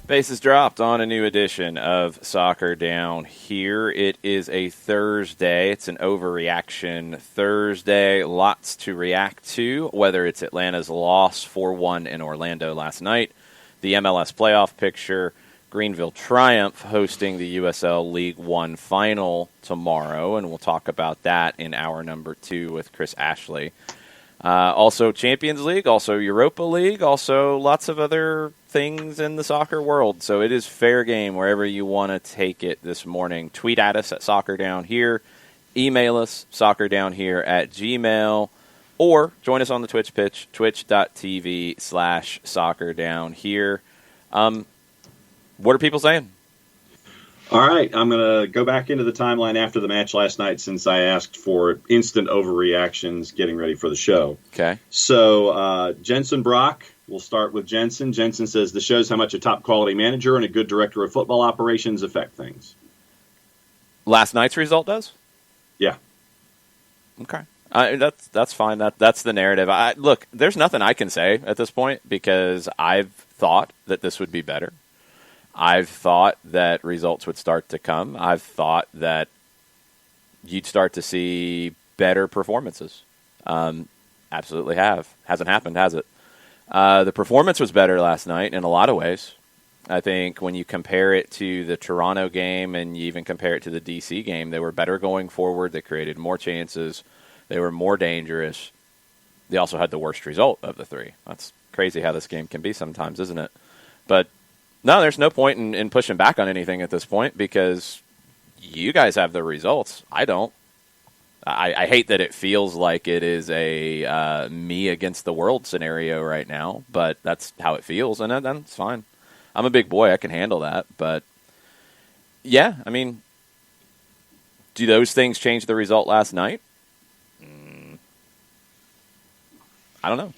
Bases dropped on a new edition of Soccer Down Here. It is a Thursday. It's an overreaction Thursday. Lots to react to, whether it's Atlanta's loss 4-1 in Orlando last night, the MLS playoff picture, Greenville Triumph hosting the USL League One final tomorrow, and we'll talk about that in hour number 2 with Chris Ashley. Also Champions League, also Europa League, also lots of other things in the soccer world. So it is fair game wherever you want to take it this morning. Tweet at us at Soccer Down Here. Email us, soccerdownhere@gmail.com. Or join us on the Twitch pitch, twitch.tv/soccerdownhere. What are people saying? All right, I'm going to go back into the timeline after the match last night since I asked for instant overreactions getting ready for the show. Okay. So Jensen Brock, we'll start with Jensen. Jensen says, this shows how much a top-quality manager and a good director of football operations affect things. Last night's result does? Yeah. Okay. That's fine. That's the narrative. Look, there's nothing I can say at this point because I've thought that this would be better. I've thought that results would start to come. I've thought that you'd start to see better performances. Absolutely have. Hasn't happened, has it? The performance was better last night in a lot of ways. I think when you compare it to the Toronto game and you even compare it to the DC game, they were better going forward. They created more chances. They were more dangerous. They also had the worst result of the three. That's crazy how this game can be sometimes, isn't it? But no, there's no point in pushing back on anything at this point because you guys have the results. I don't. I hate that it feels like it is a me against the world scenario right now, but that's how it feels, and that's fine. I'm a big boy. I can handle that. But, yeah, I mean, do those things change the result last night? I don't know.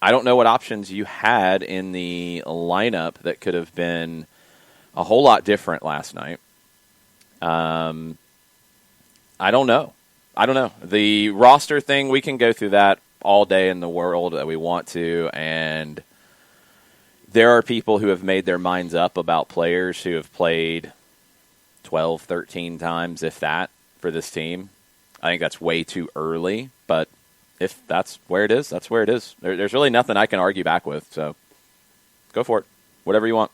I don't know what options you had in the lineup that could have been a whole lot different last night. I don't know. The roster thing, we can go through that all day in the world that we want to, and there are people who have made their minds up about players who have played 12, 13 times, if that, for this team. I think that's way too early, but if that's where it is, that's where it is. There's really nothing I can argue back with, so go for it. Whatever you want.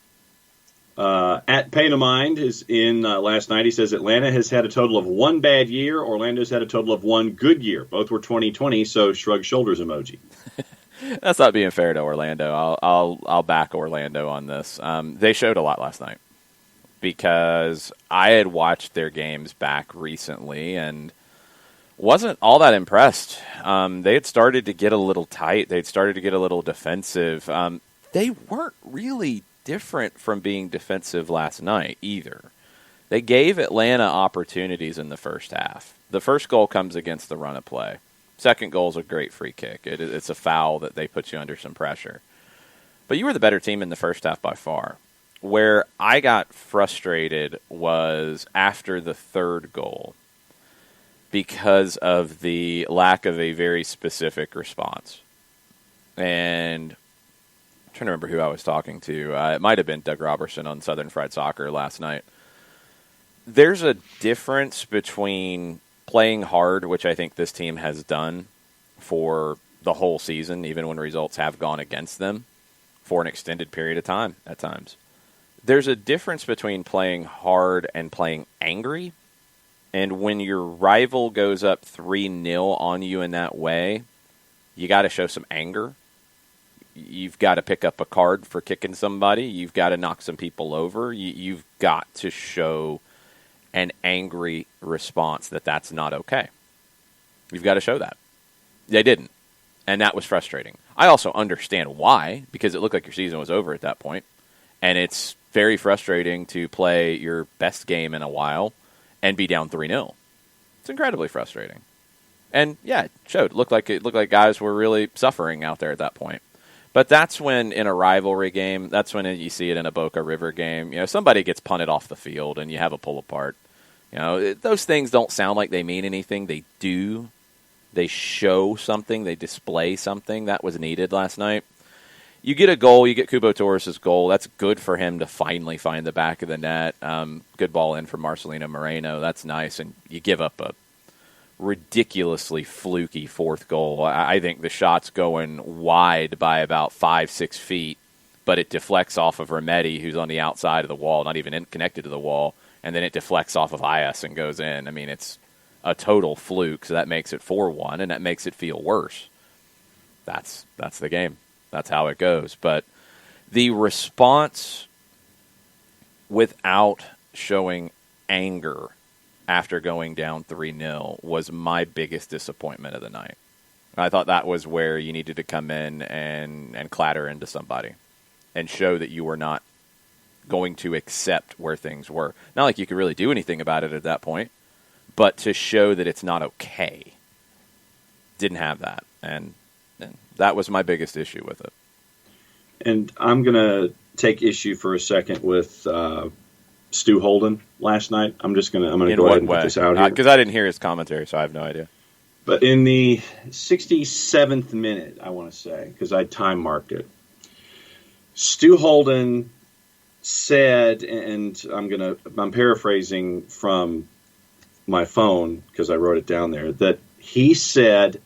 At Pay No Mind is in last night. He says Atlanta has had a total of one bad year. Orlando's had a total of one good year. Both were 2020, so shrug shoulders emoji. That's not being fair to Orlando. I'll back Orlando on this. They showed a lot last night because I had watched their games back recently and wasn't all that impressed. They had started to get a little tight. They'd started to get a little defensive. They weren't really different from being defensive last night either. They gave Atlanta opportunities in the first half. The first goal comes against the run of play. Second goal is a great free kick. It's a foul that they put you under some pressure. But you were the better team in the first half by far. Where I got frustrated was after the third goal because of the lack of a very specific response. And I'm trying to remember who I was talking to. It might have been Doug Robertson on Southern Fried Soccer last night. There's a difference between playing hard, which I think this team has done for the whole season, even when results have gone against them for an extended period of time at times. There's a difference between playing hard and playing angry. And when your rival goes up 3-0 on you in that way, you got to show some anger. You've got to pick up a card for kicking somebody. You've got to knock some people over. You've got to show an angry response that's not okay. You've got to show that. They didn't. And that was frustrating. I also understand why, because it looked like your season was over at that point. And it's very frustrating to play your best game in a while and be down 3-0. It's incredibly frustrating. And yeah, it showed. It looked like guys were really suffering out there at that point. But that's when, in a rivalry game, that's when you see it in a Boca River game. Somebody gets punted off the field and you have a pull apart. Those things don't sound like they mean anything. They do. They show something. They display something. That was needed last night. you get a goal, you get Kubo Torres' goal. That's good for him to finally find the back of the net. Good ball in from Marcelino Moreno. That's nice. And you give up a ridiculously fluky fourth goal. I think the shot's going wide by about 5-6 feet, but it deflects off of Remedi, who's on the outside of the wall, not even connected to the wall, and then it deflects off of Ayas and goes in. I mean, it's a total fluke, so that makes it 4-1, and that makes it feel worse. That's the game. That's how it goes. But the response without showing anger after going down 3-0 was my biggest disappointment of the night. I thought that was where you needed to come in and clatter into somebody and show that you were not going to accept where things were. Not like you could really do anything about it at that point, but to show that it's not okay. Didn't have that. And that was my biggest issue with it. And I'm going to take issue for a second with Stu Holden last night. I'm going to go ahead and put this out here. Because I didn't hear his commentary, so I have no idea. But in the 67th minute, I want to say, because I time marked it, Stu Holden said, and I'm paraphrasing from my phone because I wrote it down there, that he said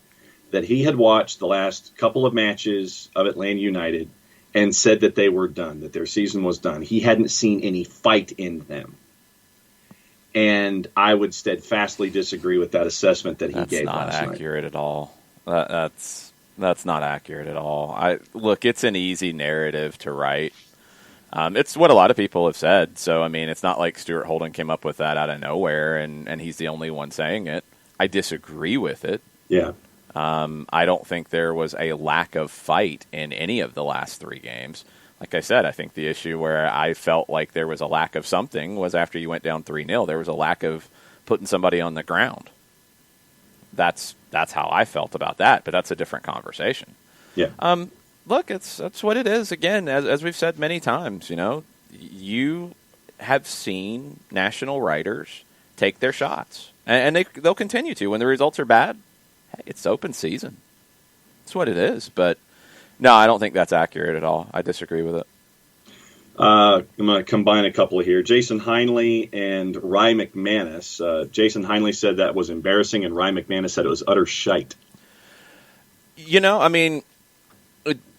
that he had watched the last couple of matches of Atlanta United and said that they were done, that their season was done. He hadn't seen any fight in them. And I would steadfastly disagree with that assessment that he gave last night. That's not accurate at all. That's not accurate at all. Look, it's an easy narrative to write. It's what a lot of people have said. So, I mean, it's not like Stuart Holden came up with that out of nowhere and he's the only one saying it. I disagree with it. Yeah. I don't think there was a lack of fight in any of the last three games. Like I said, I think the issue where I felt like there was a lack of something was after you went down 3-0. There was a lack of putting somebody on the ground. That's how I felt about that, but that's a different conversation. Yeah. Look, that's what it is. Again, as we've said many times, you have seen national writers take their shots, and they'll continue to when the results are bad. Hey, it's open season. That's what it is. But no, I don't think that's accurate at all. I disagree with it. I'm going to combine a couple here. Jason Heinley and Rye McManus. Jason Heinley said that was embarrassing, and Rye McManus said it was utter shite. I mean,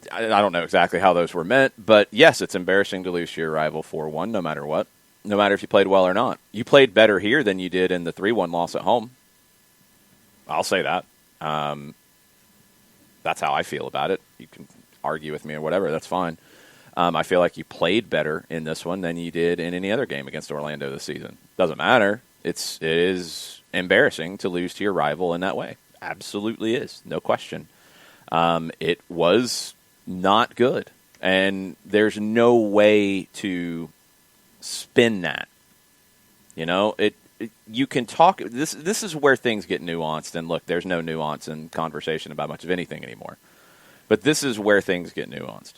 I don't know exactly how those were meant, but yes, it's embarrassing to lose to your rival 4-1 no matter what, no matter if you played well or not. You played better here than you did in the 3-1 loss at home. I'll say that. That's how I feel about it. You can argue with me or whatever. That's fine. I feel like you played better in this one than you did in any other game against Orlando this season. Doesn't matter. It is embarrassing to lose to your rival in that way. Absolutely is. No question. It was not good. And there's no way to spin that. You can talk. This is where things get nuanced. And look, there's no nuance in conversation about much of anything anymore. But this is where things get nuanced.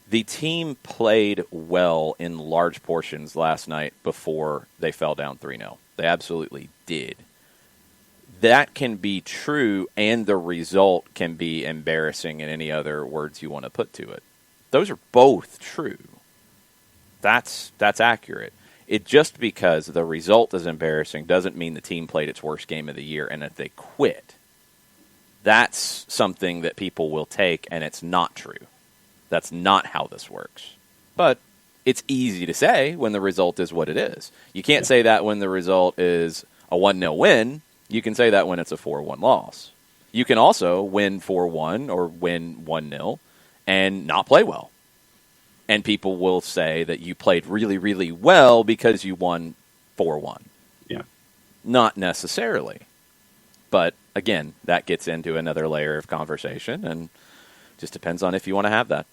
The team played well in large portions last night before they fell down 3-0. They absolutely did. That can be true, and the result can be embarrassing in any other words you want to put to it. Those are both true. That's accurate. It just because the result is embarrassing doesn't mean the team played its worst game of the year and that they quit. That's something that people will take, and it's not true. That's not how this works. But it's easy to say when the result is what it is. You can't say that when the result is a 1-0 win. You can say that when it's a 4-1 loss. You can also win 4-1 or win 1-0 and not play well. And people will say that you played really, really well because you won 4-1. Yeah. Not necessarily. But, again, that gets into another layer of conversation, and just depends on if you want to have that.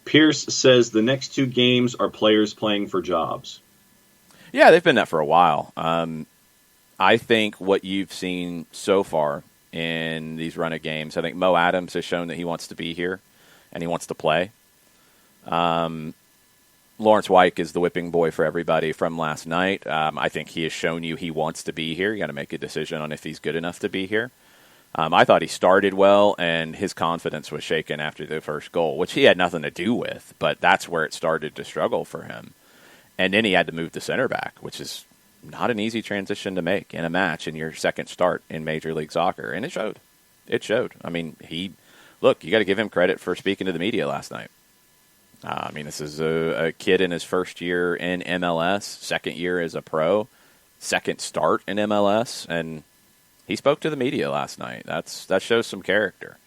Pierce says the next two games are players playing for jobs. Yeah, they've been that for a while. I think what you've seen so far in these run of games, I think Mo Adams has shown that he wants to be here and he wants to play. Lawrence Wyke is the whipping boy for everybody from last night. I think he has shown you he wants to be here. You got to make a decision on if he's good enough to be here. I thought he started well, and his confidence was shaken after the first goal, which he had nothing to do with, but that's where it started to struggle for him. And then he had to move to center back, which is not an easy transition to make in a match in your second start in Major League Soccer, and it showed. It showed. I mean, you got to give him credit for speaking to the media last night. I mean, this is a kid in his first year in MLS, second year as a pro, second start in MLS, and he spoke to the media last night. That shows some character.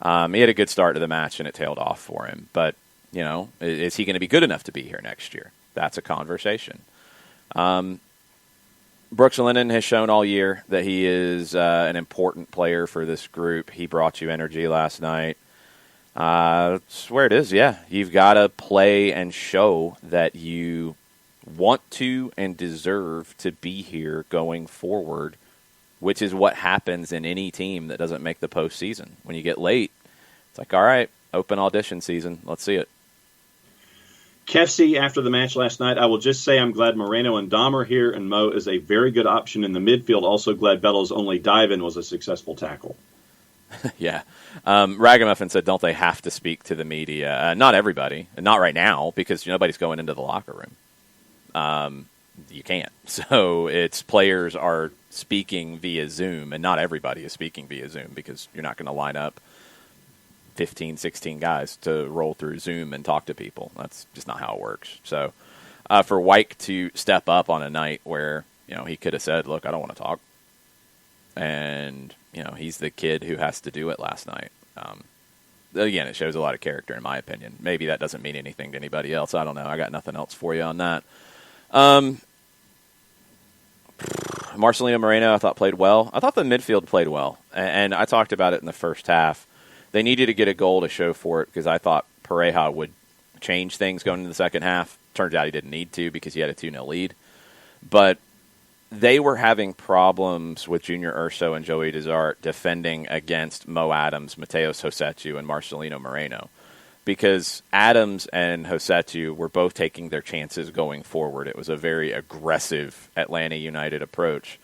He had a good start to the match, and it tailed off for him. But, is he going to be good enough to be here next year? That's a conversation. Brooks Lennon has shown all year that he is an important player for this group. He brought you energy last night. That's where it is, yeah. You've got to play and show that you want to and deserve to be here going forward, which is what happens in any team that doesn't make the postseason. When you get late, it's like, all right, open audition season. Let's see it. Kefsey, after the match last night, I will just say I'm glad Moreno and Dom are here, and Mo is a very good option in the midfield. Also glad Bello's only dive-in was a successful tackle. Yeah. Ragamuffin said, don't they have to speak to the media? Not everybody, and not right now, because nobody's going into the locker room. You can't. So it's players are speaking via Zoom, and not everybody is speaking via Zoom, because you're not going to line up 15, 16 guys to roll through Zoom and talk to people. That's just not how it works. So for Wyke to step up on a night where, he could have said, look, I don't want to talk. And, he's the kid who has to do it last night. Again, it shows a lot of character, in my opinion. Maybe that doesn't mean anything to anybody else. I don't know. I got nothing else for you on that. Marcelino Moreno, I thought, played well. I thought the midfield played well. And I talked about it in the first half. They needed to get a goal to show for it, because I thought Pareja would change things going into the second half. Turns out he didn't need to, because he had a 2-0 lead. But they were having problems with Junior Urso and Joey Desart defending against Mo Adams, Mateus Rossetto, and Marcelino Moreno, because Adams and Rossetto were both taking their chances going forward. It was a very aggressive Atlanta United approach,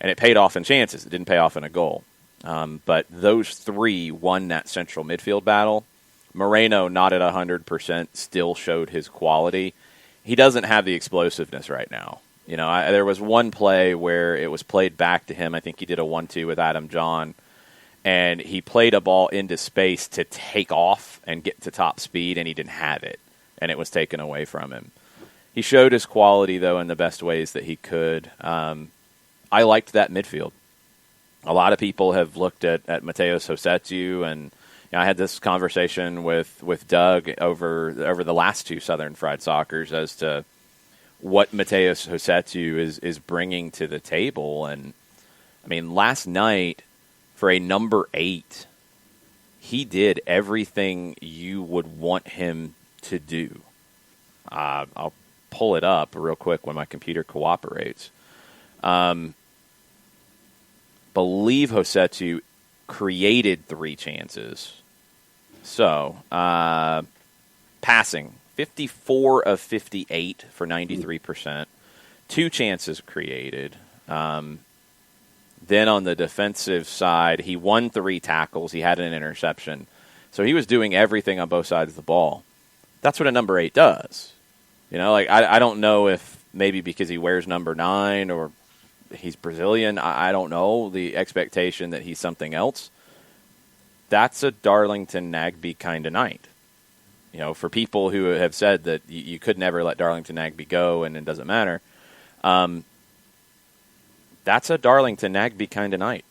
and it paid off in chances. It didn't pay off in a goal. But those three won that central midfield battle. Moreno, not at 100%, still showed his quality. He doesn't have the explosiveness right now. There was one play where it was played back to him. I think he did a 1-2 with Adam John, and he played a ball into space to take off and get to top speed, and he didn't have it, and it was taken away from him. He showed his quality, though, in the best ways that he could. I liked that midfield. A lot of people have looked at Mateus Rossetto, and I had this conversation with Doug over the last two Southern Fried Soccers as to what Mateus Rossetto is bringing to the table. And, I mean, last night, for a number 8, he did everything you would want him to do. I'll pull it up real quick when my computer cooperates. Believe Rossetto created 3 chances. So, passing, 54 of 58 for 93%. 2 chances created. Then on the defensive side, he won 3 tackles. He had an interception. So he was doing everything on both sides of the ball. That's what a number 8 does. I don't know if maybe because he wears number 9 or he's Brazilian. I don't know the expectation that he's something else. That's a Darlington Nagbe kind of night. For people who have said that you could never let Darlington Nagbe go and it doesn't matter, that's a Darlington Nagbe kind of night.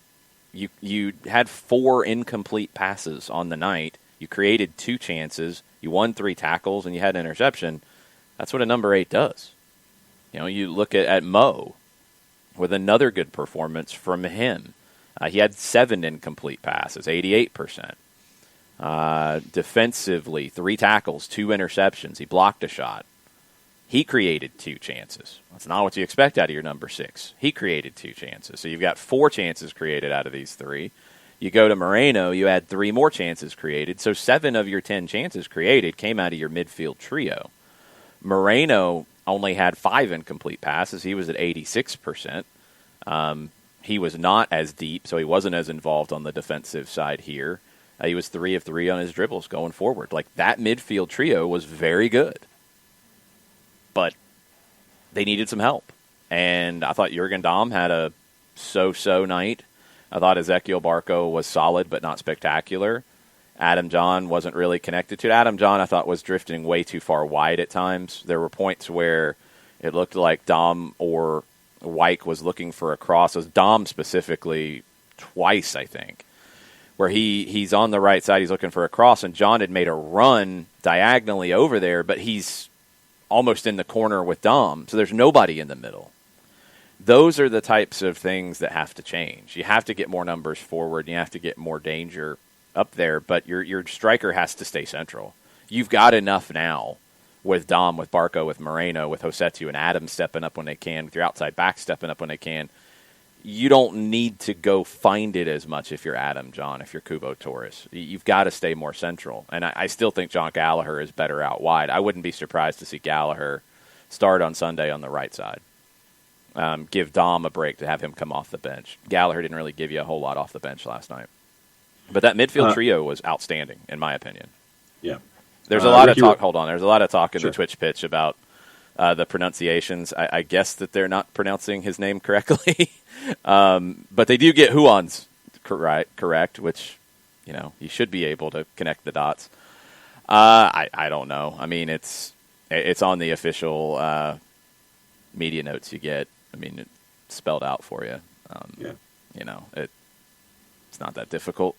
You had 4 incomplete passes on the night. You created 2 chances. You won 3 tackles, and you had an interception. That's what a number 8 does. You look at Mo with another good performance from him. He had 7 incomplete passes, 88%. Defensively, 3 tackles, 2 interceptions. He blocked a shot. He created 2 chances. That's not what you expect out of your number 6. He created 2 chances. So you've got 4 chances created out of these 3. You go to Moreno, you had 3 more chances created. So 7 of your 10 chances created came out of your midfield trio. Moreno only had 5 incomplete passes. He was at 86%. He was not as deep, so he wasn't as involved on the defensive side here. He was 3 of 3 on his dribbles going forward. Like, that midfield trio was very good. But they needed some help. And I thought Jurgen Damm had a so-so night. I thought Ezequiel Barco was solid but not spectacular. Adam John wasn't really connected to it. Adam John, I thought, was drifting way too far wide at times. There were points where it looked like Damm or Wyke was looking for a cross. It was Damm specifically twice, I think, where he's on the right side, he's looking for a cross, and John had made a run diagonally over there, but he's almost in the corner with Damm, so there's nobody in the middle. Those are the types of things that have to change. You have to get more numbers forward, and you have to get more danger up there, but your striker has to stay central. You've got enough now with Damm, with Barco, with Moreno, with Josetu and Adams stepping up when they can, with your outside back stepping up when they can. You don't need to go find it as much if you're Adam John, if you're Kubo Torres. You've got to stay more central. And I still think John Gallagher is better out wide. I wouldn't be surprised to see Gallagher start on Sunday on the right side. Give Damm a break to have him come off the bench. Gallagher didn't really give you a whole lot off the bench last night. But that midfield trio was outstanding, in my opinion. Yeah. There's a lot of talk. Hold on. There's a lot of talk in Sure. the Twitch pitch about the pronunciations. I guess that they're not pronouncing his name correctly, but they do get Huan's correct, which you should be able to connect the dots. I don't know. I mean, it's on the official media notes you get. I mean, it's spelled out for you. It's not that difficult,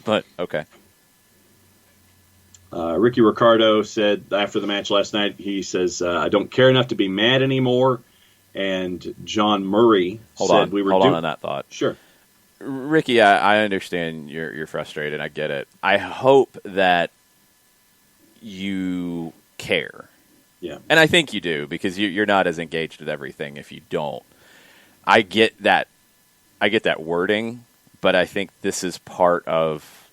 but okay. Ricky Ricardo said after the match last night, he says, I don't care enough to be mad anymore. And John Murray Hold said on. we were Hold on that thought. Sure. Ricky, I understand you're frustrated. I get it. I hope that you care. Yeah. And I think you do, because you're not as engaged with everything if you don't. I get that wording, but I think this is part of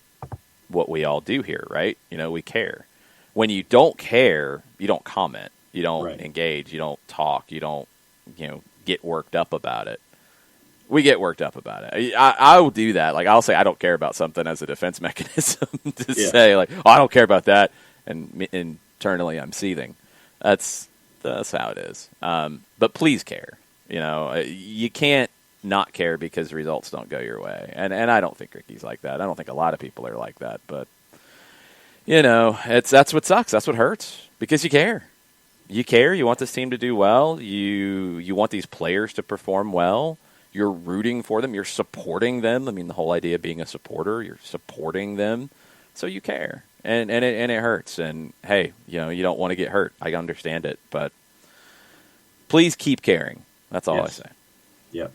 what we all do here, right? We care. When you don't care, you don't comment, you don't engage, you don't talk, you don't, get worked up about it. We get worked up about it. I will do that. Like, I'll say I don't care about something as a defense mechanism to say, like, oh, I don't care about that, and internally I'm seething. That's how it is. But please care. You can't not care because results don't go your way. And I don't think Ricky's like that. I don't think a lot of people are like that. But, that's what sucks. That's what hurts, because you care. You care. You want this team to do well. You want these players to perform well. You're rooting for them. You're supporting them. I mean, the whole idea of being a supporter, you're supporting them. So you care. And it hurts. And, hey, you don't want to get hurt. I understand it. But please keep caring. That's all I say. Yeah.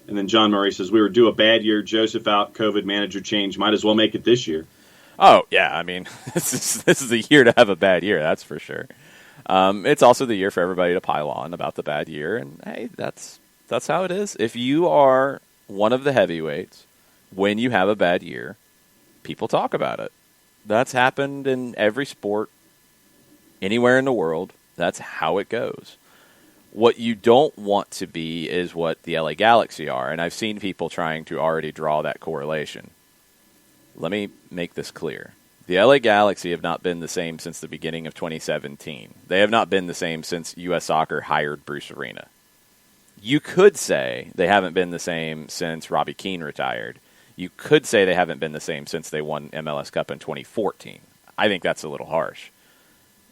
And then John Murray says, we were due a bad year. Joseph out, COVID, manager change. Might as well make it this year. Oh, yeah. I mean, this is the year to have a bad year. That's for sure. It's also the year for everybody to pile on about the bad year. And, hey, that's how it is. If you are one of the heavyweights, when you have a bad year, people talk about it. That's happened in every sport, anywhere in the world. That's how it goes. What you don't want to be is what the LA Galaxy are, and I've seen people trying to already draw that correlation. Let me make this clear. The LA Galaxy have not been the same since the beginning of 2017. They have not been the same since U.S. Soccer hired Bruce Arena. You could say they haven't been the same since Robbie Keane retired. You could say they haven't been the same since they won MLS Cup in 2014. I think that's a little harsh.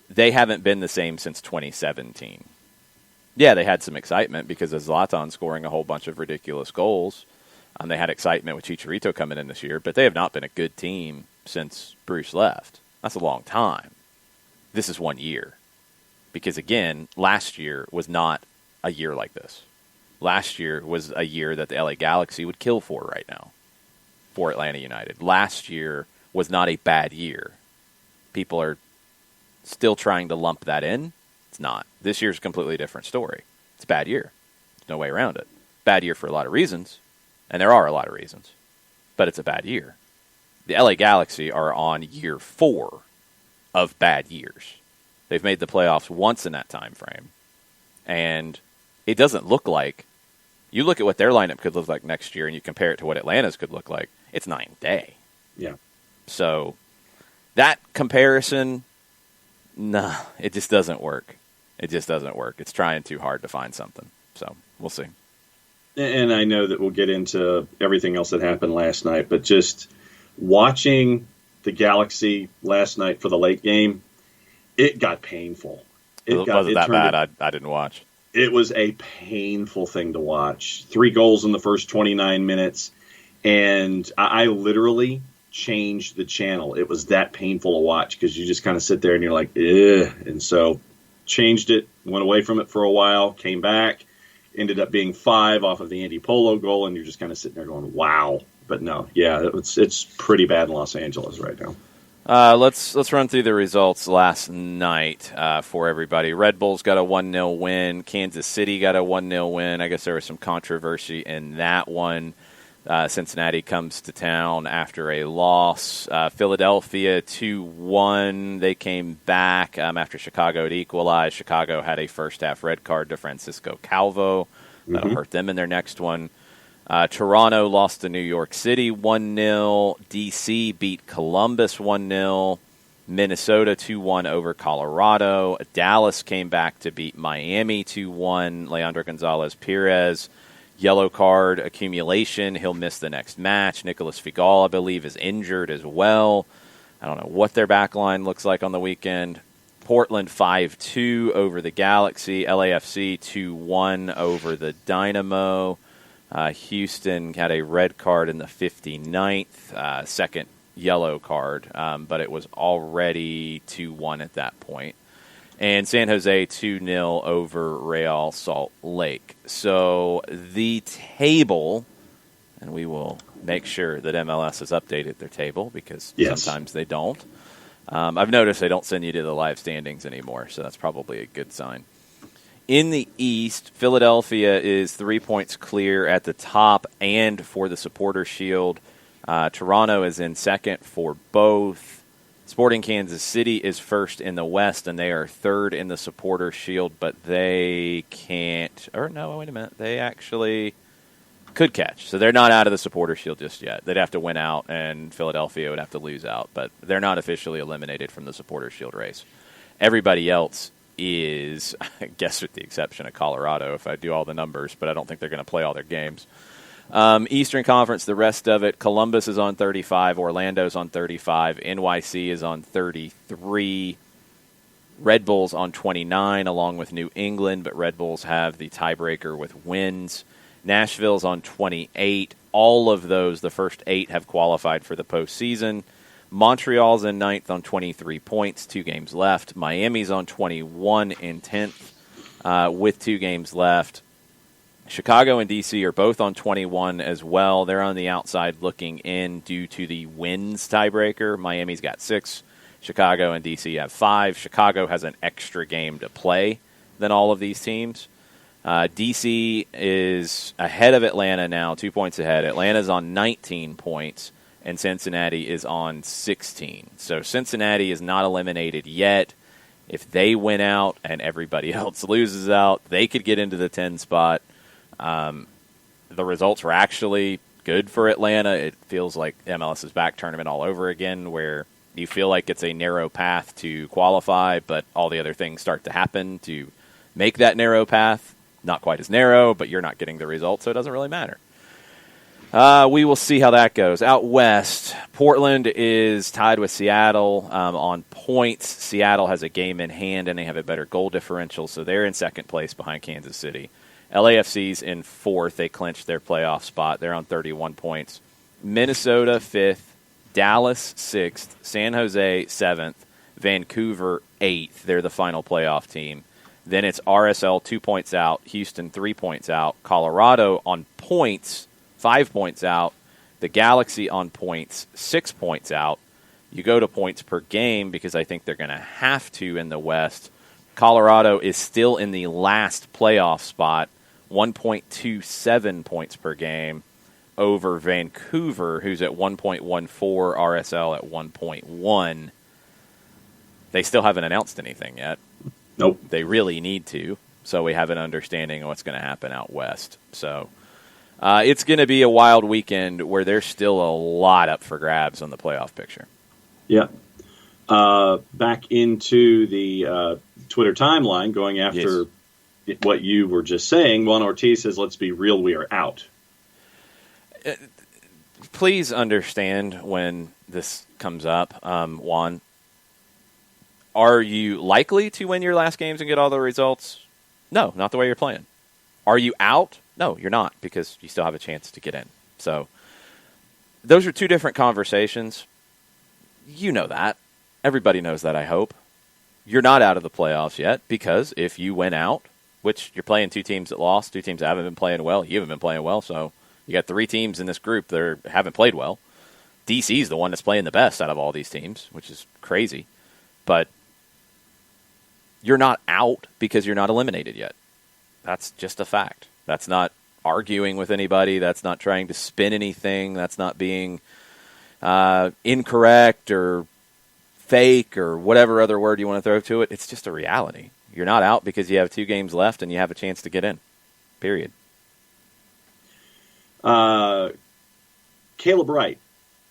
They haven't been the same since 2017. Yeah, they had some excitement because of Zlatan scoring a whole bunch of ridiculous goals. They had excitement with Chicharito coming in this year, but they have not been a good team since Bruce left. That's a long time. This is 1 year. Because, again, last year was not a year like this. Last year was a year that the LA Galaxy would kill for right now, for Atlanta United. Last year was not a bad year. People are still trying to lump that in. It's not. This year's a completely different story. It's a bad year. There's no way around it. Bad year for a lot of reasons, and there are a lot of reasons, but it's a bad year. The LA Galaxy are on year 4 of bad years. They've made the playoffs once in that time frame, and it doesn't look like You look at what their lineup could look like next year, and you compare it to what Atlanta's could look like. It's night and day. Yeah. So that comparison, nah, it just doesn't work. It just doesn't work. It's trying too hard to find something. So we'll see. And I know that we'll get into everything else that happened last night, but just watching the Galaxy last night for the late game, it got painful. Wasn't that bad? I didn't watch. It was a painful thing to watch. 3 goals in the first 29 minutes, and I literally changed the channel. It was that painful to watch because you just kind of sit there and you're like, ugh. And so changed it, went away from it for a while, came back, ended up being 5 off of the Andy Polo goal, and you're just kind of sitting there going, wow. But no, yeah, it's pretty bad in Los Angeles right now. Let's run through the results last night for everybody. Red Bulls got a 1-0 win. Kansas City got a 1-0 win. I guess there was some controversy in that one. Cincinnati comes to town after a loss. Philadelphia 2-1. They came back after Chicago had equalized. Chicago had a first-half red card to Francisco Calvo. That'll hurt them in their next one. Toronto lost to New York City 1-0. D.C. beat Columbus 1-0. Minnesota 2-1 over Colorado. Dallas came back to beat Miami 2-1. Leandro Gonzalez-Perez, yellow card accumulation. He'll miss the next match. Nicholas Figal, I believe, is injured as well. I don't know what their back line looks like on the weekend. Portland 5-2 over the Galaxy. LAFC 2-1 over the Dynamo. Houston had a red card in the 59th, second yellow card, but it was already 2-1 at that point. And San Jose 2-0 over Real Salt Lake. So the table, and we will make sure that MLS has updated their table because sometimes they don't. I've noticed they don't send you to the live standings anymore, so that's probably a good sign. In the East, Philadelphia is 3 points clear at the top and for the Supporter Shield. Toronto is in second for both. Sporting Kansas City is first in the West, and they are third in the Supporter Shield, but they can't – or no, wait a minute. They actually could catch. So they're not out of the Supporter Shield just yet. They'd have to win out, and Philadelphia would have to lose out, but they're not officially eliminated from the Supporter Shield race. Everybody else is, I guess with the exception of Colorado, if I do all the numbers, but I don't think they're going to play all their games. Eastern Conference, the rest of it, Columbus is on 35, Orlando's on 35, NYC is on 33, Red Bulls on 29, along with New England, but Red Bulls have the tiebreaker with wins. Nashville's on 28. All of those, the first 8, have qualified for the postseason. Montreal's in 9th on 23 points, 2 games left. Miami's on 21 in 10th with 2 games left. Chicago and D.C. are both on 21 as well. They're on the outside looking in due to the wins tiebreaker. Miami's got 6. Chicago and D.C. have 5. Chicago has an extra game to play than all of these teams. D.C. is ahead of Atlanta now, 2 points ahead. Atlanta's on 19 points. And Cincinnati is on 16. So Cincinnati is not eliminated yet. If they win out and everybody else loses out, they could get into the 10 spot. The results were actually good for Atlanta. It feels like MLS's back tournament all over again, where you feel like it's a narrow path to qualify, but all the other things start to happen to make that narrow path not quite as narrow, but you're not getting the results, so it doesn't really matter. We will see how that goes. Out west, Portland is tied with Seattle on points. Seattle has a game in hand, and they have a better goal differential, so they're in second place behind Kansas City. LAFC's in 4th. They clinched their playoff spot. They're on 31 points. Minnesota 5th. Dallas 6th. San Jose 7th. Vancouver 8th. They're the final playoff team. Then it's RSL 2 points out. Houston 3 points out. Colorado on points 5 points out. The Galaxy on points 6 points out. You go to points per game because I think they're going to have to in the West. Colorado is still in the last playoff spot, 1.27 points per game over Vancouver, who's at 1.14, RSL at 1.1. They still haven't announced anything yet. Nope. They really need to, so we have an understanding of what's going to happen out west. So It's going to be a wild weekend where there's still a lot up for grabs on the playoff picture. Yeah. Back into the Twitter timeline, going after what you were just saying, Juan Ortiz says, let's be real, we are out. Please understand when this comes up, Juan. Are you likely to win your last games and get all the results? No, not the way you're playing. Are you out? No, you're not, because you still have a chance to get in. So those are two different conversations. You know that. Everybody knows that, I hope. You're not out of the playoffs yet, because if you win out, which you're playing two teams that lost, two teams that haven't been playing well, you haven't been playing well, so you got three teams in this group that haven't played well. DC's the one that's playing the best out of all these teams, which is crazy. But you're not out because you're not eliminated yet. That's just a fact. That's not arguing with anybody. That's not trying to spin anything. That's not being incorrect or fake or whatever other word you want to throw to it. It's just a reality. You're not out because you have 2 games left and you have a chance to get in. Period. Caleb Wright.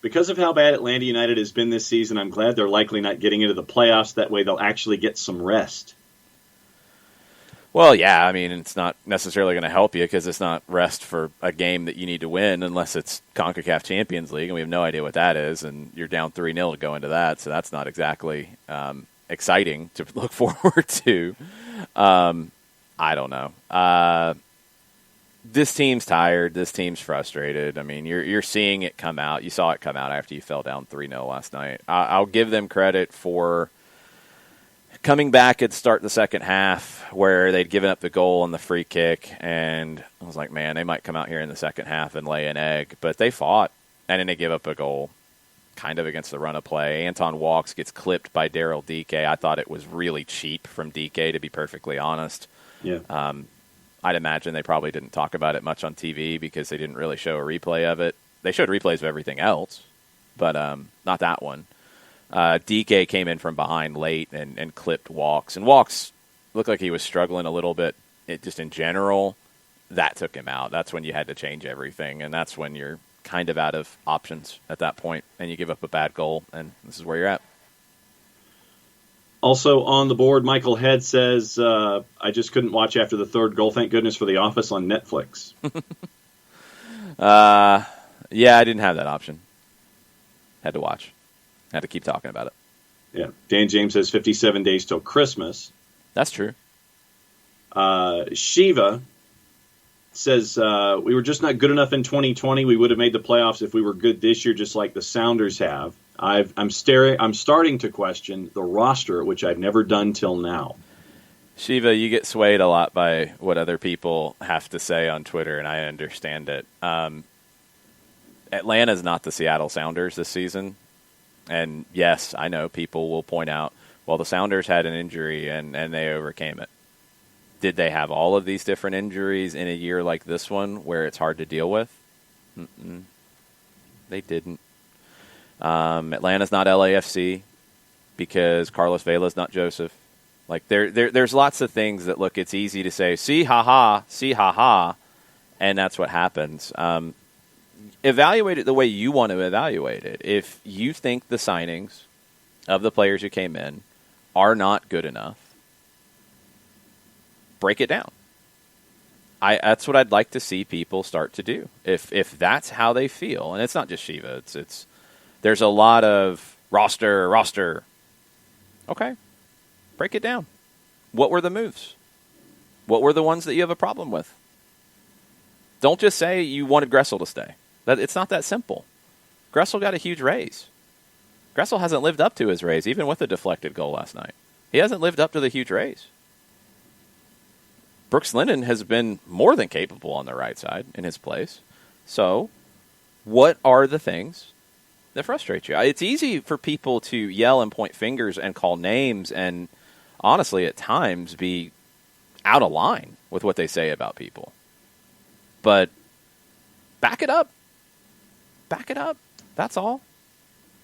Because of how bad Atlanta United has been this season, I'm glad they're likely not getting into the playoffs. That way they'll actually get some rest. Well, yeah, I mean, it's not necessarily going to help you because it's not rest for a game that you need to win unless it's CONCACAF Champions League, and we have no idea what that is, and you're down 3-0 to go into that, so that's not exactly exciting to look forward to. I don't know. This team's tired. This team's frustrated. I mean, you're seeing it come out. You saw it come out after you fell down 3-0 last night. I'll give them credit for coming back at the start of the second half where they'd given up the goal on the free kick, and I was like, man, they might come out here in the second half and lay an egg. But they fought, and then they give up a goal kind of against the run of play. Anton Walks gets clipped by Daryl DK. I thought it was really cheap from DK, to be perfectly honest. Yeah. I'd imagine they probably didn't talk about it much on TV because they didn't really show a replay of it. They showed replays of everything else, but not that one. DK came in from behind late and clipped Walks. And Walks looked like he was struggling a little bit just in general. That took him out. That's when you had to change everything, and that's when you're kind of out of options at that point, and you give up a bad goal, and this is where you're at. Also on the board, Michael Head says, I just couldn't watch after the third goal. Thank goodness for The Office on Netflix. Yeah, I didn't have that option. Had to watch. Had to keep talking about it. Yeah. Dan James says 57 days till Christmas. That's true. Shiva says, we were just not good enough in 2020. We would have made the playoffs if we were good this year, just like the Sounders have. I'm starting to question the roster, which I've never done till now. Shiva, you get swayed a lot by what other people have to say on Twitter, and I understand it. Atlanta's not the Seattle Sounders this season. And yes, I know people will point out, well, the Sounders had an injury and they overcame it. Did they have all of these different injuries in a year like this one where it's hard to deal with? They didn't. Atlanta's not LAFC because Carlos Vela's not Joseph. Like there's lots of things that, look, it's easy to say, see, ha-ha, and that's what happens. Evaluate it the way you want to evaluate it. If you think the signings of the players who came in are not good enough, break it down. That's what I'd like to see people start to do. If that's how they feel, and it's not just Shiva, it's there's a lot of roster. Okay, break it down. What were the moves? What were the ones that you have a problem with? Don't just say you wanted Gressel to stay. It's not that simple. Gressel got a huge raise. Gressel hasn't lived up to his raise, even with a deflected goal last night. He hasn't lived up to the huge raise. Brooks Lennon has been more than capable on the right side in his place. So, what are the things that frustrate you? It's easy for people to yell and point fingers and call names and, honestly, at times be out of line with what they say about people. But back it up. Back it up. That's all.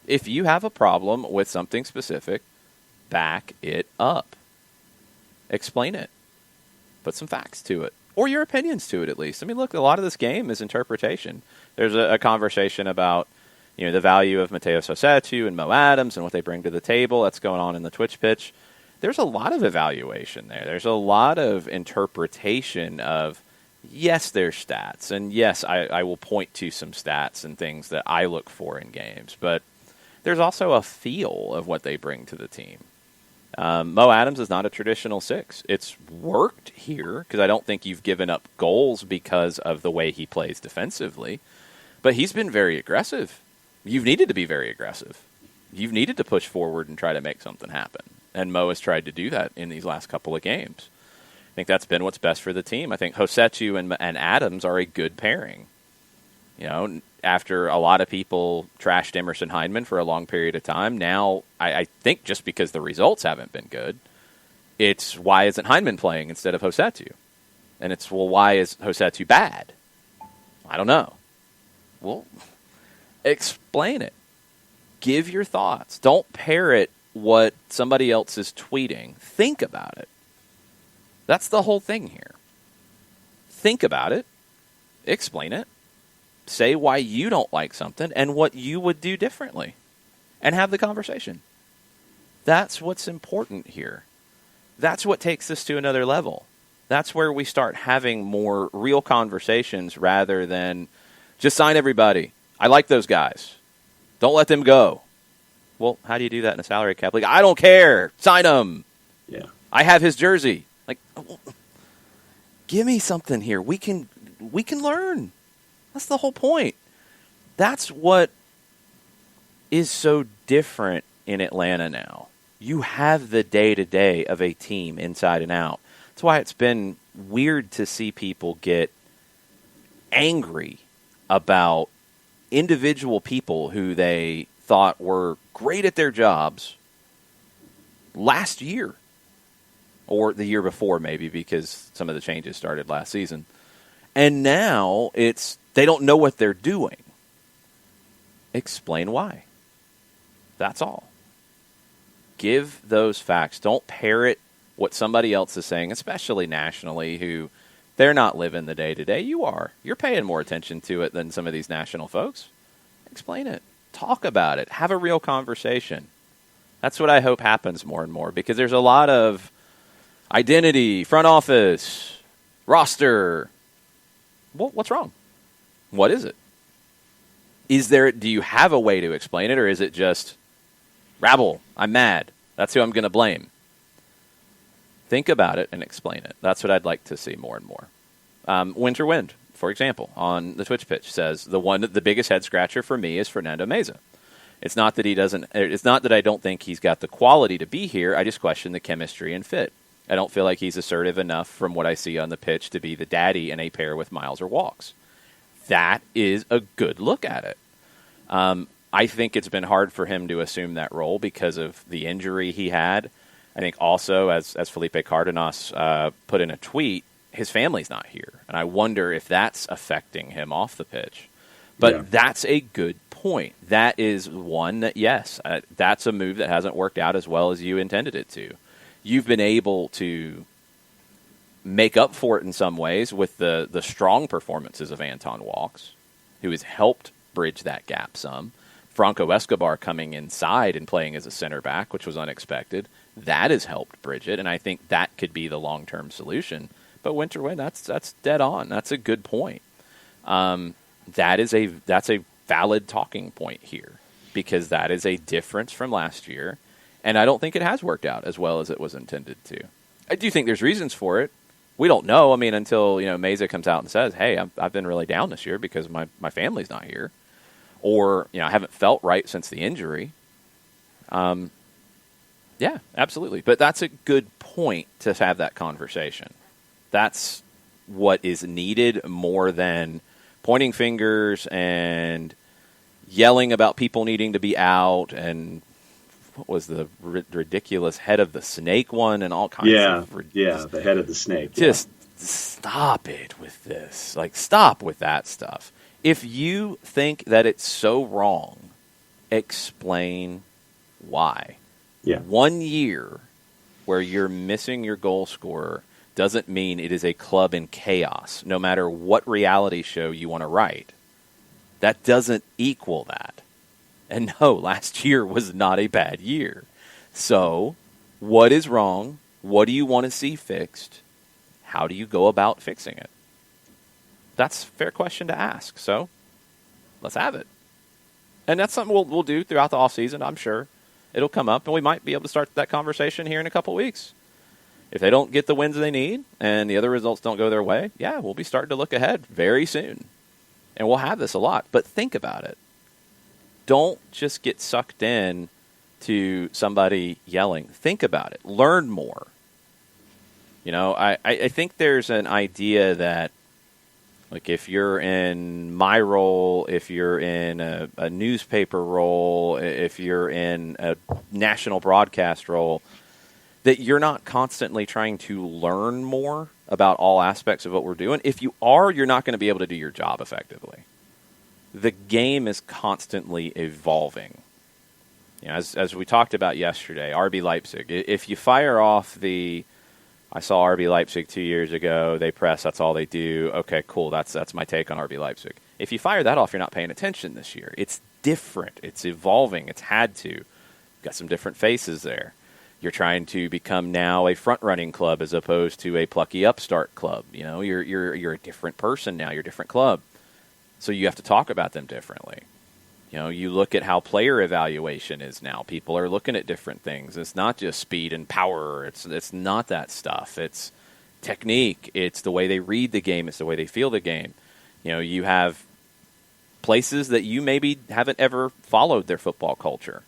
If you have a problem with something specific, back it up. Explain it. Put some facts to it. or your opinions to it at least. I mean, look, a lot of this game is interpretation. There's a conversation about, the value of Mateus Rossetto and Mo Adams and what they bring to the table. That's going on in the Twitch pitch. There's a lot of evaluation there. There's a lot of interpretation of, yes, there's stats. And yes, I will point to some stats and things that I look for in games. But there's also a feel of what they bring to the team. Mo Adams is not a traditional 6. It's worked here because I don't think you've given up goals because of the way he plays defensively. But he's been very aggressive. You've needed to be very aggressive. You've needed to push forward and try to make something happen. And Mo has tried to do that in these last couple of games. I think that's been what's best for the team. I think Rossetto and Adams are a good pairing. After a lot of people trashed Emerson Hyndman for a long period of time, now I think just because the results haven't been good, it's why isn't Hyndman playing instead of Rossetto? And it's, well, why is Rossetto bad? I don't know. Well, explain it. Give your thoughts. Don't parrot what somebody else is tweeting. Think about it. That's the whole thing here. Think about it. Explain it. Say why you don't like something and what you would do differently. And have the conversation. That's what's important here. That's what takes this to another level. That's where we start having more real conversations rather than just sign everybody. I like those guys. Don't let them go. Well, how do you do that in a salary cap league? I don't care. Sign him. Yeah. I have his jersey. Like, give me something here. We can learn. That's the whole point. That's what is so different in Atlanta now. You have the day-to-day of a team inside and out. That's why it's been weird to see people get angry about individual people who they thought were great at their jobs last year. Or the year before, maybe, because some of the changes started last season. And now they don't know what they're doing. Explain why. That's all. Give those facts. Don't parrot what somebody else is saying, especially nationally, who they're not living the day-to-day. You are. You're paying more attention to it than some of these national folks. Explain it. Talk about it. Have a real conversation. That's what I hope happens more and more, because there's a lot of identity, front office, roster. Well, what's wrong? What is it? Do you have a way to explain it, or is it just rabble? I'm mad. That's who I'm going to blame. Think about it and explain it. That's what I'd like to see more and more. Winter Wind, for example, on the Twitch pitch says the biggest head scratcher for me is Fernando Meza. It's not that It's not that I don't think he's got the quality to be here. I just question the chemistry and fit. I don't feel like he's assertive enough from what I see on the pitch to be the daddy in a pair with Miles or Walks. That is a good look at it. I think it's been hard for him to assume that role because of the injury he had. I think also, as Felipe Cardenas put in a tweet, his family's not here. And I wonder if that's affecting him off the pitch. But That's a good point. That is one that, yes, that's a move that hasn't worked out as well as you intended it to. You've been able to make up for it in some ways with the strong performances of Anton Walks, who has helped bridge that gap some. Franco Escobar coming inside and playing as a center back, which was unexpected. That has helped bridge it, and I think that could be the long-term solution. But Winter Wind, that's dead on. That's a good point. That's a valid talking point here, because that is a difference from last year, and I don't think it has worked out as well as it was intended to. I do think there's reasons for it. We don't know. I mean, until Meza comes out and says, "Hey, I've been really down this year because my family's not here," or I haven't felt right since the injury. Yeah, absolutely. But that's a good point to have that conversation. That's what is needed more than pointing fingers and yelling about people needing to be out, and what was the ridiculous head of the snake one and all kinds of... the head of the snake. Just stop it with this. Like, stop with that stuff. If you think that it's so wrong, explain why. Yeah. 1 year where you're missing your goal scorer doesn't mean it is a club in chaos, no matter what reality show you want to write. That doesn't equal that. And no, last year was not a bad year. So, what is wrong? What do you want to see fixed? How do you go about fixing it? That's a fair question to ask. So, let's have it. And that's something we'll do throughout the offseason, I'm sure. It'll come up, and we might be able to start that conversation here in a couple weeks. If they don't get the wins they need and the other results don't go their way, yeah, we'll be starting to look ahead very soon. And we'll have this a lot. But think about it. Don't just get sucked in to somebody yelling. Think about it. Learn more. You know, I think there's an idea that, like, if you're in my role, if you're in a newspaper role, if you're in a national broadcast role, that you're not constantly trying to learn more about all aspects of what we're doing. If you are, you're not going to be able to do your job effectively. The game is constantly evolving. You know, as we talked about yesterday, RB Leipzig, if you fire off I saw RB Leipzig 2 years ago, they press, that's all they do. Okay, cool, that's my take on RB Leipzig. If you fire that off, you're not paying attention this year. It's different. It's evolving. It's had to. You've got some different faces there. You're trying to become now a front-running club as opposed to a plucky upstart club. You know, you're a different person now. You're a different club. So you have to talk about them differently. You know, you look at how player evaluation is now. People are looking at different things. It's not just speed and power. It's not that stuff. It's technique. It's the way they read the game. It's the way they feel the game. You know, you have places that you maybe haven't ever followed their football culture.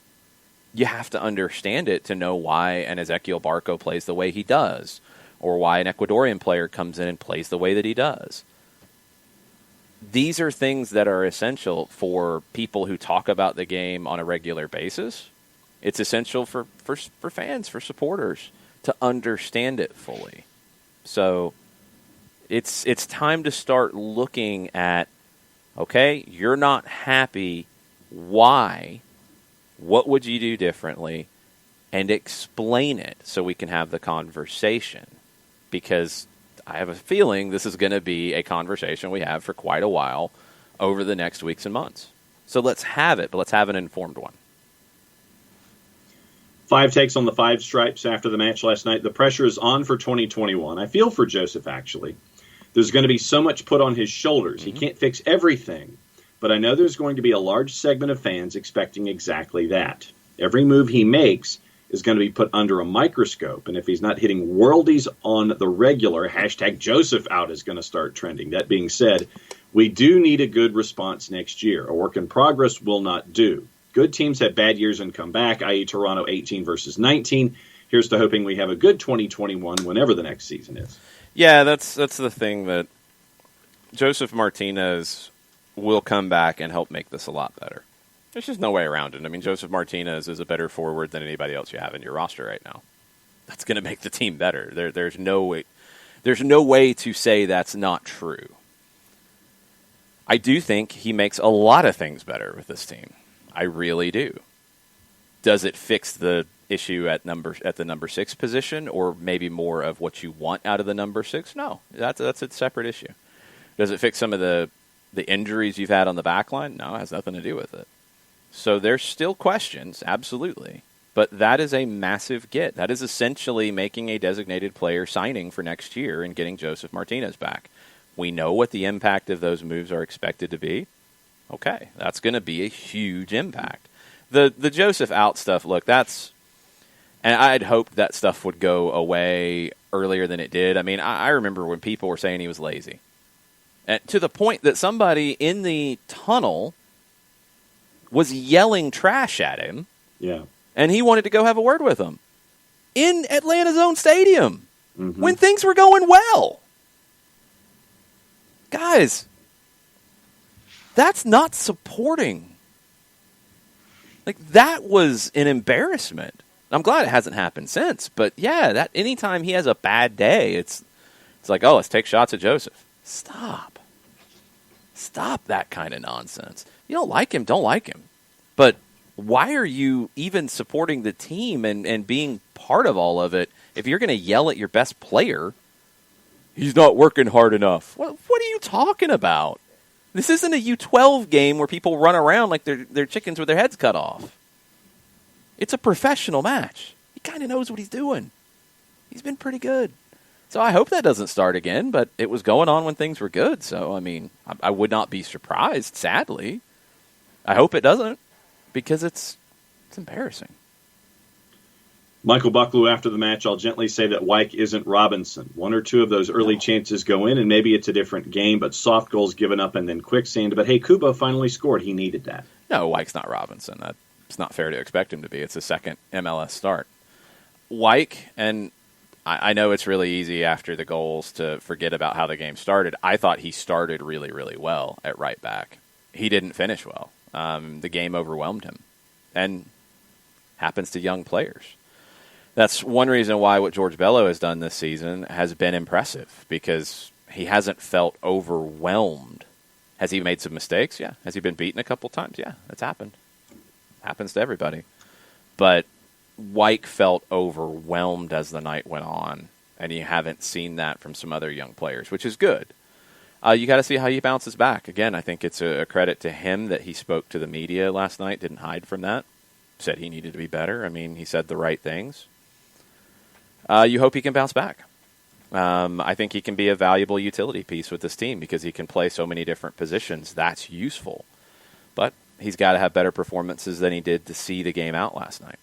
You have to understand it to know why an Ezequiel Barco plays the way he does, or why an Ecuadorian player comes in and plays the way that he does. These are things that are essential for people who talk about the game on a regular basis. It's essential for fans, for supporters, to understand it fully. So it's time to start looking at, okay, you're not happy. Why? What would you do differently? And explain it so we can have the conversation. Because I have a feeling this is going to be a conversation we have for quite a while over the next weeks and months. So let's have it, but let's have an informed one. 5 takes on the 5 stripes after the match last night. The pressure is on for 2021. I feel for Joseph, actually. There's going to be so much put on his shoulders. He can't fix everything. But I know there's going to be a large segment of fans expecting exactly that. Every move he makes is going to be put under a microscope. And if he's not hitting worldies on the regular, hashtag Joseph out is going to start trending. That being said, we do need a good response next year. A work in progress will not do. Good teams have bad years and come back, i.e. Toronto 18 versus 19. Here's to hoping we have a good 2021 whenever the next season is. Yeah, that's the thing, that Joseph Martinez will come back and help make this a lot better. There's just no way around it. I mean, Joseph Martinez is a better forward than anybody else you have in your roster right now. That's going to make the team better. There's no way to say that's not true. I do think he makes a lot of things better with this team. I really do. Does it fix the issue at the number 6 position, or maybe more of what you want out of the number 6? No, that's a separate issue. Does it fix some of the injuries you've had on the back line? No, it has nothing to do with it. So there's still questions, absolutely. But that is a massive get. That is essentially making a designated player signing for next year and getting Joseph Martinez back. We know what the impact of those moves are expected to be. Okay, that's going to be a huge impact. The Joseph out stuff, look, and I'd hoped that stuff would go away earlier than it did. I mean, I remember when people were saying he was lazy. And to the point that somebody in the tunnel was yelling trash at him. Yeah. And he wanted to go have a word with him in Atlanta's own stadium when things were going well. Guys, that's not supporting. Like, that was an embarrassment. I'm glad it hasn't happened since, but yeah, that anytime he has a bad day, it's like, oh, let's take shots at Joseph. Stop that kind of nonsense. You don't like him, don't like him. But why are you even supporting the team and being part of all of it if you're going to yell at your best player He's not working hard enough. What are you talking about? This isn't a U12 game where people run around like they're chickens with their heads cut off. It's a professional match. He kind of knows what he's doing. He's been pretty good. So I hope that doesn't start again, but it was going on when things were good. So, I mean, I would not be surprised, sadly. I hope it doesn't, because it's embarrassing. Michael Bucklew, after the match, I'll gently say that Wyke isn't Robinson. One or two of those early chances go in, and maybe it's a different game, but soft goals given up and then quicksand. But, hey, Kubo finally scored. He needed that. No, Wyke's not Robinson. It's not fair to expect him to be. It's his second MLS start. Wyke, and I know it's really easy after the goals to forget about how the game started. I thought he started really, really well at right back. He didn't finish well. The game overwhelmed him, and happens to young players. That's one reason why what George Bello has done this season has been impressive, because he hasn't felt overwhelmed. Has he made some mistakes? Yeah. Has he been beaten a couple times? Yeah, that's happened. Happens to everybody. But Wyke felt overwhelmed as the night went on, and you haven't seen that from some other young players, which is good. You got to see how he bounces back. Again, I think it's a credit to him that he spoke to the media last night, didn't hide from that, said he needed to be better. I mean, he said the right things. You hope he can bounce back. I think he can be a valuable utility piece with this team because he can play so many different positions. That's useful. But he's got to have better performances than he did to see the game out last night.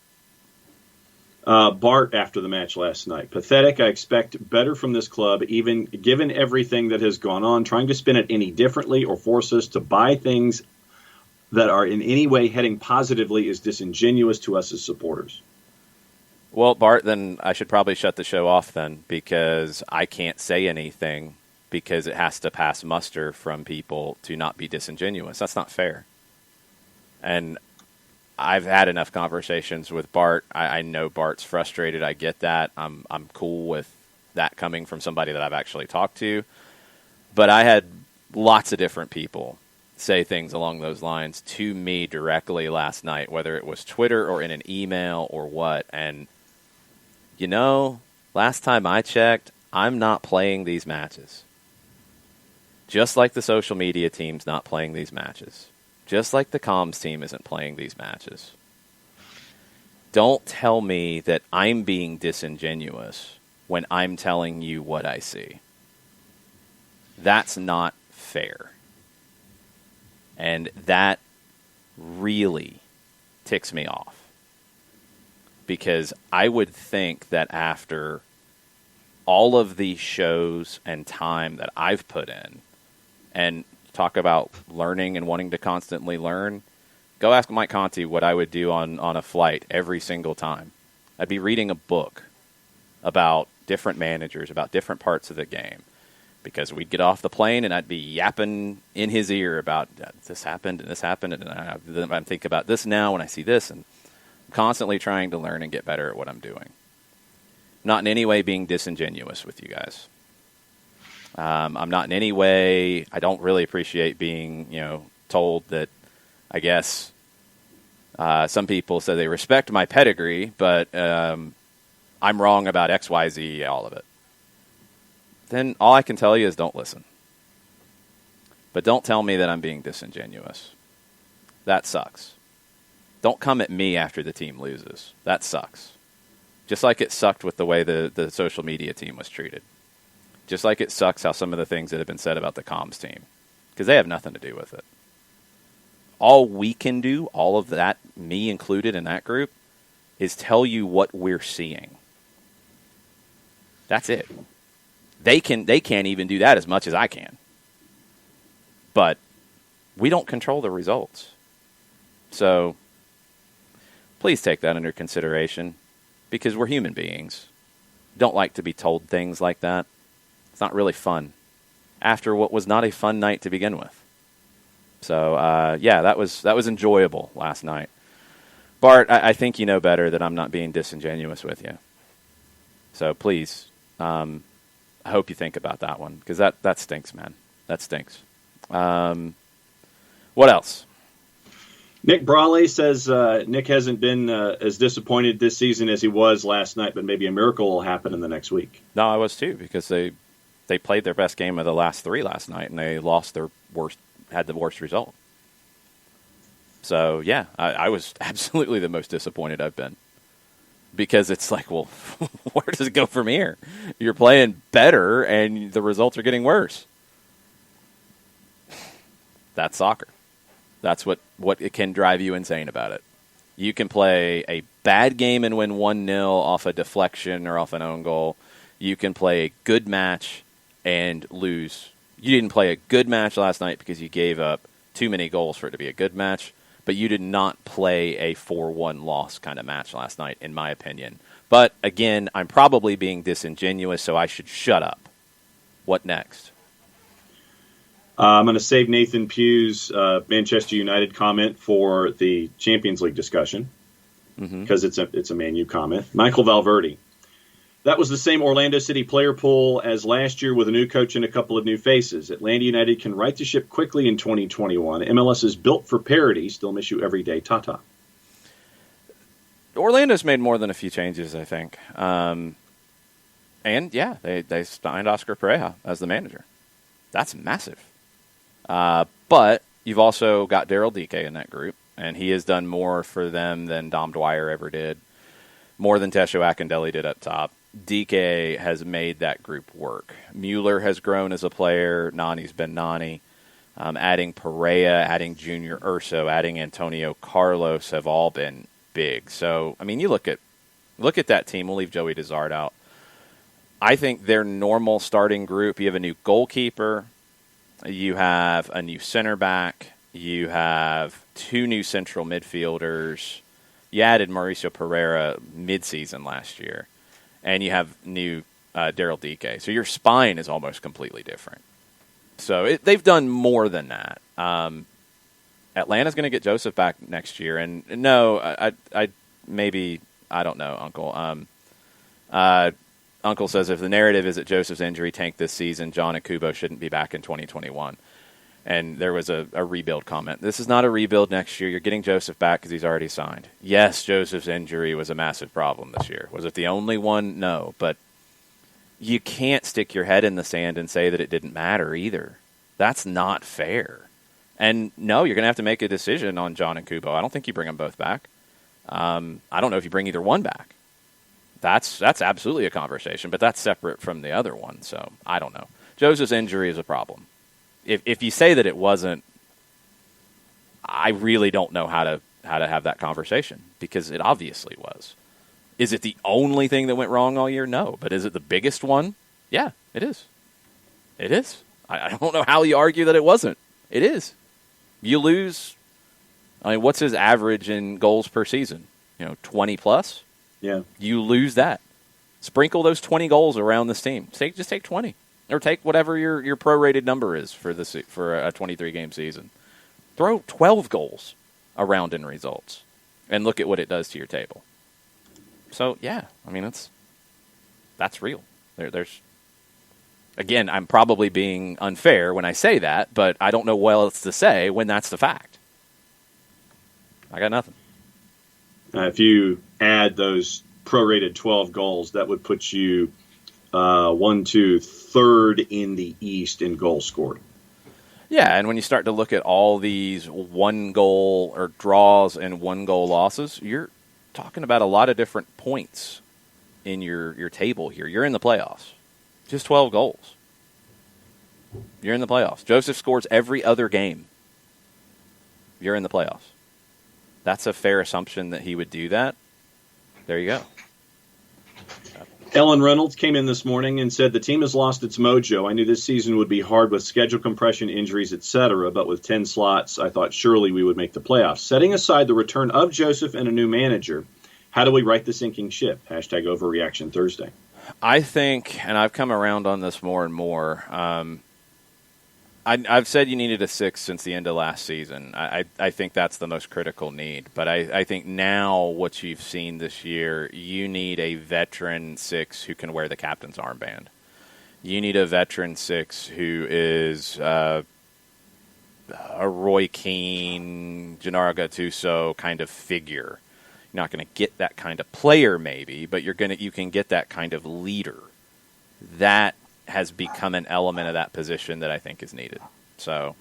Bart, after the match last night, pathetic. I expect better from this club, even given everything that has gone on. Trying to spin it any differently or force us to buy things that are in any way heading positively is disingenuous to us as supporters. Well, Bart, then I should probably shut the show off then, because I can't say anything because it has to pass muster from people to not be disingenuous. That's not fair. And I've had enough conversations with Bart. I know Bart's frustrated. I get that. I'm cool with that coming from somebody that I've actually talked to. But I had lots of different people say things along those lines to me directly last night, whether it was Twitter or in an email or what. And, you know, last time I checked, I'm not playing these matches. Just like the social media team's not playing these matches. Just like the comms team isn't playing these matches. Don't tell me that I'm being disingenuous when I'm telling you what I see. That's not fair. And that really ticks me off. Because I would think that after all of the shows and time that I've put in, and talk about learning and wanting to constantly learn, go ask Mike Conti what I would do on a flight every single time. I'd be reading a book about different managers, about different parts of the game. Because we'd get off the plane and I'd be yapping in his ear about this happened and this happened, and I'm thinking about this now when I see this, and I'm constantly trying to learn and get better at what I'm doing. Not in any way being disingenuous with you guys. I'm not in any way, I don't really appreciate being, told that, I guess, some people say they respect my pedigree, but I'm wrong about X, Y, Z, all of it. Then all I can tell you is don't listen. But don't tell me that I'm being disingenuous. That sucks. Don't come at me after the team loses. That sucks. Just like it sucked with the way the social media team was treated. Just like it sucks how some of the things that have been said about the comms team. Because they have nothing to do with it. All we can do, all of that, me included in that group, is tell you what we're seeing. That's it. They can't even do that as much as I can. But we don't control the results. So please take that under consideration, because we're human beings. Don't like to be told things like that. It's not really fun after what was not a fun night to begin with. So, that was enjoyable last night. Bart, I think you know better that I'm not being disingenuous with you. So please, I hope you think about that one, because that stinks, man. That stinks. What else? Nick Brawley says Nick hasn't been as disappointed this season as he was last night, but maybe a miracle will happen in the next week. No, I was too, because they They played their best game of the last 3 last night, and they had the worst result. So, yeah, I was absolutely the most disappointed I've been. Because it's like, well, where does it go from here? You're playing better, and the results are getting worse. That's soccer. That's what it can drive you insane about it. You can play a bad game and win 1-0 off a deflection or off an own goal. You can play a good match and lose. You didn't play a good match last night because you gave up too many goals for it to be a good match. But you did not play a 4-1 loss kind of match last night, in my opinion. But, again, I'm probably being disingenuous, so I should shut up. What next? I'm going to save Nathan Pugh's Manchester United comment for the Champions League discussion because it's a Man U comment. Michael Valverde. That was the same Orlando City player pool as last year with a new coach and a couple of new faces. Atlanta United can right the ship quickly in 2021. MLS is built for parity. Still miss you every day. Ta-ta. Orlando's made more than a few changes, I think. And, yeah, they signed Oscar Pereja as the manager. That's massive. But you've also got Daryl Dike in that group, and he has done more for them than Dom Dwyer ever did, more than Tesho Akindele did up top. DK has made that group work. Mueller has grown as a player. Nani's been Nani. Adding Perea, adding Junior Urso, adding Antonio Carlos have all been big. So, I mean, you look at that team. We'll leave Joey Dezard out. I think their normal starting group, you have a new goalkeeper, you have a new center back, you have 2 new central midfielders. You added Mauricio Pereira midseason last year. And you have new Daryl Dike. So your spine is almost completely different. So they've done more than that. Atlanta's going to get Joseph back next year. And no, I don't know, Uncle. Uncle says if the narrative is that Joseph's injury tanked this season, John and Kubo shouldn't be back in 2021. And there was a rebuild comment. This is not a rebuild next year. You're getting Joseph back because he's already signed. Yes, Joseph's injury was a massive problem this year. Was it the only one? No. But you can't stick your head in the sand and say that it didn't matter either. That's not fair. And no, you're going to have to make a decision on John and Kubo. I don't think you bring them both back. I don't know if you bring either one back. That's absolutely a conversation, but that's separate from the other one. So I don't know. Joseph's injury is a problem. If you say that it wasn't, I really don't know how to have that conversation because it obviously was. Is it the only thing that went wrong all year? No. But is it the biggest one? Yeah, it is. It is. I don't know how you argue that it wasn't. It is. You lose. I mean, what's his average in goals per season? 20 plus? Yeah. You lose that. Sprinkle those 20 goals around this team. Just take 20. Or take whatever your prorated number is for a 23-game season. Throw 12 goals around in results and look at what it does to your table. So, yeah, I mean, that's real. There's again, I'm probably being unfair when I say that, but I don't know what else to say when that's the fact. I got nothing. If you add those prorated 12 goals, that would put you third in the East in goals scored. Yeah, and when you start to look at all these 1-goal or draws and 1-goal losses, you're talking about a lot of different points in your table here. You're in the playoffs. Just 12 goals. You're in the playoffs. Joseph scores every other game. You're in the playoffs. That's a fair assumption that he would do that. There you go. Ellen Reynolds came in this morning and said the team has lost its mojo. I knew this season would be hard with schedule compression, injuries, etc., but with 10 slots, I thought surely we would make the playoffs. Setting aside the return of Joseph and a new manager, how do we right the sinking ship? Hashtag Overreaction Thursday. I think, and I've come around on this more and more, I've said you needed a 6 since the end of last season. I think that's the most critical need. But I think now what you've seen this year, you need a veteran 6 who can wear the captain's armband. You need a veteran 6 who is a Roy Keane, Gennaro Gattuso kind of figure. You're not going to get that kind of player maybe, but you can get that kind of leader. That has become an element of that position that I think is needed. So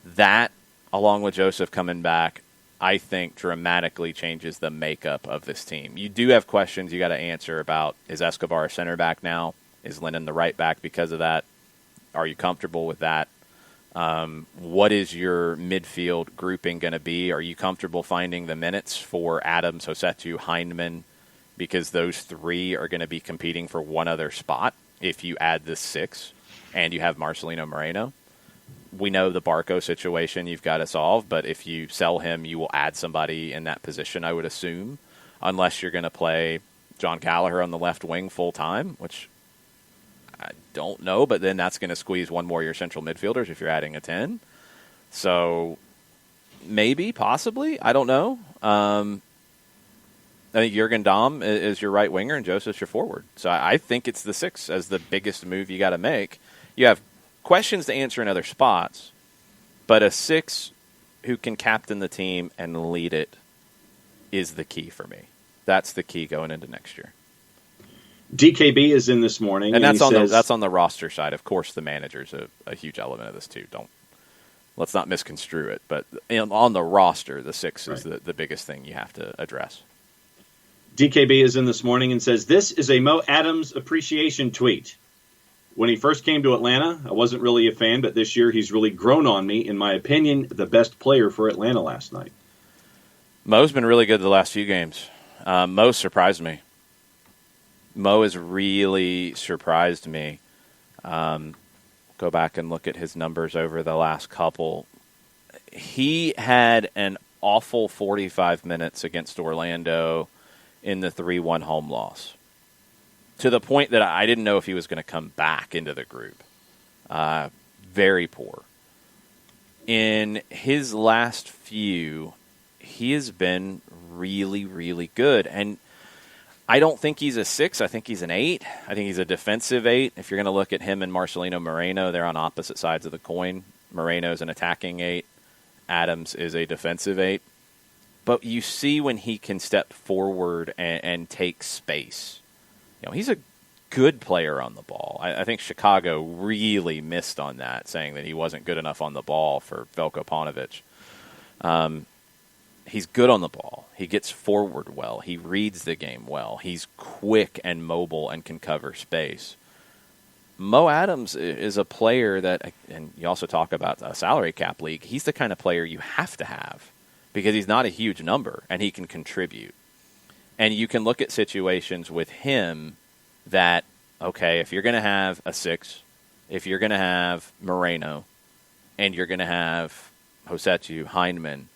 that, along with Joseph coming back, I think dramatically changes the makeup of this team. You do have questions you got to answer about, is Escobar a center back now? Is Lennon the right back because of that? Are you comfortable with that? What is your midfield grouping going to be? Are you comfortable finding the minutes for Adams, Hosetu, Hindman? Because those three are going to be competing for one other spot if you add the 6 and you have Marcelino Moreno. We know the Barco situation you've got to solve, but if you sell him, you will add somebody in that position, I would assume, unless you're going to play John Gallagher on the left wing full time, which I don't know, but then that's going to squeeze one more of your central midfielders if you're adding a 10. So maybe, possibly, I don't know. I think Jurgen Damm is your right winger and Joseph's your forward. So I think it's the 6 as the biggest move you got to make. You have questions to answer in other spots, but a 6 who can captain the team and lead it is the key for me. That's the key going into next year. DKB is in this morning, and that's on the roster side. Of course, the manager's a huge element of this too. Let's not misconstrue it, but on the roster, the 6 is the biggest thing you have to address. DKB is in this morning and says, this is a Mo Adams appreciation tweet. When he first came to Atlanta, I wasn't really a fan, but this year he's really grown on me. In my opinion, the best player for Atlanta last night. Mo's been really good the last few games. Mo surprised me. Mo has really surprised me. Go back and look at his numbers over the last couple. He had an awful 45 minutes against Orlando in the 3-1 home loss, to the point that I didn't know if he was going to come back into the group. Very poor. In his last few, he has been really, really good. And I don't think he's a 6. I think he's an 8. I think he's a defensive 8. If you're going to look at him and Marcelino Moreno, they're on opposite sides of the coin. Moreno's an attacking 8. Adams is a defensive 8. But you see when he can step forward and take space. He's a good player on the ball. I think Chicago really missed on that, saying that he wasn't good enough on the ball for Veljko Paunovic. He's good on the ball. He gets forward well. He reads the game well. He's quick and mobile and can cover space. Mo Adams is a player that, and you also talk about a salary cap league, he's the kind of player you have to have because he's not a huge number and he can contribute. And you can look at situations with him that, okay, if you're going to have a 6, if you're going to have Moreno, and you're going to have Hosetu, Hindman.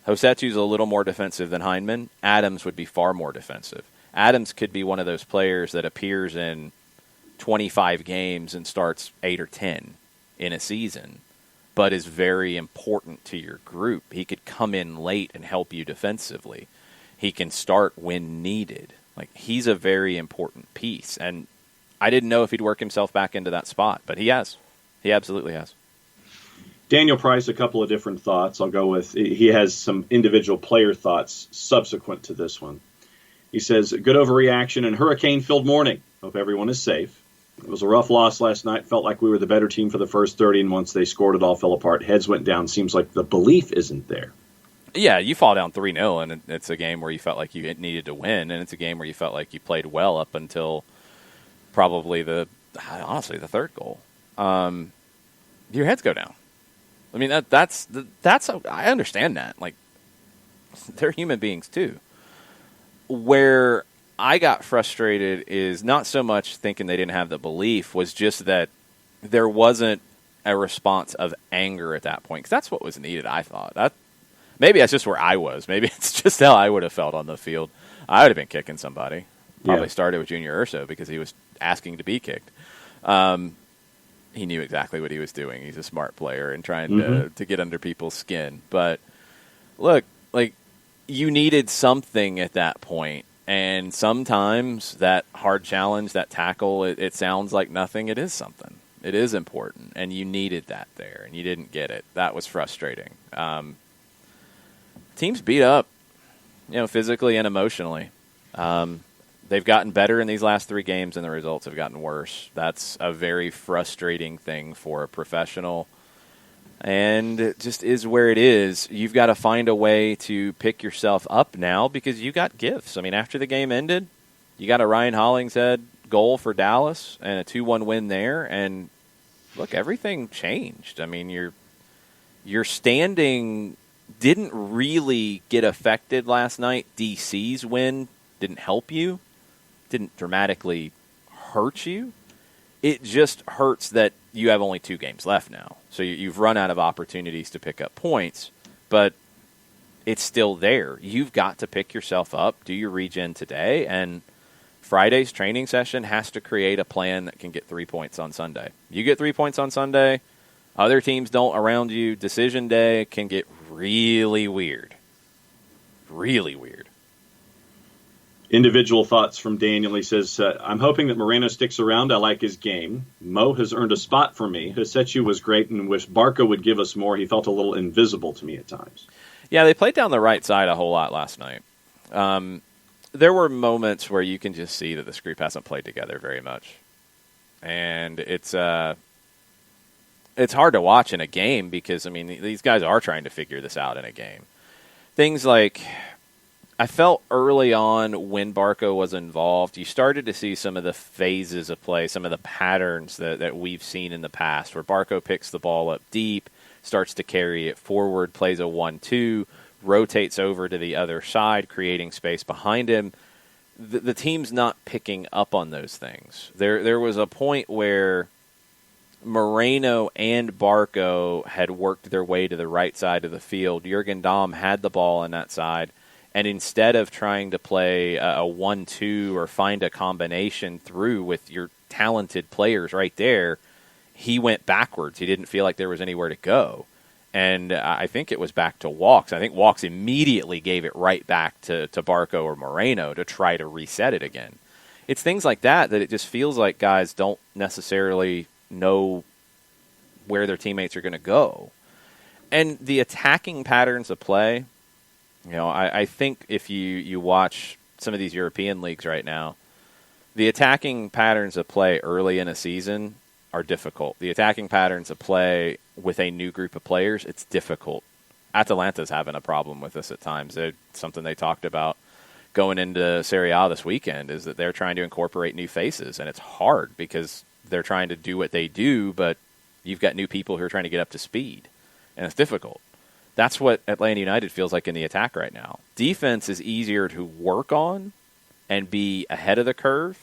Hosetu's a little more defensive than Hindman. Adams would be far more defensive. Adams could be one of those players that appears in 25 games and starts 8 or 10 in a season, but is very important to your group. He could come in late and help you defensively. He can start when needed. He's a very important piece. And I didn't know if he'd work himself back into that spot, but he has. He absolutely has. Daniel Price, a couple of different thoughts. I'll go with, he has some individual player thoughts subsequent to this one. He says, good overreaction and hurricane-filled morning. Hope everyone is safe. It was a rough loss last night. Felt like we were the better team for the first 30, and once they scored, it all fell apart. Heads went down. Seems like the belief isn't there. Yeah, you fall down 3-0, and it's a game where you felt like you needed to win, and it's a game where you felt like you played well up until probably the third goal. Your heads go down. I mean, that's I understand that. They're human beings too. Where I got frustrated is not so much thinking they didn't have the belief, was just that there wasn't a response of anger at that point, because that's what was needed, I thought. Maybe that's just where I was. Maybe it's just how I would have felt on the field. I would have been kicking somebody. Probably started with Junior Urso because he was asking to be kicked. He knew exactly what he was doing. He's a smart player and trying to get under people's skin. But look, you needed something at that point. And sometimes that hard challenge, that tackle, it sounds like nothing. It is something. It is important. And you needed that there, and you didn't get it. That was frustrating. Teams beat up, physically and emotionally. They've gotten better in these last 3 games, and the results have gotten worse. That's a very frustrating thing for a professional. And it just is where it is. You've got to find a way to pick yourself up now because you got gifts. I mean, after the game ended, you got a Ryan Hollingshead goal for Dallas and a 2-1 win there. And, look, everything changed. I mean, your standing didn't really get affected last night. DC's win didn't help you, didn't dramatically hurt you. It just hurts that you have only 2 games left now. So you've run out of opportunities to pick up points, but it's still there. You've got to pick yourself up, do your regen today, and Friday's training session has to create a plan that can get 3 points on Sunday. You get 3 points on Sunday, other teams don't around you. Decision day can get really weird. Really weird. Individual thoughts from Daniel. He says, I'm hoping that Moreno sticks around. I like his game. Mo has earned a spot for me. Hisechu was great and wish Barco would give us more. He felt a little invisible to me at times. Yeah, they played down the right side a whole lot last night. There were moments where you can just see that this group hasn't played together very much. And it's hard to watch in a game because, I mean, these guys are trying to figure this out in a game. Things like, I felt early on when Barco was involved, you started to see some of the phases of play, some of the patterns that we've seen in the past, where Barco picks the ball up deep, starts to carry it forward, plays a 1-2, rotates over to the other side, creating space behind him. The team's not picking up on those things. There was a point where Moreno and Barco had worked their way to the right side of the field. Jürgen Damm had the ball on that side. And instead of trying to play a 1-2 or find a combination through with your talented players right there, he went backwards. He didn't feel like there was anywhere to go. And I think it was back to Walks. I think Walks immediately gave it right back to Barco or Moreno to try to reset it again. It's things like that it just feels like guys don't necessarily know where their teammates are going to go. And the attacking patterns of play, you know, I think if you watch some of these European leagues right now, the attacking patterns of play early in a season are difficult. The attacking patterns of play with a new group of players, it's difficult. Atalanta's having a problem with this at times. It's something they talked about going into Serie A this weekend, is that they're trying to incorporate new faces, and it's hard because they're trying to do what they do, but you've got new people who are trying to get up to speed, and it's difficult. That's what Atlanta United feels like in the attack right now. Defense is easier to work on and be ahead of the curve.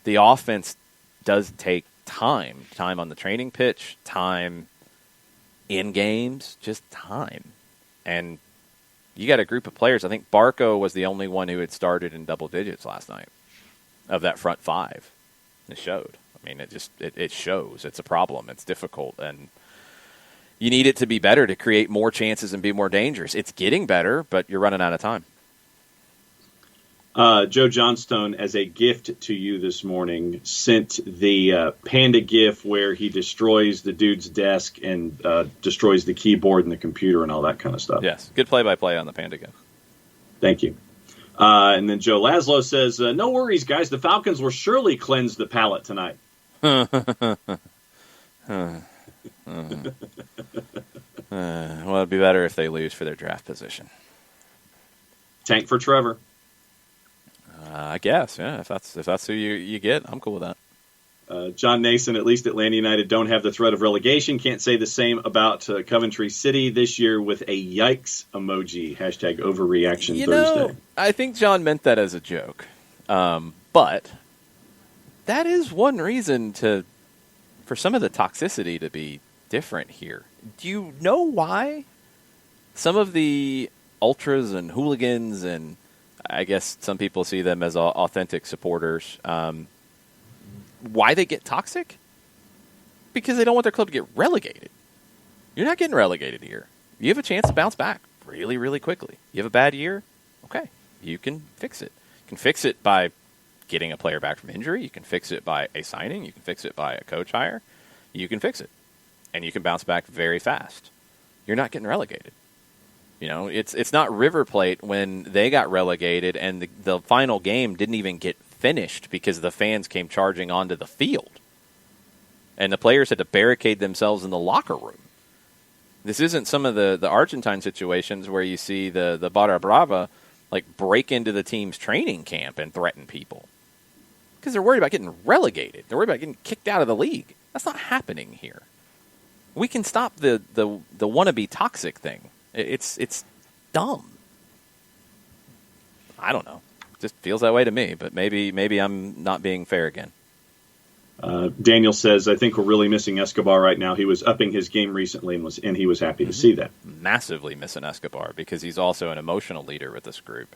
The offense does take time on the training pitch, time in games, just time. And you got a group of players. I think Barco was the only one who had started in double digits last night of that front 5. It showed. I mean, it shows. It's a problem. It's difficult, and you need it to be better to create more chances and be more dangerous. It's getting better, but you're running out of time. Joe Johnstone, as a gift to you this morning, sent the panda gif where he destroys the dude's desk and destroys the keyboard and the computer and all that kind of stuff. Yes, good play-by-play on the panda gif. Thank you. And then Joe Laszlo says, no worries, guys. The Falcons will surely cleanse the palate tonight. Well, it'd be better if they lose for their draft position. Tank for Trevor. I guess, yeah. If that's who you get, I'm cool with that. John Nason, at least Atlanta United don't have the threat of relegation. Can't say the same about Coventry City this year with a yikes emoji. Hashtag overreaction Thursday. I think John meant that as a joke. But that is one reason for some of the toxicity to be different here. Do you know why some of the ultras and hooligans, and I guess some people see them as authentic supporters, why they get toxic? Because they don't want their club to get relegated. You're not getting relegated here. You have a chance to bounce back really, really quickly. You have a bad year? Okay, you can fix it. You can fix it by getting a player back from injury. You can fix it by a signing. You can fix it by a coach hire. You can fix it. And you can bounce back very fast. You're not getting relegated. It's not River Plate when they got relegated and the final game didn't even get finished because the fans came charging onto the field. And the players had to barricade themselves in the locker room. This isn't some of the Argentine situations where you see the Barra Brava break into the team's training camp and threaten people. Because they're worried about getting relegated. They're worried about getting kicked out of the league. That's not happening here. We can stop the wannabe toxic thing. It's dumb. I don't know. It just feels that way to me, but maybe I'm not being fair again. Daniel says, I think we're really missing Escobar right now. He was upping his game recently and he was happy to see that. Massively missing Escobar because he's also an emotional leader with this group.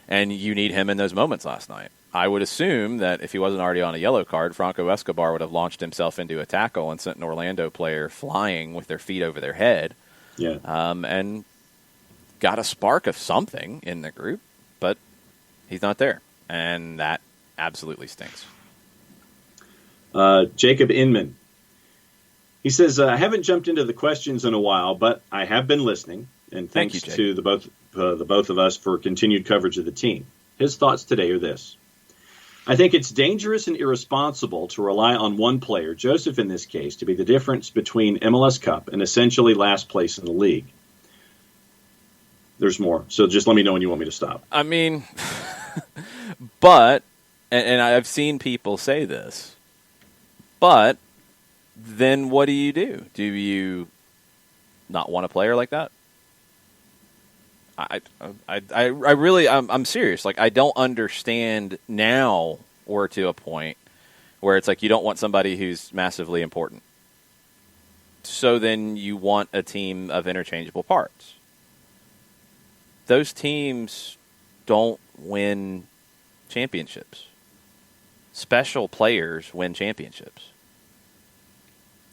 And you need him in those moments last night. I would assume that if he wasn't already on a yellow card, Franco Escobar would have launched himself into a tackle and sent an Orlando player flying with their feet over their head. Yeah. And got a spark of something in the group, but he's not there. And that absolutely stinks. Jacob Inman. He says, I haven't jumped into the questions in a while, but I have been listening. And thanks to the both of us for continued coverage of the team. His thoughts today are this. I think it's dangerous and irresponsible to rely on one player, Joseph in this case, to be the difference between MLS Cup and essentially last place in the league. There's more. So just let me know when you want me to stop. I mean, but, and I've seen people say this, but then what do you do? Do you not want a player like that? I'm serious. I don't understand now or to a point where it's you don't want somebody who's massively important. So then you want a team of interchangeable parts. Those teams don't win championships. Special players win championships.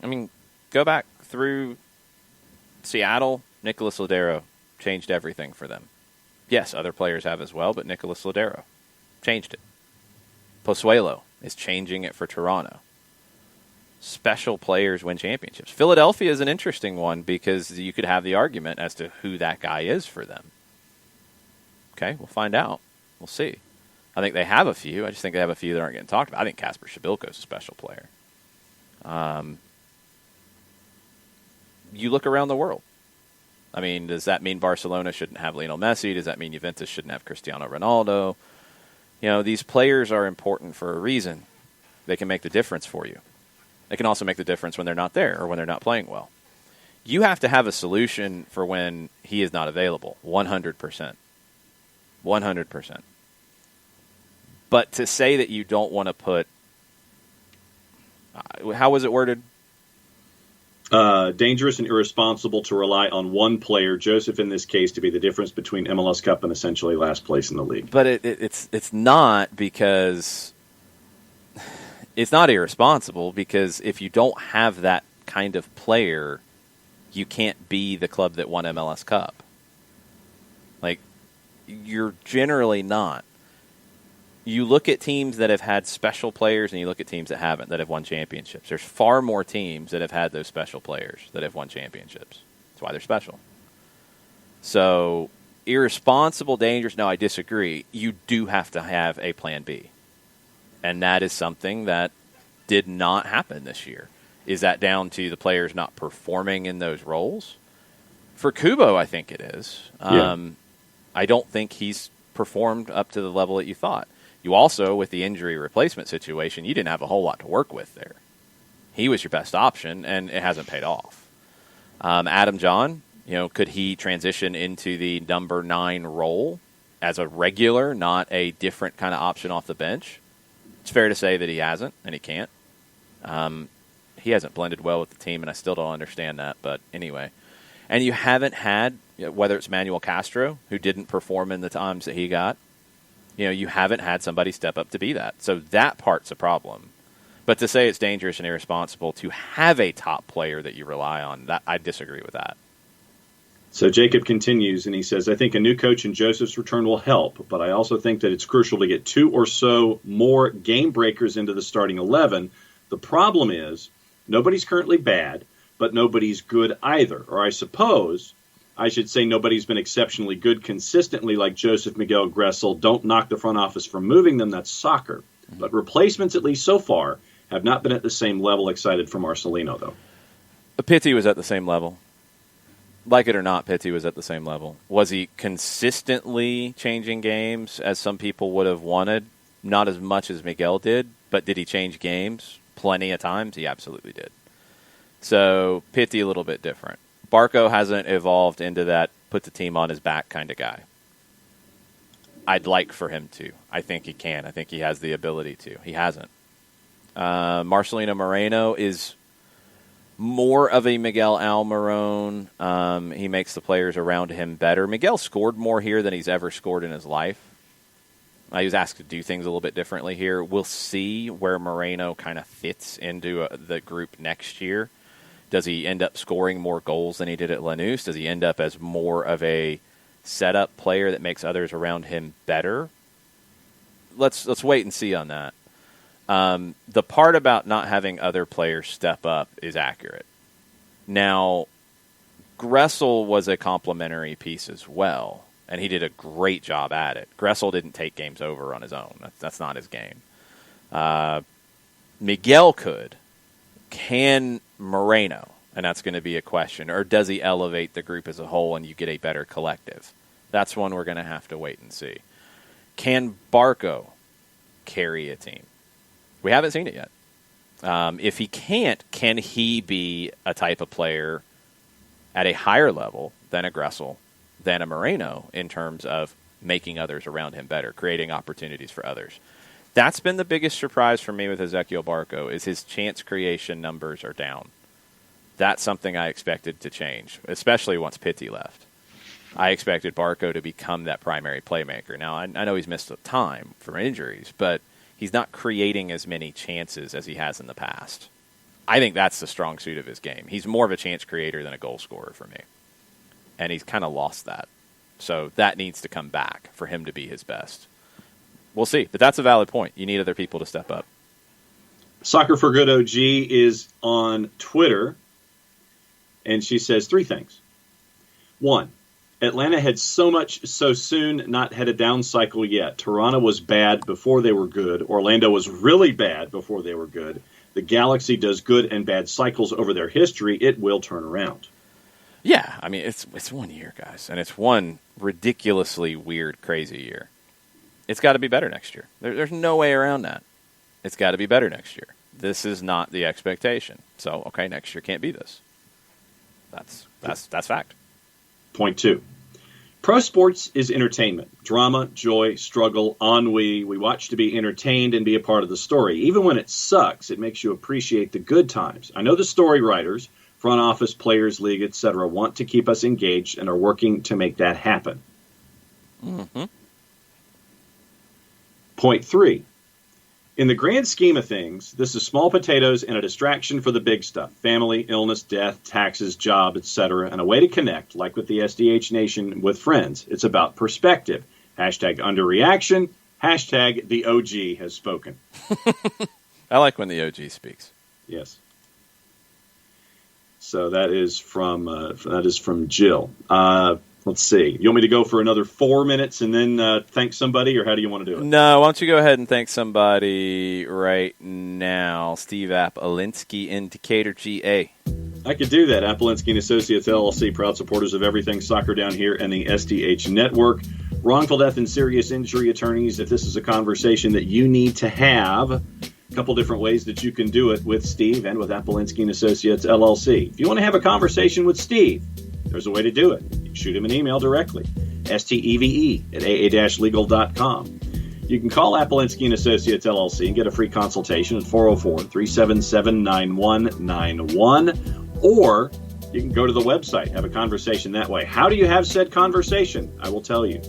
I mean, go back through Seattle, Nicolas Lodeiro changed everything for them. Yes, other players have as well, but Nicolas Lodeiro changed it. Pozuelo is changing it for Toronto. Special players win championships. Philadelphia is an interesting one because you could have the argument as to who that guy is for them. Okay, we'll find out. We'll see. I think they have a few. I just think they have a few that aren't getting talked about. I think Kasper Shabilko is a special player. You look around the world. I mean, does that mean Barcelona shouldn't have Lionel Messi? Does that mean Juventus shouldn't have Cristiano Ronaldo? These players are important for a reason. They can make the difference for you. They can also make the difference when they're not there or when they're not playing well. You have to have a solution for when he is not available, 100%. 100%. But to say that you don't want to put... how was it worded? Dangerous and irresponsible to rely on one player, Joseph in this case, to be the difference between MLS Cup and essentially last place in the league. But it's not because it's not irresponsible because if you don't have that kind of player, you can't be the club that won MLS Cup. You're generally not. You look at teams that have had special players and you look at teams that haven't, that have won championships. There's far more teams that have had those special players that have won championships. That's why they're special. So, irresponsible, dangerous, no, I disagree. You do have to have a plan B. And that is something that did not happen this year. Is that down to the players not performing in those roles? For Kubo, I think it is. Yeah. I don't think he's performed up to the level that you thought. You also, with the injury replacement situation, you didn't have a whole lot to work with there. He was your best option, and it hasn't paid off. Adam John, could he transition into the number 9 role as a regular, not a different kind of option off the bench? It's fair to say that he hasn't, and he can't. He hasn't blended well with the team, and I still don't understand that, but anyway. And you haven't had, whether it's Manuel Castro, who didn't perform in the times that he got, you haven't had somebody step up to be that. So that part's a problem. But to say it's dangerous and irresponsible to have a top player that you rely on, that I disagree with that. So Jacob continues, and he says, I think a new coach in Joseph's return will help, but I also think that it's crucial to get 2 or so more game breakers into the starting 11. The problem is nobody's currently bad, but nobody's good either. Or I suppose I should say nobody's been exceptionally good consistently like Joseph Miguel Gressel. Don't knock the front office for moving them. That's soccer. But replacements, at least so far, have not been at the same level. Excited for Marcelino, though. Pitti was at the same level. Like it or not, Pitti was at the same level. Was he consistently changing games as some people would have wanted? Not as much as Miguel did, but did he change games? Plenty of times, he absolutely did. So, Pitti a little bit different. Barco hasn't evolved into that put the team on his back kind of guy. I'd like for him to. I think he can. I think he has the ability to. He hasn't. Marcelino Moreno is more of a Miguel Almiron. He makes the players around him better. Miguel scored more here than he's ever scored in his life. He was asked to do things a little bit differently here. We'll see where Moreno kind of fits into the group next year. Does he end up scoring more goals than he did at Lanús? Does he end up as more of a setup player that makes others around him better? Let's wait and see on that. The part about not having other players step up is accurate. Now, Gressel was a complementary piece as well, and he did a great job at it. Gressel didn't take games over on his own. That's not his game. Miguel could. Can Moreno? And that's going to be a question. Or does he elevate the group as a whole and you get a better collective? That's one we're going to have to wait and see. Can Barco carry a team? We haven't seen it yet. If he can't, can he be a type of player at a higher level than a Gressel, than a Moreno, in terms of making others around him better, creating opportunities for others? That's been the biggest surprise for me with Ezequiel Barco, is his chance creation numbers are down. That's something I expected to change, especially once Pitti left. I expected Barco to become that primary playmaker. Now, I know he's missed time from injuries, but he's not creating as many chances as he has in the past. I think that's the strong suit of his game. He's more of a chance creator than a goal scorer for me. And he's kind of lost that. So that needs to come back for him to be his best. We'll see. But that's a valid point. You need other people to step up. Soccer for Good OG is on Twitter, and she says 3 things. 1, Atlanta had so much so soon not had a down cycle yet. Toronto was bad before they were good. Orlando was really bad before they were good. The Galaxy does good and bad cycles over their history. It will turn around. Yeah, I mean, it's 1 year, guys, and it's one ridiculously weird, crazy year. It's got to be better next year. There's no way around that. It's got to be better next year. This is not the expectation. So, okay, next year can't be this. That's fact. Point 2. Pro sports is entertainment. Drama, joy, struggle, ennui. We watch to be entertained and be a part of the story. Even when it sucks, it makes you appreciate the good times. I know the story writers, front office, players, league, etc., want to keep us engaged and are working to make that happen. Mm-hmm. Point 3. In the grand scheme of things, this is small potatoes and a distraction for the big stuff. Family, illness, death, taxes, job, etc. And a way to connect, like with the SDH Nation, with friends. It's about perspective. Hashtag underreaction. Hashtag the OG has spoken. I like when the OG speaks. Yes. So that is from Jill. Let's see. You want me to go for another 4 minutes and then thank somebody, or how do you want to do it? No, why don't you go ahead and thank somebody right now. Steve Apolinsky in Decatur, GA. I could do that. Apolinsky & Associates, LLC, proud supporters of everything soccer down here and the SDH network. Wrongful death and serious injury attorneys, if this is a conversation that you need to have, a couple different ways that you can do it with Steve and with Apolinsky & Associates, LLC. If you want to have a conversation with Steve, there's a way to do it. You can shoot him an email directly, steve@aa-legal.com. You can call Apolinsky & Associates, LLC, and get a free consultation at 404-377-9191, or you can go to the website, have a conversation that way. How do you have said conversation? I will tell you.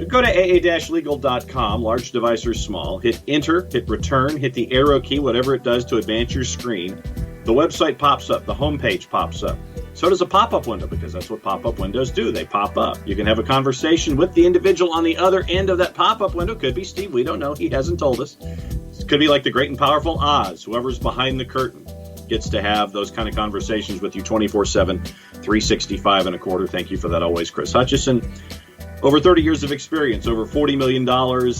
Go to aa-legal.com, large device or small, hit enter, hit return, hit the arrow key, whatever it does to advance your screen. The website pops up, the homepage pops up. So does a pop-up window, because that's what pop-up windows do. They pop up. You can have a conversation with the individual on the other end of that pop-up window. Could be Steve. We don't know. He hasn't told us. It could be like the great and powerful Oz, whoever's behind the curtain. gets to have those kind of conversations with you 24/7, 365 and a quarter. Thank you for that always, Chris Hutchison. Over 30 years of experience, over $40 million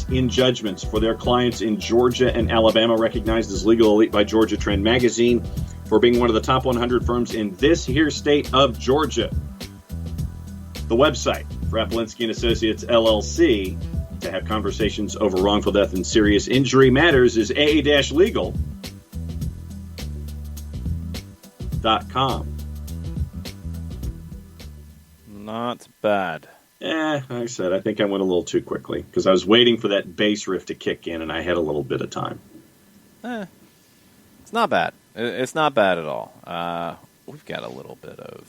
in judgments for their clients in Georgia and Alabama, recognized as Legal Elite by Georgia Trend Magazine for being one of the top 100 firms in this here state of Georgia. The website for Apolinsky & Associates, LLC, to have conversations over wrongful death and serious injury matters is aa-legal.com. Not bad. Like I said, I think I went a little too quickly because I was waiting for that bass riff to kick in, and I had a little bit of time. It's not bad. It's not bad at all. We've got a little bit of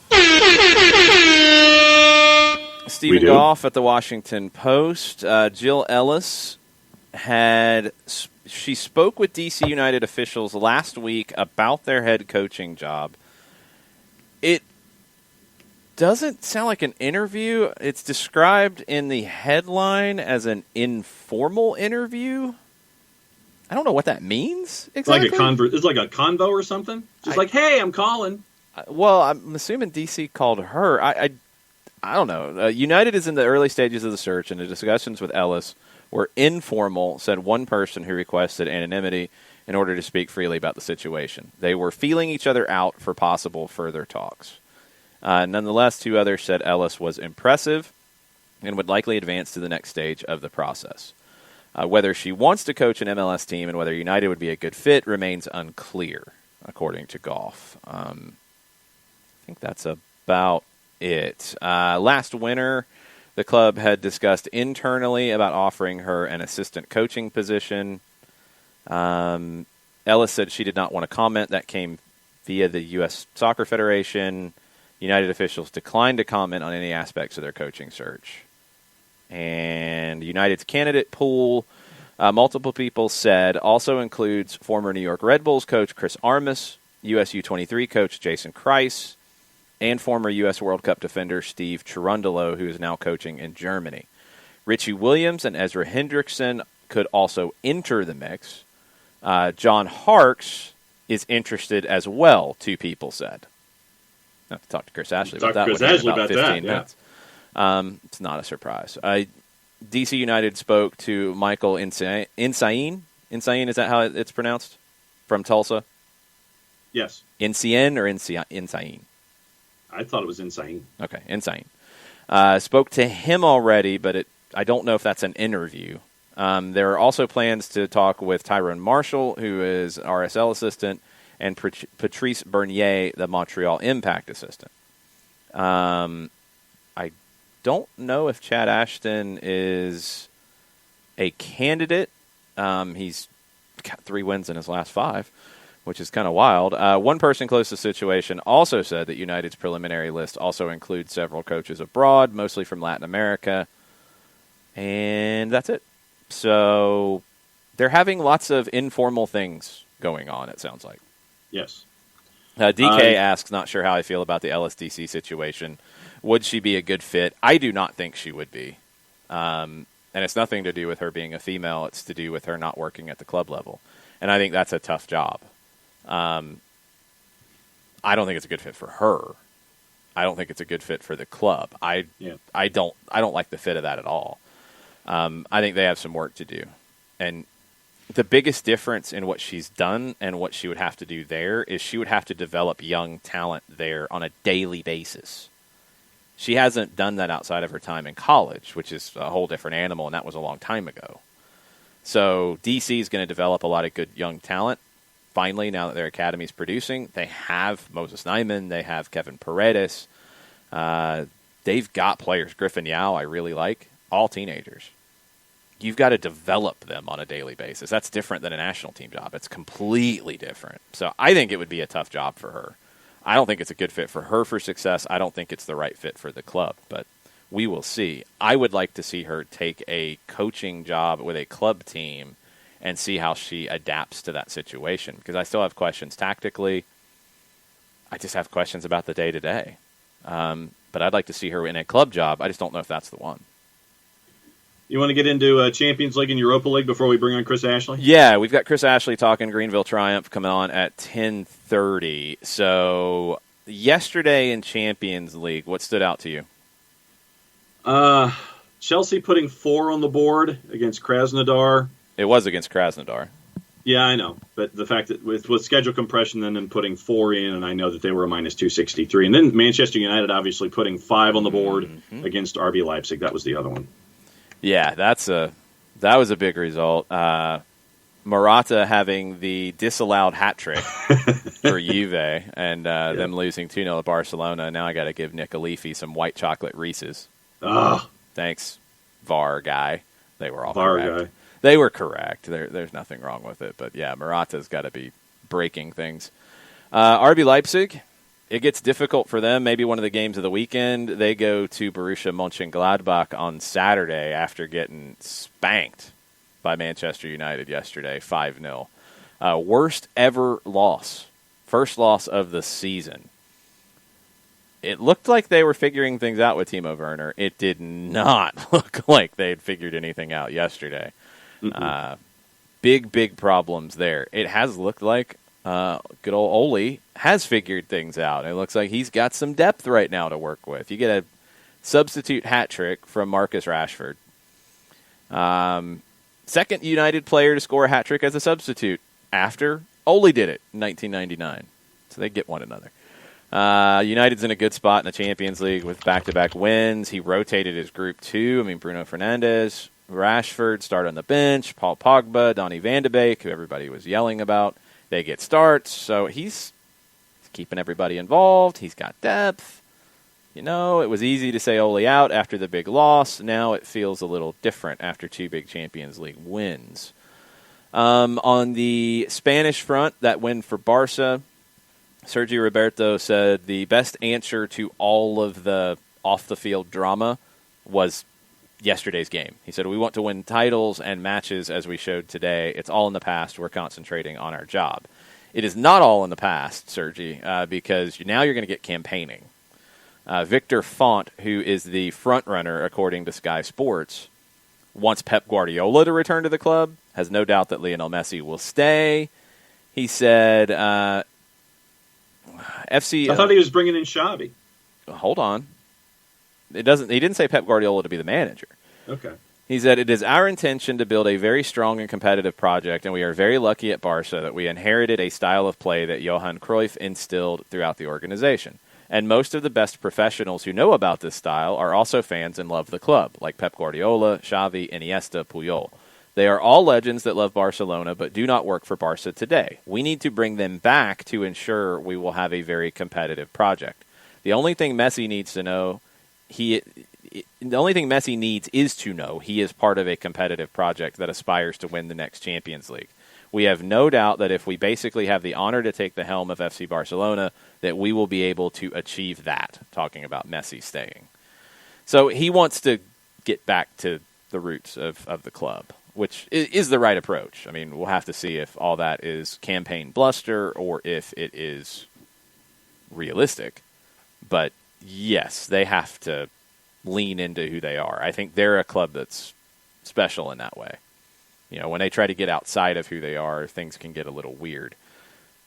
Stephen Goff at the Washington Post. Jill Ellis she spoke with DC United officials last week about their head coaching job. It doesn't sound like an interview. It's described in the headline as an informal interview. I don't know what that means exactly. It's like a convo or something. Just like, hey, I'm calling. Well, I'm assuming DC called her. I don't know. United is in the early stages of the search, and the discussions with Ellis were informal, said one person who requested anonymity in order to speak freely about the situation. They were feeling each other out for possible further talks. Nonetheless, two others said Ellis was impressive and would likely advance to the next stage of the process. Whether she wants to coach an MLS team and whether United would be a good fit remains unclear, according to Goff. I think that's about it. Last winter, the club had discussed internally about offering her an assistant coaching position. Ellis said she did not want to comment. That came via the U.S. Soccer Federation. United officials declined to comment on any aspects of their coaching search. And United's candidate pool, multiple people said, also includes former New York Red Bulls coach Chris Armas, US U23 coach Jason Kreis, and former U.S. World Cup defender Steve Cherundolo, who is now coaching in Germany. Richie Williams and Ezra Hendrickson could also enter the mix. John Harkes is interested as well, two people said. I have to talk to Chris Ashley about that within about 15 minutes. It's not a surprise. DC United spoke to Michael Insain. Insain, is that how it's pronounced? From Tulsa? Yes. Insien or Insain? I thought it was Insain. Okay, Insain. Spoke to him already, but I don't know if that's an interview. There are also plans to talk with Tyrone Marshall, who is RSL assistant, and Patrice Bernier, the Montreal Impact assistant. I don't know if Chad Ashton is a candidate. He's got 3 wins in his last 5, which is kind of wild. One person close to the situation also said that United's preliminary list also includes several coaches abroad, mostly from Latin America. And that's it. So they're having lots of informal things going on, it sounds like. Yes. DK asks, not sure how I feel about the LSDC situation. Would she be a good fit? I do not think she would be. And it's nothing to do with her being a female. It's to do with her not working at the club level. And I think that's a tough job. I don't think it's a good fit for her. I don't think it's a good fit for the club. I don't like the fit of that at all. I think they have some work to do. And the biggest difference in what she's done and what she would have to do there is she would have to develop young talent there on a daily basis. She hasn't done that outside of her time in college, which is a whole different animal, and that was a long time ago. So DC is going to develop a lot of good young talent. Finally, now that their academy's producing, they have Moses Nyman, they have Kevin Paredes. They've got players. Griffin Yao, I really like, all teenagers. You've got to develop them on a daily basis. That's different than a national team job. It's completely different. So I think it would be a tough job for her. I don't think it's a good fit for her for success. I don't think it's the right fit for the club, but we will see. I would like to see her take a coaching job with a club team and see how she adapts to that situation, because I still have questions tactically. I just have questions about the day-to-day. But I'd like to see her in a club job. I just don't know if that's the one. You want to get into Champions League and Europa League before we bring on Chris Ashley? Yeah, we've got Chris Ashley talking Greenville Triumph coming on at 10:30. So yesterday in Champions League, what stood out to you? Chelsea putting 4 on the board against Krasnodar. It was against Krasnodar. Yeah, I know. But the fact that with schedule compression, then them putting 4 in, and I know that they were a minus 263. And then Manchester United obviously putting 5 on the board against RB Leipzig. That was the other one. Yeah, that was a big result. Morata having the disallowed hat trick for Juve and them losing 2-0 to Barcelona. Now I got to give Nick Alifi some white chocolate Reese's. Thanks, VAR guy. They were all VAR correct. guy. They were correct. There's nothing wrong with it. But, yeah, Morata's got to be breaking things. RB Leipzig, it gets difficult for them. Maybe one of the games of the weekend. They go to Borussia Mönchengladbach on Saturday after getting spanked by Manchester United yesterday, 5-0. Worst ever loss. First loss of the season. It looked like they were figuring things out with Timo Werner. It did not look like they'd figured anything out yesterday. Big problems there. It has looked like good old Ole has figured things out. It looks like he's got some depth right now to work with. You get a substitute hat trick from Marcus Rashford. Second United player to score a hat trick as a substitute after Ole did it in 1999. So they get one another. United's in a good spot in the Champions League with back-to-back wins. He rotated his group too. Bruno Fernandes, Rashford started on the bench, Paul Pogba, Donny van de Beek, who everybody was yelling about. They get starts, so he's keeping everybody involved. He's got depth. It was easy to say Ole out after the big loss. Now it feels a little different after 2 big Champions League wins. On the Spanish front, that win for Barca, Sergio Roberto said the best answer to all of the off-the-field drama was yesterday's game. He said, we want to win titles and matches as we showed today. It's all in the past. We're concentrating on our job. It is not all in the past, Sergi, because now you're going to get campaigning. Victor Font, who is the front runner, according to Sky Sports, wants Pep Guardiola to return to the club, has no doubt that Lionel Messi will stay. He said, FC... I thought he was bringing in Xavi. Hold on. He didn't say Pep Guardiola to be the manager. Okay. He said, it is our intention to build a very strong and competitive project, and we are very lucky at Barca that we inherited a style of play that Johan Cruyff instilled throughout the organization. And most of the best professionals who know about this style are also fans and love the club, like Pep Guardiola, Xavi, Iniesta, Puyol. They are all legends that love Barcelona but do not work for Barca today. We need to bring them back to ensure we will have a very competitive project. The only thing Messi needs is to know he is part of a competitive project that aspires to win the next Champions League. We have no doubt that if we basically have the honor to take the helm of FC Barcelona, that we will be able to achieve that, talking about Messi staying. So he wants to get back to the roots of the club, which is the right approach. We'll have to see if all that is campaign bluster or if it is realistic. But yes, they have to lean into who they are. I think they're a club that's special in that way. When they try to get outside of who they are, things can get a little weird.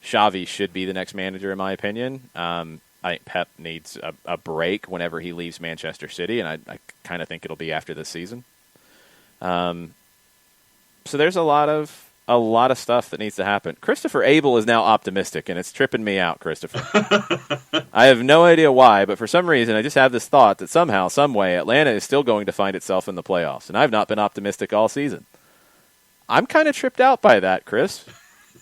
Xavi should be the next manager, in my opinion. I think Pep needs a break whenever he leaves Manchester City, and I kind of think it'll be after this season. So there's a lot of stuff that needs to happen. Christopher Abel is now optimistic, and it's tripping me out, Christopher. I have no idea why, but for some reason I just have this thought that somehow, some way, Atlanta is still going to find itself in the playoffs, and I've not been optimistic all season. I'm kind of tripped out by that, Chris.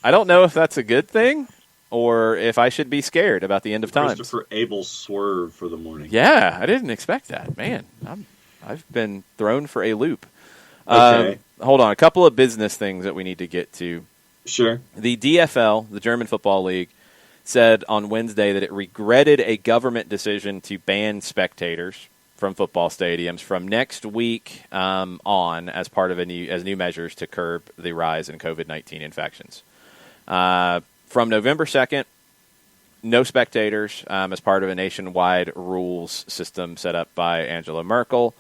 I don't know if that's a good thing or if I should be scared about the end of time. Christopher Abel swerve for the morning. Yeah, I didn't expect that. Man, I've been thrown for a loop. Okay. Hold on, a couple of business things that we need to get to. Sure. The DFL, the German Football League, said on Wednesday that it regretted a government decision to ban spectators from football stadiums from next week on as part of new measures to curb the rise in COVID-19 infections. From November 2nd, no spectators as part of a nationwide rules system set up by Angela Merkel.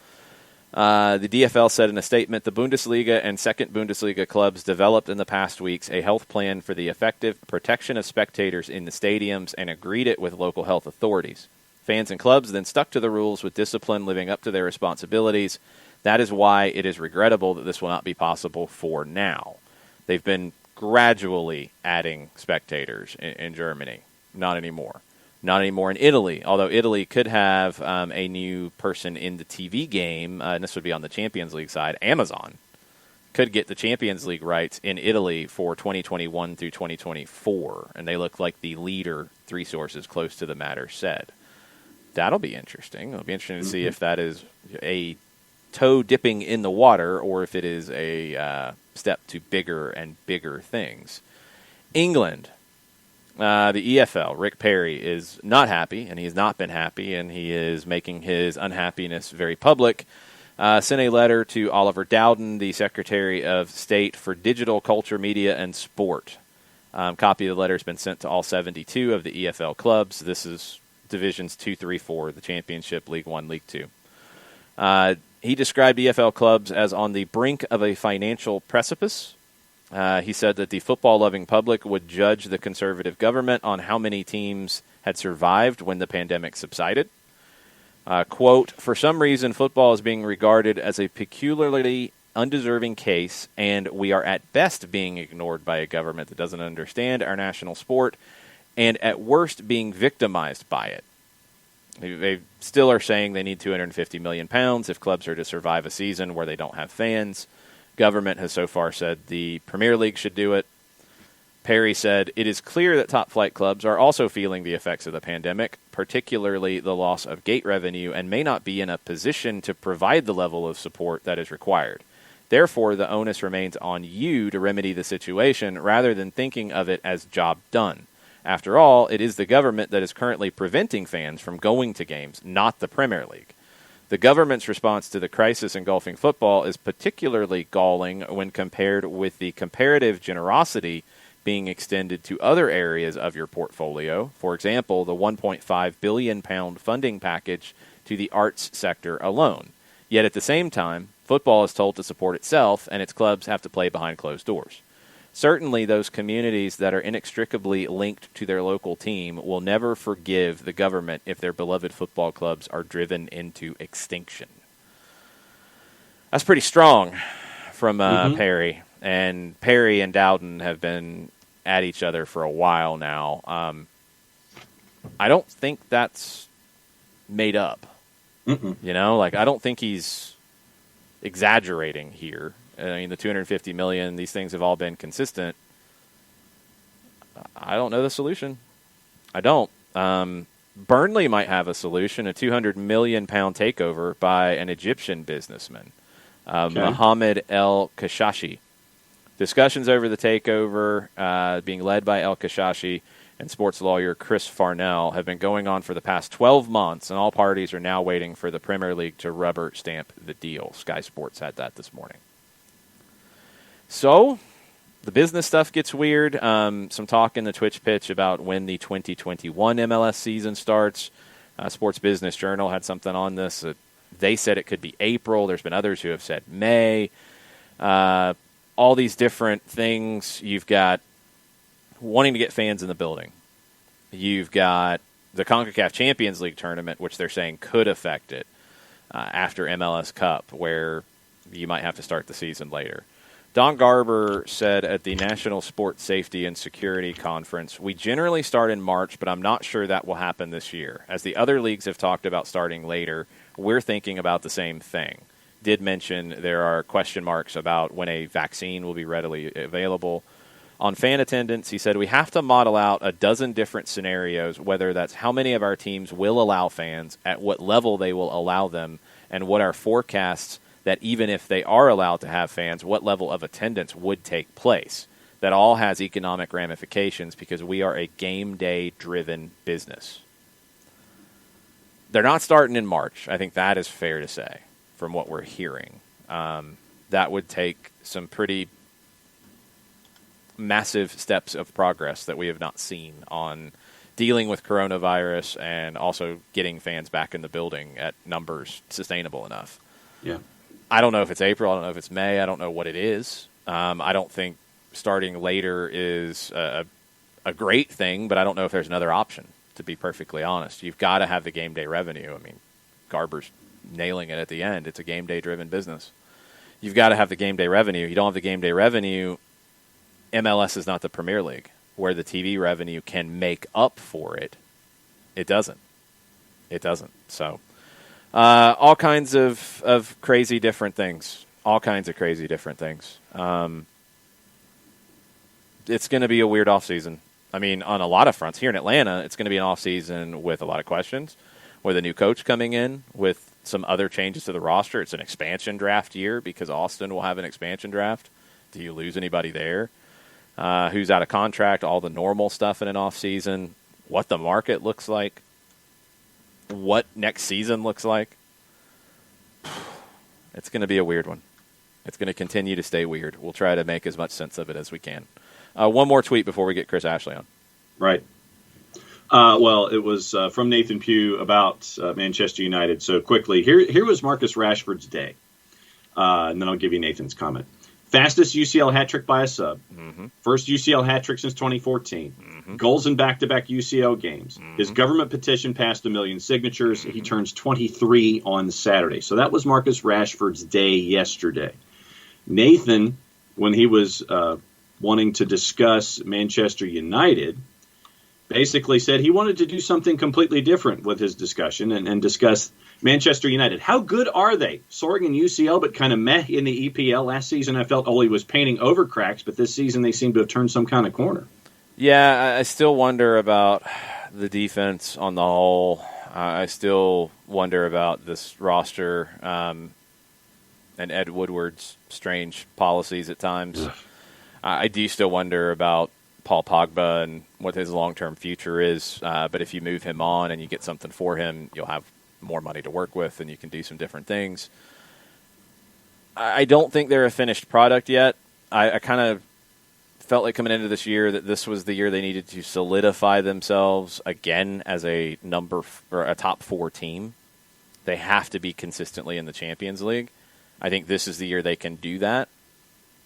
The DFL said in a statement, the Bundesliga and second Bundesliga clubs developed in the past weeks a health plan for the effective protection of spectators in the stadiums and agreed it with local health authorities. Fans and clubs then stuck to the rules with discipline, living up to their responsibilities. That is why it is regrettable that this will not be possible for now. They've been gradually adding spectators in Germany. Not anymore. Not anymore in Italy, although Italy could have a new person in the TV game, and this would be on the Champions League side. Amazon could get the Champions League rights in Italy for 2021 through 2024, and they look like the leader, 3 sources close to the matter said. That'll be interesting. It'll be interesting to see if that is a toe dipping in the water or if it is a step to bigger and bigger things. England. The EFL, Rick Perry, is not happy, and he has not been happy, and he is making his unhappiness very public. Sent a letter to Oliver Dowden, the Secretary of State for Digital, Culture, Media, and Sport. Copy of the letter has been sent to all 72 of the EFL clubs. This is Divisions 2, 3, 4, the Championship, League 1, League 2. He described EFL clubs as on the brink of a financial precipice. He said that the football-loving public would judge the conservative government on how many teams had survived when the pandemic subsided. Quote, for some reason, football is being regarded as a peculiarly undeserving case, and we are at best being ignored by a government that doesn't understand our national sport, and at worst being victimized by it. They still are saying they need £250 million if clubs are to survive a season where they don't have fans. Government has so far said the Premier League should do it. Perry said, it is clear that top-flight clubs are also feeling the effects of the pandemic, particularly the loss of gate revenue, and may not be in a position to provide the level of support that is required. Therefore, the onus remains on you to remedy the situation rather than thinking of it as job done. After all, it is the government that is currently preventing fans from going to games, not the Premier League. The government's response to the crisis engulfing football is particularly galling when compared with the comparative generosity being extended to other areas of your portfolio. For example, the £1.5 billion funding package to the arts sector alone. Yet at the same time, football is told to support itself, and its clubs have to play behind closed doors. Certainly, those communities that are inextricably linked to their local team will never forgive the government if their beloved football clubs are driven into extinction. That's pretty strong from Perry. And Perry and Dowden have been at each other for a while now. I don't think that's made up. You know, like I don't think he's exaggerating here. I mean, the $250 million, these things have all been consistent. I don't know the solution. I don't. Burnley might have a solution, a £200 million takeover by an Egyptian businessman, Mohammed El Kashashi. Discussions over the takeover being led by El Kashashi and sports lawyer Chris Farnell have been going on for the past 12 months, and all parties are now waiting for the Premier League to rubber stamp the deal. Sky Sports had that this morning. So, the business stuff gets weird. Some talk in the Twitch pitch about when the 2021 MLS season starts. Sports Business Journal had something on this. They said it could be April. There's been others who have said May. All these different things. You've got wanting to get fans in the building. You've got the CONCACAF Champions League tournament, which they're saying could affect it after MLS Cup, where you might have to start the season later. Don Garber said at the National Sports Safety and Security Conference, we generally start in March, but I'm not sure that will happen this year. As the other leagues have talked about starting later, we're thinking about the same thing. Did mention there are question marks about when a vaccine will be readily available. On fan attendance, he said, we have to model out a dozen different scenarios, whether that's how many of our teams will allow fans, at what level they will allow them, and what our forecasts that even if they are allowed to have fans, what level of attendance would take place. That all has economic ramifications because we are a game day driven business. They're not starting in March. I think that is fair to say from what we're hearing. That would take some pretty massive steps of progress that we have not seen on dealing with coronavirus and also getting fans back in the building at numbers sustainable enough. Yeah. I don't know if it's April. I don't know if it's May. I don't know what it is. I don't think starting later is a great thing, but I don't know if there's another option, to be perfectly honest. You've got to have the game day revenue. I mean, Garber's nailing it at the end. It's a game day driven business. You've got to have the game day revenue. You don't have the game day revenue, MLS is not the Premier League, where the TV revenue can make up for it. It doesn't. It doesn't. So all kinds of crazy different things. All kinds of crazy different things. It's going to be a weird offseason. I mean, on a lot of fronts. Here in Atlanta, it's going to be an offseason with a lot of questions, with a new coach coming in, with some other changes to the roster. It's an expansion draft year because Austin will have an expansion draft. Do you lose anybody there? Who's out of contract? All the normal stuff in an offseason. What the market looks like. What next season looks like. It's going to be a weird one. It's going to continue to stay weird. We'll try to make as much sense of it as we can. One more tweet before we get Chris Ashley on. Right. Well, it was from Nathan Pugh about Manchester United. So quickly, here was Marcus Rashford's day. And then I'll give you Nathan's comment. Fastest UCL hat trick by a sub. Mm-hmm. First UCL hat trick since 2014. Mm-hmm. Goals in back-to-back UCL games. Mm-hmm. His government petition passed 1 million signatures. Mm-hmm. He turns 23 on Saturday. So that was Marcus Rashford's day yesterday. Nathan, when he was wanting to discuss Manchester United, basically said he wanted to do something completely different with his discussion and discuss Manchester United. How good are they? Soaring in UCL, but kind of meh in the EPL. Last season, I felt Ole was painting over cracks, but this season they seem to have turned some kind of corner. Yeah, I still wonder about the defense on the whole. I still wonder about this roster and Ed Woodward's strange policies at times. I do still wonder about Paul Pogba and what his long-term future is. But if you move him on and you get something for him, you'll have more money to work with and you can do some different things. I don't think they're a finished product yet. I kind of felt like coming into this year that this was the year they needed to solidify themselves again as a top 4 team. They have to be consistently in the Champions League. I think this is the year they can do that.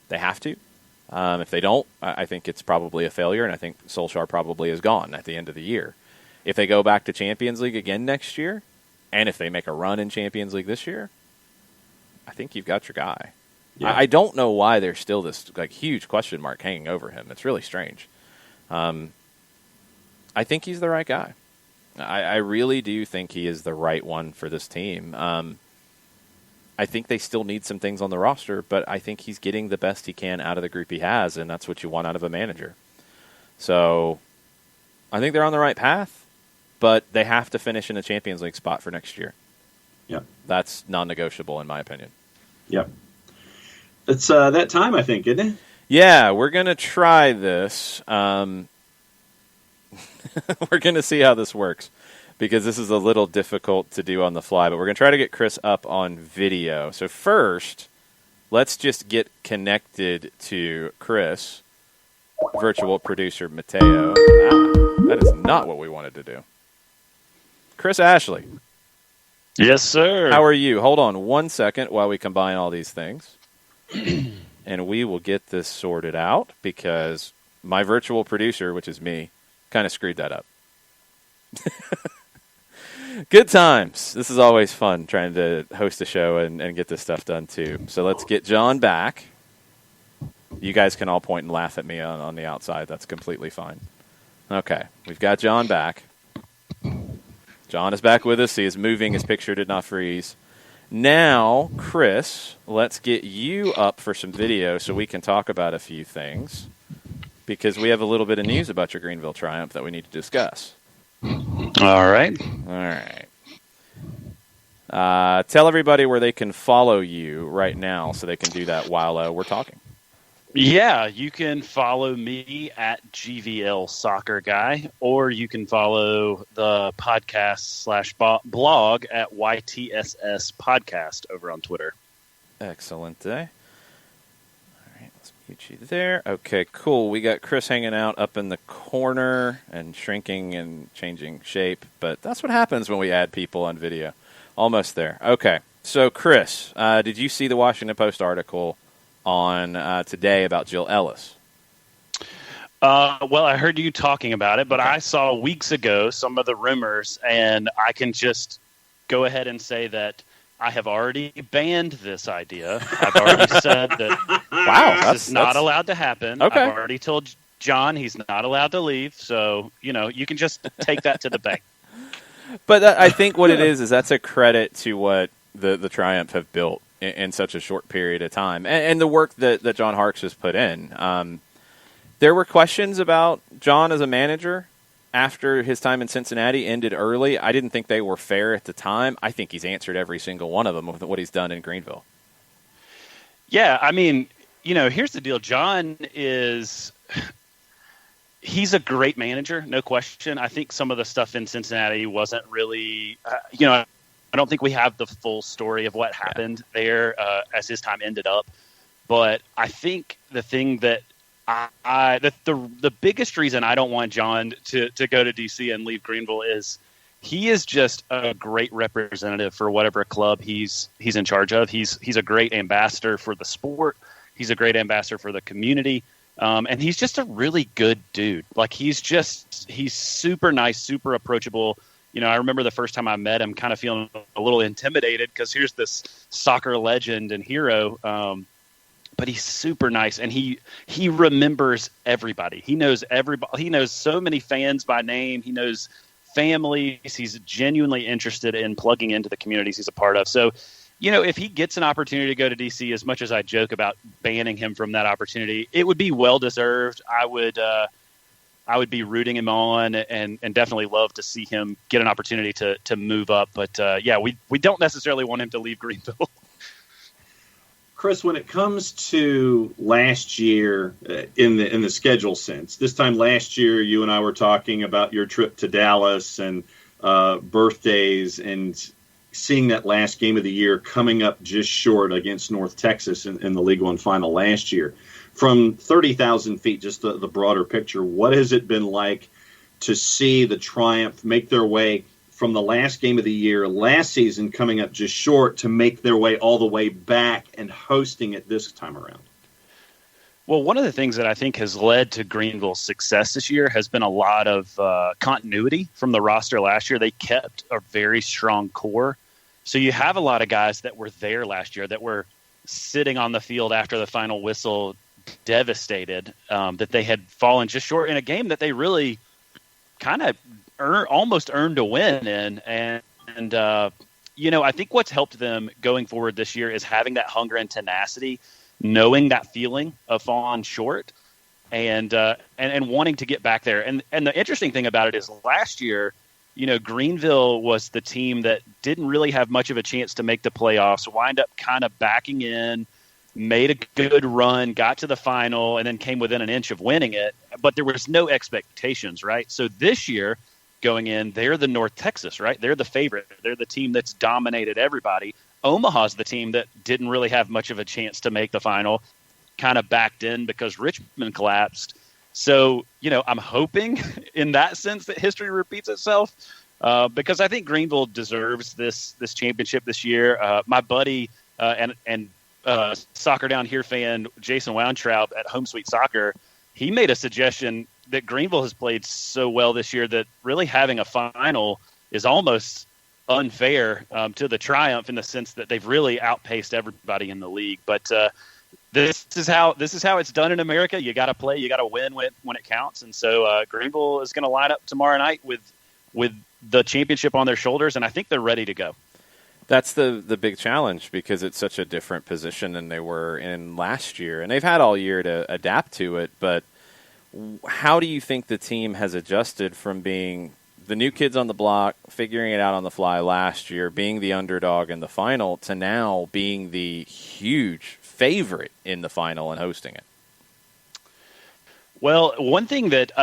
They have to. If they don't, I think it's probably a failure, and I think Solskjaer probably is gone at the end of the year. If they go back to Champions League again next year, and if they make a run in Champions League this year, I think you've got your guy. Yeah. I don't know why there's still this huge question mark hanging over him. It's really strange. I think he's the right guy. I really do think he is the right one for this team. I think they still need some things on the roster, but I think he's getting the best he can out of the group he has, and that's what you want out of a manager. So I think they're on the right path, but they have to finish in a Champions League spot for next year. Yeah. That's non-negotiable in my opinion. Yeah. It's that time, I think, isn't it? Yeah, we're going to try this. We're going to see how this works, because this is a little difficult to do on the fly, but we're going to try to get Chris up on video. So first, let's just get connected to Chris, virtual producer Mateo. That is not what we wanted to do. Chris Ashley. Yes, sir. How are you? Hold on 1 second while we combine all these things. And we will get this sorted out, because my virtual producer, which is me, kind of screwed that up. Good times. This is always fun trying to host a show and get this stuff done too. So let's get John back. You guys can all point and laugh at me on the outside. That's completely fine. Okay, we've got John back. John is back with us. He is moving. His picture did not freeze. Now, Chris, let's get you up for some video so we can talk about a few things, because we have a little bit of news about your Greenville Triumph that we need to discuss. All right. Tell everybody where they can follow you right now so they can do that while we're talking. Yeah, you can follow me at GVL Soccer Guy, or you can follow the podcast/blog at YTSS Podcast over on Twitter. Excellent. All right, let's mute you there. Okay, cool. We got Chris hanging out up in the corner and shrinking and changing shape, but that's what happens when we add people on video. Almost there. Okay. So, Chris, did you see the Washington Post article on today about Jill Ellis? Well, I heard you talking about it, but I saw weeks ago some of the rumors, and I can just go ahead and say that I have already banned this idea. I've already said that this is not allowed to happen. Okay. I've already told John he's not allowed to leave, so, you can just take that to the bank. But I think what it is that's a credit to what the Triumph have built in such a short period of time, and the work that John Harkes has put in. There were questions about John as a manager after his time in Cincinnati ended early. I didn't think they were fair at the time. I think he's answered every single one of them with what he's done in Greenville. Yeah, I mean, here's the deal. John he's a great manager, no question. I think some of the stuff in Cincinnati wasn't really, I don't think we have the full story of what happened there as his time ended up. But I think the thing that the biggest reason I don't want John to go to DC and leave Greenville is he is just a great representative for whatever club he's in charge of. He's a great ambassador for the sport. He's a great ambassador for the community. And he's just a really good dude. Like he's super nice, super approachable. I remember the first time I met him kind of feeling a little intimidated because here's this soccer legend and hero. But he's super nice, and he remembers everybody. He knows everybody. He knows so many fans by name. He knows families. He's genuinely interested in plugging into the communities he's a part of. So, if he gets an opportunity to go to DC, as much as I joke about banning him from that opportunity, it would be well deserved. I would be rooting him on, and definitely love to see him get an opportunity to move up. But we don't necessarily want him to leave Greenville. Chris, when it comes to last year in the schedule sense, this time last year you and I were talking about your trip to Dallas and birthdays and seeing that last game of the year coming up just short against North Texas in the League One final last year. From 30,000 feet, just the broader picture, what has it been like to see the Triumph make their way from the last game of the year last season coming up just short to make their way all the way back and hosting it this time around? Well, one of the things that I think has led to Greenville's success this year has been a lot of continuity from the roster last year. They kept a very strong core. So you have a lot of guys that were there last year that were sitting on the field after the final whistle, devastated that they had fallen just short in a game that they really kind of almost earned a win in. And I think what's helped them going forward this year is having that hunger and tenacity, knowing that feeling of falling short and wanting to get back there. And the interesting thing about it is last year, Greenville was the team that didn't really have much of a chance to make the playoffs, wind up kind of backing in, made a good run, got to the final, and then came within an inch of winning it. But there was no expectations, right? So this year, going in, they're the North Texas, right? They're the favorite. They're the team that's dominated everybody. Omaha's the team that didn't really have much of a chance to make the final, kind of backed in because Richmond collapsed. So, I'm hoping in that sense that history repeats itself because I think Greenville deserves this championship this year. My buddy and Soccer Down Here fan, Jason Weintraub at Home Sweet Soccer, he made a suggestion that Greenville has played so well this year that really having a final is almost unfair to the Triumph in the sense that they've really outpaced everybody in the league. But this is how it's done in America. You got to play, you got to win when it counts. And so Greenville is going to line up tomorrow night with the championship on their shoulders, and I think they're ready to go. That's the big challenge because it's such a different position than they were in last year, and they've had all year to adapt to it. But how do you think the team has adjusted from being the new kids on the block, figuring it out on the fly last year, being the underdog in the final, to now being the huge favorite in the final and hosting it? Well, one thing that,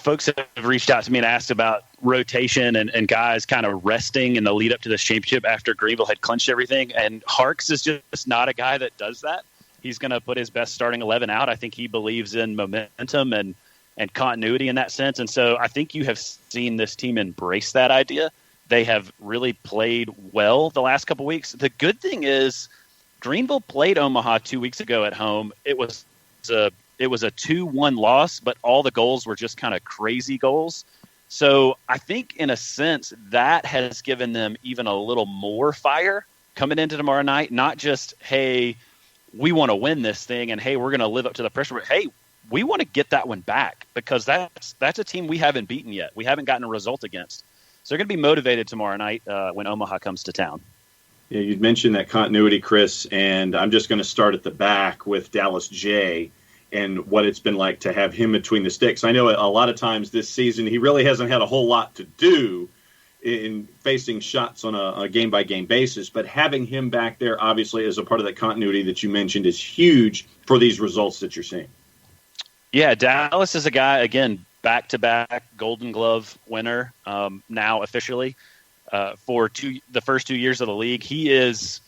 folks have reached out to me and asked about rotation and guys kind of resting in the lead up to this championship after Greenville had clinched everything. And Harkes is just not a guy that does that. He's going to put his best starting 11 out. I think he believes in momentum and continuity in that sense. And so I think you have seen this team embrace that idea. They have really played well the last couple weeks. The good thing is Greenville played Omaha 2 weeks ago at home. It was a 2-1 loss, but all the goals were just kind of crazy goals. So I think in a sense that has given them even a little more fire coming into tomorrow night. Not just, hey, we want to win this thing and, hey, we're going to live up to the pressure. But, hey, we want to get that one back because that's a team we haven't beaten yet. We haven't gotten a result against. So they're going to be motivated tomorrow night when Omaha comes to town. Yeah, you'd mentioned that continuity, Chris, and I'm just going to start at the back with Dallas J and what it's been like to have him between the sticks. I know a lot of times this season he really hasn't had a whole lot to do in facing shots on a game-by-game basis, but having him back there, obviously, as a part of that continuity that you mentioned is huge for these results that you're seeing. Yeah, Dallas is a guy, again, back-to-back Golden Glove winner now officially for the first 2 years of the league. He's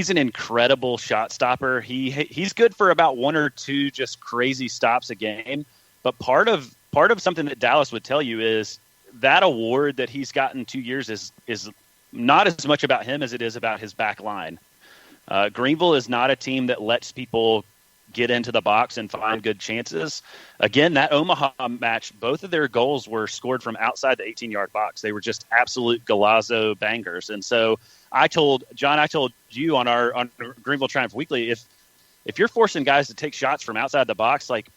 an incredible shot stopper. He's good for about one or two just crazy stops a game. But part of something that Dallas would tell you is that award that he's gotten 2 years is not as much about him as it is about his back line. Greenville is not a team that lets people get into the box and find good chances. Again, that Omaha match, both of their goals were scored from outside the 18-yard box. They were just absolute Golazo bangers. And so I told you on Greenville Triumph Weekly, if you're forcing guys to take shots from outside the box, like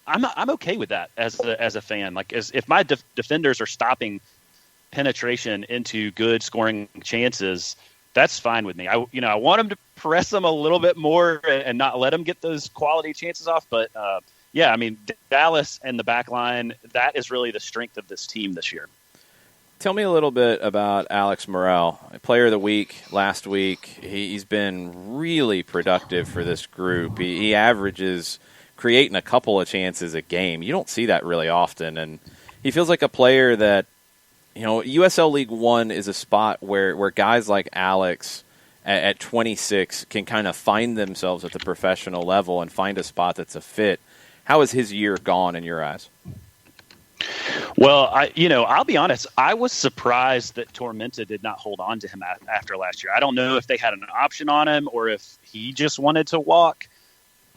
I'm okay with that as a fan. Like if my defenders are stopping penetration into good scoring chances, that's fine with me. I want them to press them a little bit more and not let them get those quality chances off. But Dallas and the back line, that is really the strength of this team this year. Tell me a little bit about Alex Morrell, Player of the Week last week. He's been really productive for this group. He averages creating a couple of chances a game. You don't see that really often, and he feels like a player that, USL League One is a spot where guys like Alex at 26 can kind of find themselves at the professional level and find a spot that's a fit. How has his year gone in your eyes? Well, I'll be honest. I was surprised that Tormenta did not hold on to him after last year. I don't know if they had an option on him or if he just wanted to walk.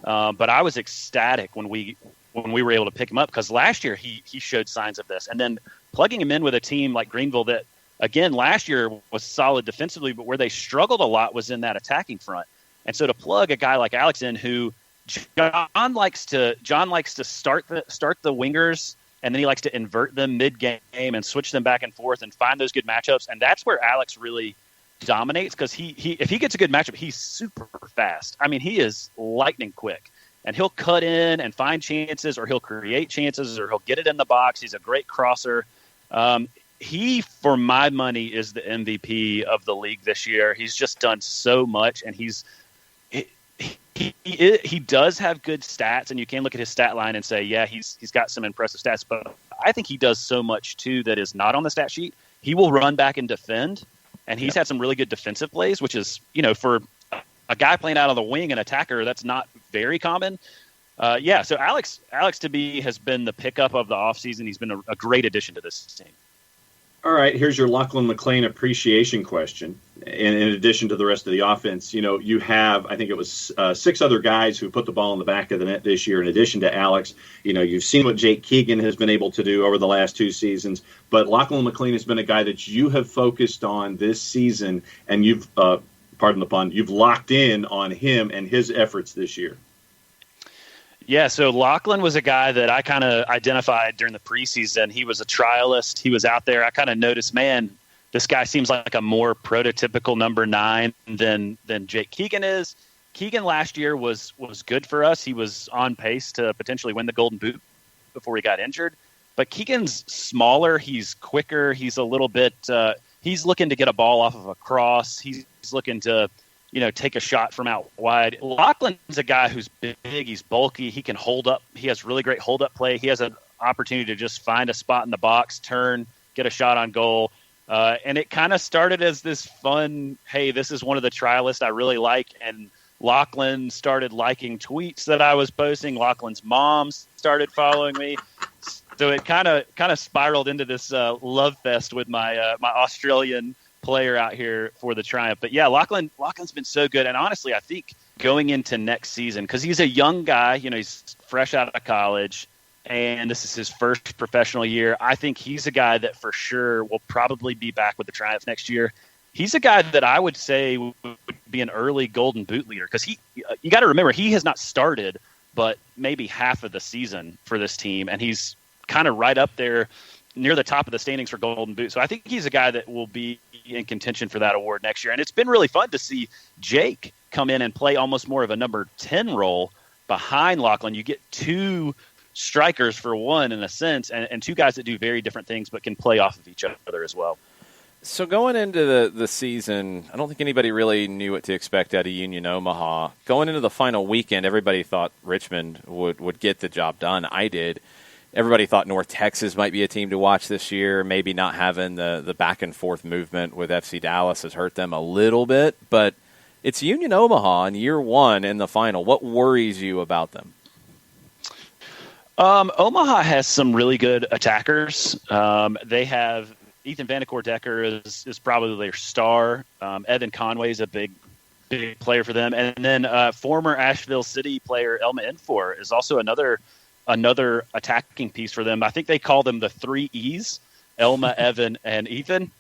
But I was ecstatic when we were able to pick him up because last year he showed signs of this. And then plugging him in with a team like Greenville that, again, last year was solid defensively, but where they struggled a lot was in that attacking front. And so to plug a guy like Alex in, who John likes to start the wingers, and then he likes to invert them mid-game and switch them back and forth and find those good matchups. And that's where Alex really dominates because if he gets a good matchup, he's super fast. I mean, he is lightning quick. And he'll cut in and find chances, or he'll create chances, or he'll get it in the box. He's a great crosser. He, for my money, is the MVP of the league this year. He's just done so much, and he does have good stats, and you can look at his stat line and say, yeah, he's got some impressive stats. But I think he does so much, too, that is not on the stat sheet. He will run back and defend, and he's had some really good defensive plays, which is, for a guy playing out on the wing, an attacker, that's not very common. So Alex to me has been the pickup of the offseason. He's been a great addition to this team. All right, here's your Lachlan McLean appreciation question. In addition to the rest of the offense, you have, I think it was 6 other guys who put the ball in the back of the net this year in addition to Alex. You've seen what Jake Keegan has been able to do over the last 2 seasons, but Lachlan McLean has been a guy that you have focused on this season, and you've, pardon the pun, you've locked in on him and his efforts this year. Yeah, so Lachlan was a guy that I kind of identified during the preseason. He was a trialist. He was out there. I kind of noticed, man, this guy seems like a more prototypical number 9 than Jake Keegan is. Keegan last year was good for us. He was on pace to potentially win the Golden Boot before he got injured. But Keegan's smaller. He's quicker. He's a little bit he's looking to get a ball off of a cross. He's looking to take a shot from out wide. Lachlan's a guy who's big, he's bulky, he can hold up. He has really great hold-up play. He has an opportunity to just find a spot in the box, turn, get a shot on goal. And it kind of started as this fun, hey, this is one of the trialists I really like. And Lachlan started liking tweets that I was posting. Lachlan's mom started following me. So it kind of spiraled into this love fest with my my Australian player out here for the Triumph. But yeah, Lachlan's been so good. And honestly, I think going into next season, because he's a young guy, he's fresh out of college, and this is his first professional year. I think he's a guy that for sure will probably be back with the Triumph next year. He's a guy that I would say would be an early Golden Boot leader, because you got to remember, he has not started but maybe half of the season for this team, and he's kind of right up there near the top of the standings for Golden Boot. So I think he's a guy that will be in contention for that award next year. And it's been really fun to see Jake come in and play almost more of a number 10 role behind Lachlan. You get two strikers for one, in a sense, and two guys that do very different things but can play off of each other as well. So going into the season, I don't think anybody really knew what to expect out of Union Omaha. Going into the final weekend, everybody thought Richmond would get the job done. I did. Everybody thought North Texas might be a team to watch this year. Maybe not having the back-and-forth movement with FC Dallas has hurt them a little bit. But it's Union Omaha in year one in the final. What worries you about them? Omaha has some really good attackers. They have Ethan Vanacore-Decker is probably their star. Evan Conway is a big player for them. And then former Asheville City player Elma Enfor is also another attacking piece for them. I think they call them the 3 E's, Elma, Evan, and Ethan.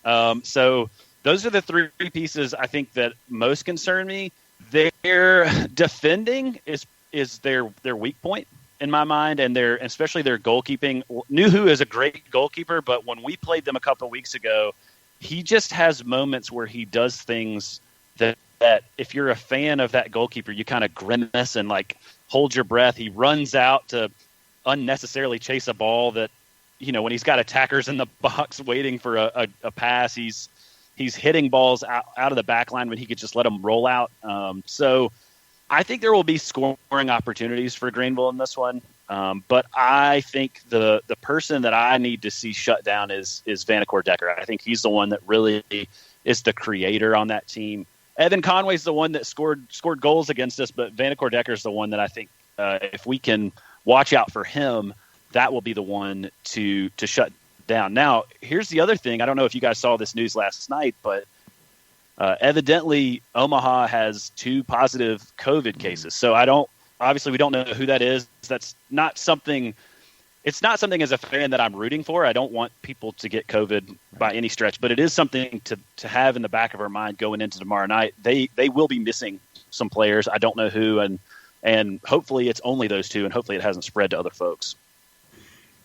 So those are the 3 pieces I think that most concern me. Their defending is their weak point in my mind, and especially their goalkeeping. Nuhu is a great goalkeeper, but when we played them a couple of weeks ago, he just has moments where he does things that if you're a fan of that goalkeeper, you kind of grimace and like hold your breath. He runs out to unnecessarily chase a ball that, when he's got attackers in the box waiting for a pass, he's hitting balls out of the back line when he could just let them roll out. So I think there will be scoring opportunities for Greenville in this one. But I think the person that I need to see shut down is Vanacore-Decker. I think he's the one that really is the creator on that team. Evan Conway's the one that scored goals against us, but Vanacore-Decker is the one that I think if we can watch out for him, that will be the one to shut down. Now, here's the other thing. I don't know if you guys saw this news last night, but evidently Omaha has 2 positive COVID cases. So obviously we don't know who that is. That's not something. It's not something as a fan that I'm rooting for. I don't want people to get COVID by any stretch, but it is something to have in the back of our mind going into tomorrow night. They will be missing some players. I don't know who, and hopefully it's only those 2, and hopefully it hasn't spread to other folks.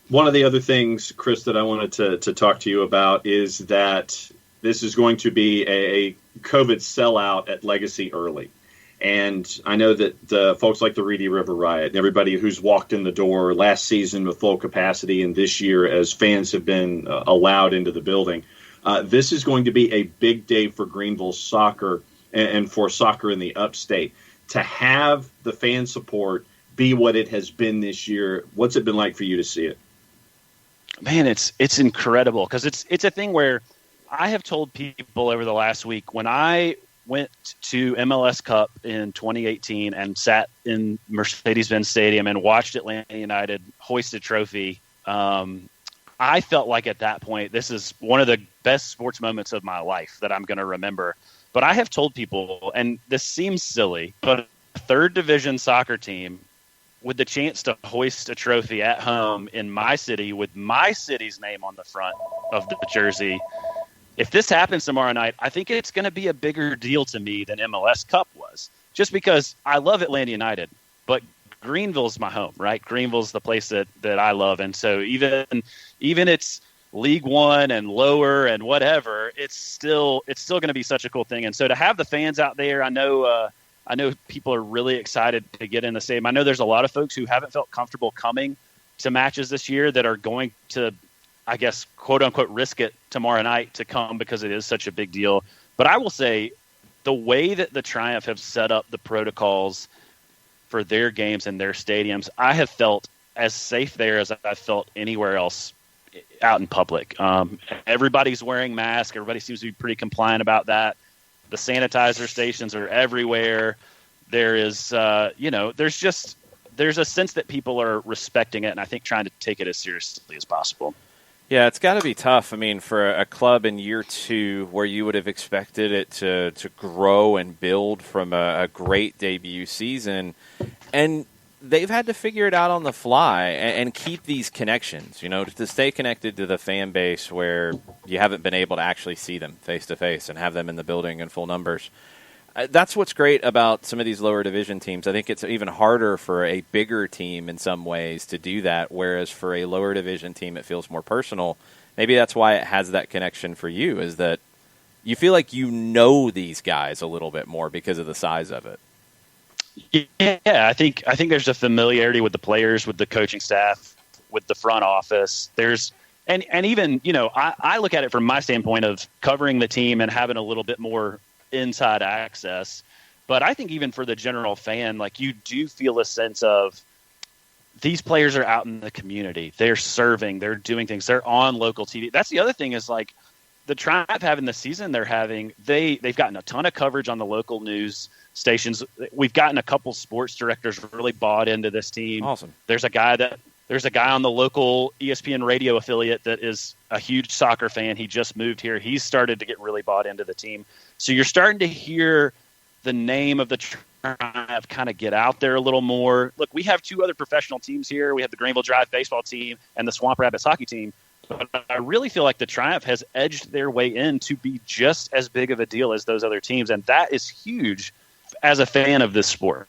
One of the other things, Chris, that I wanted to talk to you about is that this is going to be a COVID sellout at Legacy early. And I know that folks like the Reedy River Riot and everybody who's walked in the door last season with full capacity and this year as fans have been allowed into the building, this is going to be a big day for Greenville soccer and for soccer in the upstate. To have the fan support be what it has been this year, what's it been like for you to see it? Man, it's incredible, because it's a thing where I have told people over the last week, when I went to MLS Cup in 2018 and sat in Mercedes-Benz Stadium and watched Atlanta United hoist a trophy, I felt like at that point, this is one of the best sports moments of my life that I'm going to remember. But I have told people, and this seems silly, but a 3rd division soccer team with the chance to hoist a trophy at home in my city with my city's name on the front of the jersey, if this happens tomorrow night, I think it's going to be a bigger deal to me than MLS Cup was, just because I love Atlanta United, but Greenville's my home, right? Greenville's the place that I love. And so even it's League One and lower and whatever, it's still going to be such a cool thing. And so to have the fans out there, I know people are really excited to get in the stadium. I know there's a lot of folks who haven't felt comfortable coming to matches this year that are going to, I guess, quote unquote, risk it tomorrow night to come because it is such a big deal. But I will say the way that the Triumph have set up the protocols for their games and their stadiums, I have felt as safe there as I've felt anywhere else out in public. Everybody's wearing masks. Everybody seems to be pretty compliant about that. The sanitizer stations are everywhere. There is, there's there's a sense that people are respecting it, and I think trying to take it as seriously as possible. Yeah, it's got to be tough. I mean, for a club in year 2 where you would have expected it to grow and build from a great debut season, and they've had to figure it out on the fly and keep these connections, to stay connected to the fan base where you haven't been able to actually see them face-to-face and have them in the building in full numbers. That's what's great about some of these lower division teams. I think it's even harder for a bigger team in some ways to do that, whereas for a lower division team it feels more personal. Maybe that's why it has that connection for you, is that you feel like you know these guys a little bit more because of the size of it. Yeah, I think there's a familiarity with the players, with the coaching staff, with the front office. And even, I look at it from my standpoint of covering the team and having a little bit more inside access, but I think even for the general fan, like, you do feel a sense of these players are out in the community, they're serving, they're doing things, they're on local TV. That's the other thing, is like the Triumph having the season they're having, they've gotten a ton of coverage on the local news stations. We've gotten a couple sports directors really bought into this team. Awesome. There's a guy on the local ESPN radio affiliate that is a huge soccer fan. He just moved here. He's started to get really bought into the team. So you're starting to hear the name of the Triumph kind of get out there a little more. Look, we have 2 other professional teams here. We have the Greenville Triumph baseball team and the Swamp Rapids hockey team. But I really feel like the Triumph has edged their way in to be just as big of a deal as those other teams. And that is huge as a fan of this sport.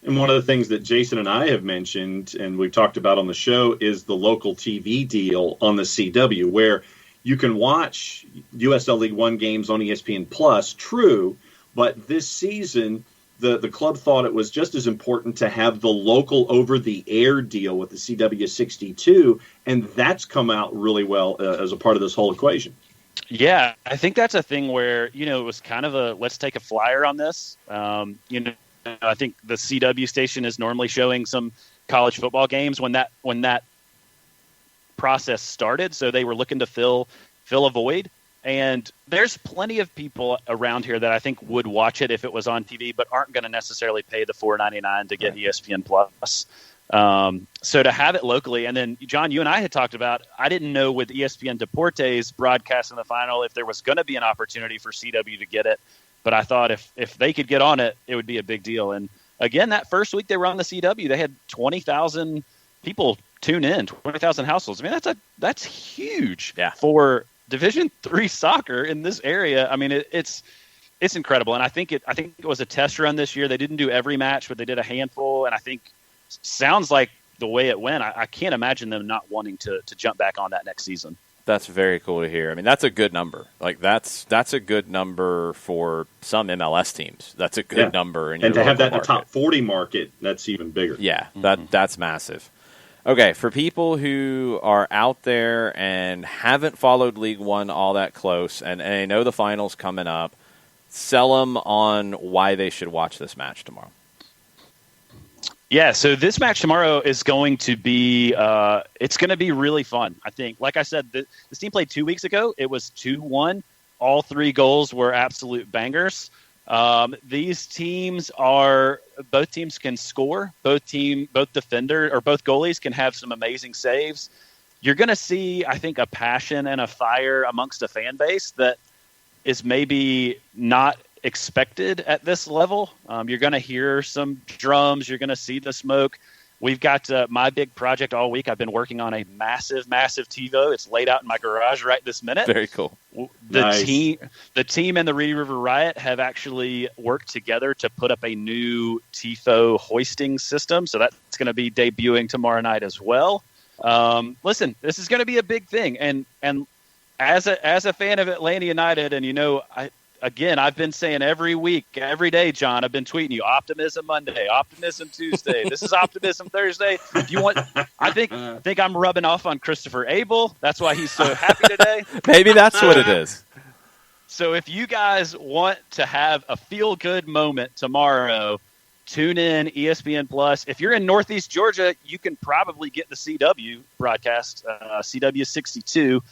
And one of the things that Jason and I have mentioned, and we've talked about on the show, is the local TV deal on the CW, where you can watch USL League One games on ESPN Plus, true, but this season the club thought it was just as important to have the local over-the-air deal with the CW62, and that's come out really well as a part of this whole equation. Yeah, I think that's a thing where, it was kind of a let's take a flyer on this. I think the CW station is normally showing some college football games when that process started. So they were looking to fill a void. And there's plenty of people around here that I think would watch it if it was on TV, but aren't going to necessarily pay the $4.99 to get ESPN Plus. So to have it locally, and then John, you and I had talked about, I didn't know with ESPN Deportes broadcasting the final if there was going to be an opportunity for CW to get it. But I thought if they could get on it, it would be a big deal. And again, that first week they were on the CW, they had 20,000 people tune in, 20,000 households. I mean, that's huge for Division III soccer in this area. I mean, it's incredible. And I think it was a test run this year. They didn't do every match, but they did a handful. And I think sounds like the way it went, I can't imagine them not wanting to jump back on that next season. That's very cool to hear. I mean, that's a good number. Like that's a good number for some MLS teams. That's a good number. And to have that in the top 40 market, that's even bigger. Yeah, that's massive. Okay, for people who are out there and haven't followed League One all that close, and they know the final's coming up, sell them on why they should watch this match tomorrow. Yeah, so this match tomorrow is going to be it's going to be really fun, I think. Like I said, this team played 2 weeks ago. It was 2-1. All 3 goals were absolute bangers. Both teams can score. Both defender or both goalies can have some amazing saves. You're going to see, I think, a passion and a fire amongst a fan base that is maybe not expected at this level. You're going to hear some drums. You're going to see the smoke. We've got my big project all week. I've been working on a massive TiVo. It's laid out in my garage right this minute. Very cool. The team and the Reedy River Riot have actually worked together to put up a new TiVo hoisting system. So that's going to be debuting tomorrow night as well. Listen, this is going to be a big thing. And as a fan of Atlanta United, and I've been saying every week, every day, John, I've been tweeting you, optimism Monday, optimism Tuesday. This is optimism Thursday. If you want, I think I'm rubbing off on Christopher Abel. That's why he's so happy today. Maybe that's what it is. So if you guys want to have a feel-good moment tomorrow, tune in ESPN Plus. If you're in Northeast Georgia, you can probably get the CW broadcast, CW 62.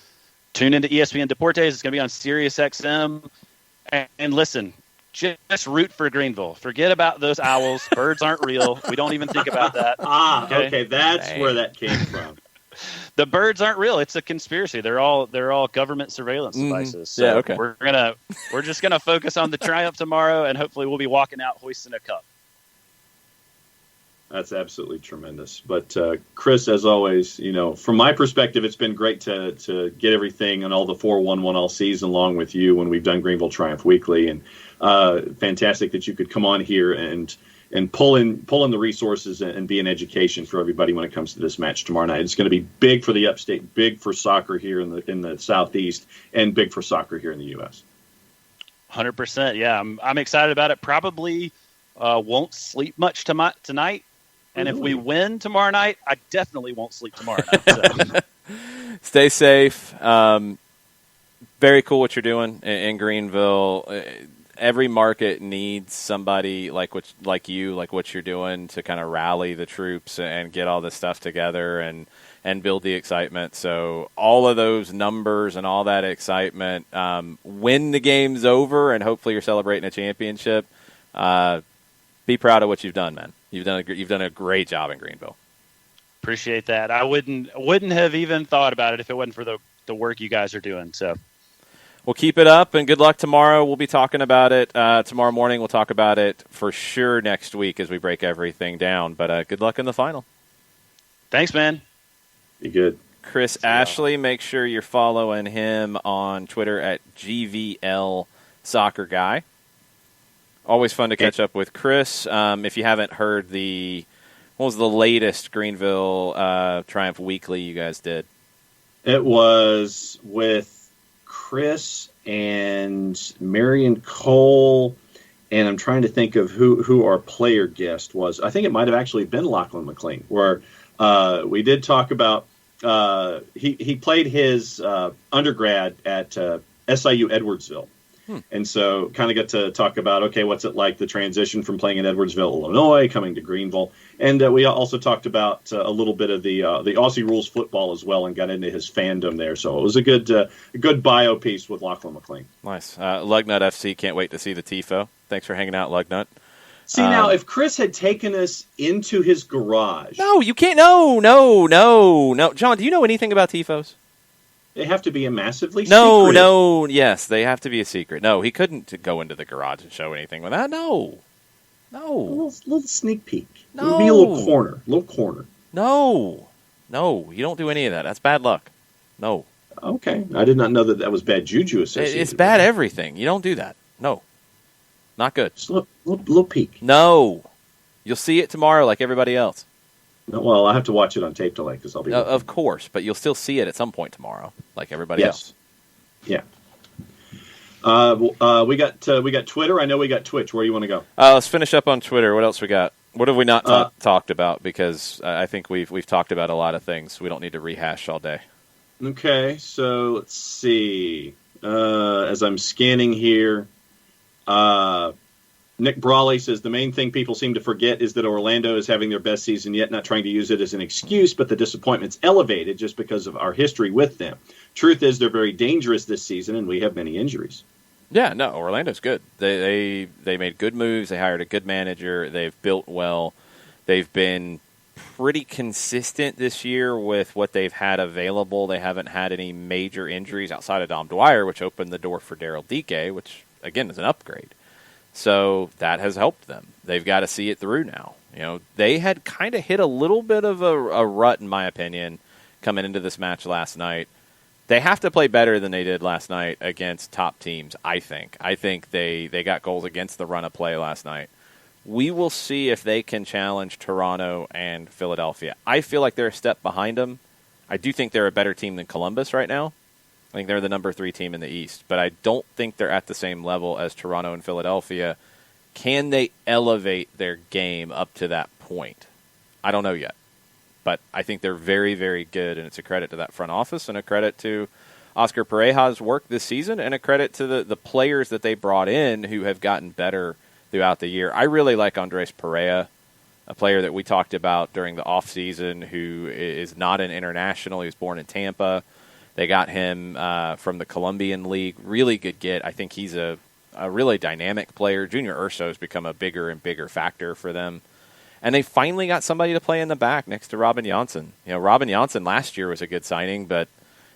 Tune into ESPN Deportes. It's going to be on Sirius XM. And listen, just root for Greenville. Forget about those owls. Birds aren't real. We don't even think about that. Okay. That's where that came from. The birds aren't real. It's a conspiracy. They're all government surveillance devices. So yeah, okay. We're just gonna focus on the Triumph tomorrow, and hopefully we'll be walking out hoisting a cup. That's absolutely tremendous. But Chris, as always, from my perspective, it's been great to get everything and all the 411 all season long with you when we've done Greenville Triumph Weekly, and fantastic that you could come on here and pull in the resources and be an education for everybody when it comes to this match tomorrow night. It's going to be big for the upstate, big for soccer here in the Southeast, and big for soccer here in the U.S. 100%. Yeah, I'm excited about it. Probably won't sleep much tonight. And if we win tomorrow night, I definitely won't sleep tomorrow night. So. Stay safe. Very cool what you're doing in Greenville. Every market needs somebody like what you're doing to kind of rally the troops and get all this stuff together and build the excitement. So all of those numbers and all that excitement, when the game's over and hopefully you're celebrating a championship, be proud of what you've done, man. You've done a great job in Greenville. Appreciate that. I wouldn't have even thought about it if it wasn't for the work you guys are doing. So, we'll keep it up, and good luck tomorrow. We'll be talking about it tomorrow morning. We'll talk about it for sure next week as we break everything down. But good luck in the final. Thanks, man. Be good. Chris Ashley, make sure you're following him on Twitter at GVL Soccer Guy. Always fun to catch up with Chris. If you haven't heard what was the latest Greenville Triumph Weekly you guys did? It was with Chris and Marion Cole, and I'm trying to think of who our player guest was. I think it might have actually been Lachlan McLean, where we did talk about he played his undergrad at SIU Edwardsville. And so kind of got to talk about, okay, what's it like, the transition from playing in Edwardsville, Illinois, coming to Greenville. And we also talked about a little bit of the Aussie rules football as well, and got into his fandom there. So it was a good bio piece with Lachlan McLean. Nice. Lugnut FC, can't wait to see the TIFO. Thanks for hanging out, Lugnut. See, now, if Chris had taken us into his garage. No, you can't. No. John, do you know anything about TIFOs? They have to be a massively secret. No, yes, they have to be a secret. No, he couldn't go into the garage and show anything with that. No. A little sneak peek. No. It would be a little corner. No, you don't do any of that. That's bad luck. No. Okay, I did not know that was bad juju associated. It's bad everything. You don't do that. No. Not good. Just a little peek. No. You'll see it tomorrow like everybody else. Well, I have to watch it on tape delay because I'll be. Of course, but you'll still see it at some point tomorrow, like everybody else. Yeah. We got Twitter. I know we got Twitch. Where do you want to go? Let's finish up on Twitter. What else we got? What have we not talked about? Because I think we've talked about a lot of things. We don't need to rehash all day. Okay, so let's see. As I'm scanning here, Nick Brawley says the main thing people seem to forget is that Orlando is having their best season yet, not trying to use it as an excuse, but the disappointment's elevated just because of our history with them. Truth is they're very dangerous this season, and we have many injuries. Yeah, no, Orlando's good. They made good moves. They hired a good manager. They've built well. They've been pretty consistent this year with what they've had available. They haven't had any major injuries outside of Dom Dwyer, which opened the door for Daryl Dike, which, again, is an upgrade. So that has helped them. They've got to see it through now. They had kind of hit a little bit of a rut, in my opinion, coming into this match last night. They have to play better than they did last night against top teams, I think. I think they got goals against the run of play last night. We will see if they can challenge Toronto and Philadelphia. I feel like they're a step behind them. I do think they're a better team than Columbus right now. I think they're the number 3 team in the East, but I don't think they're at the same level as Toronto and Philadelphia. Can they elevate their game up to that point? I don't know yet, but I think they're very, very good, and it's a credit to that front office and a credit to Oscar Pareja's work this season and a credit to the players that they brought in who have gotten better throughout the year. I really like Andres Perea, a player that we talked about during the offseason who is not an international. He was born in Tampa. They got him from the Colombian League. Really good get. I think he's a a really dynamic player. Junior Urso has become a bigger and bigger factor for them. And they finally got somebody to play in the back next to Robin Janssen. Robin Janssen last year was a good signing, but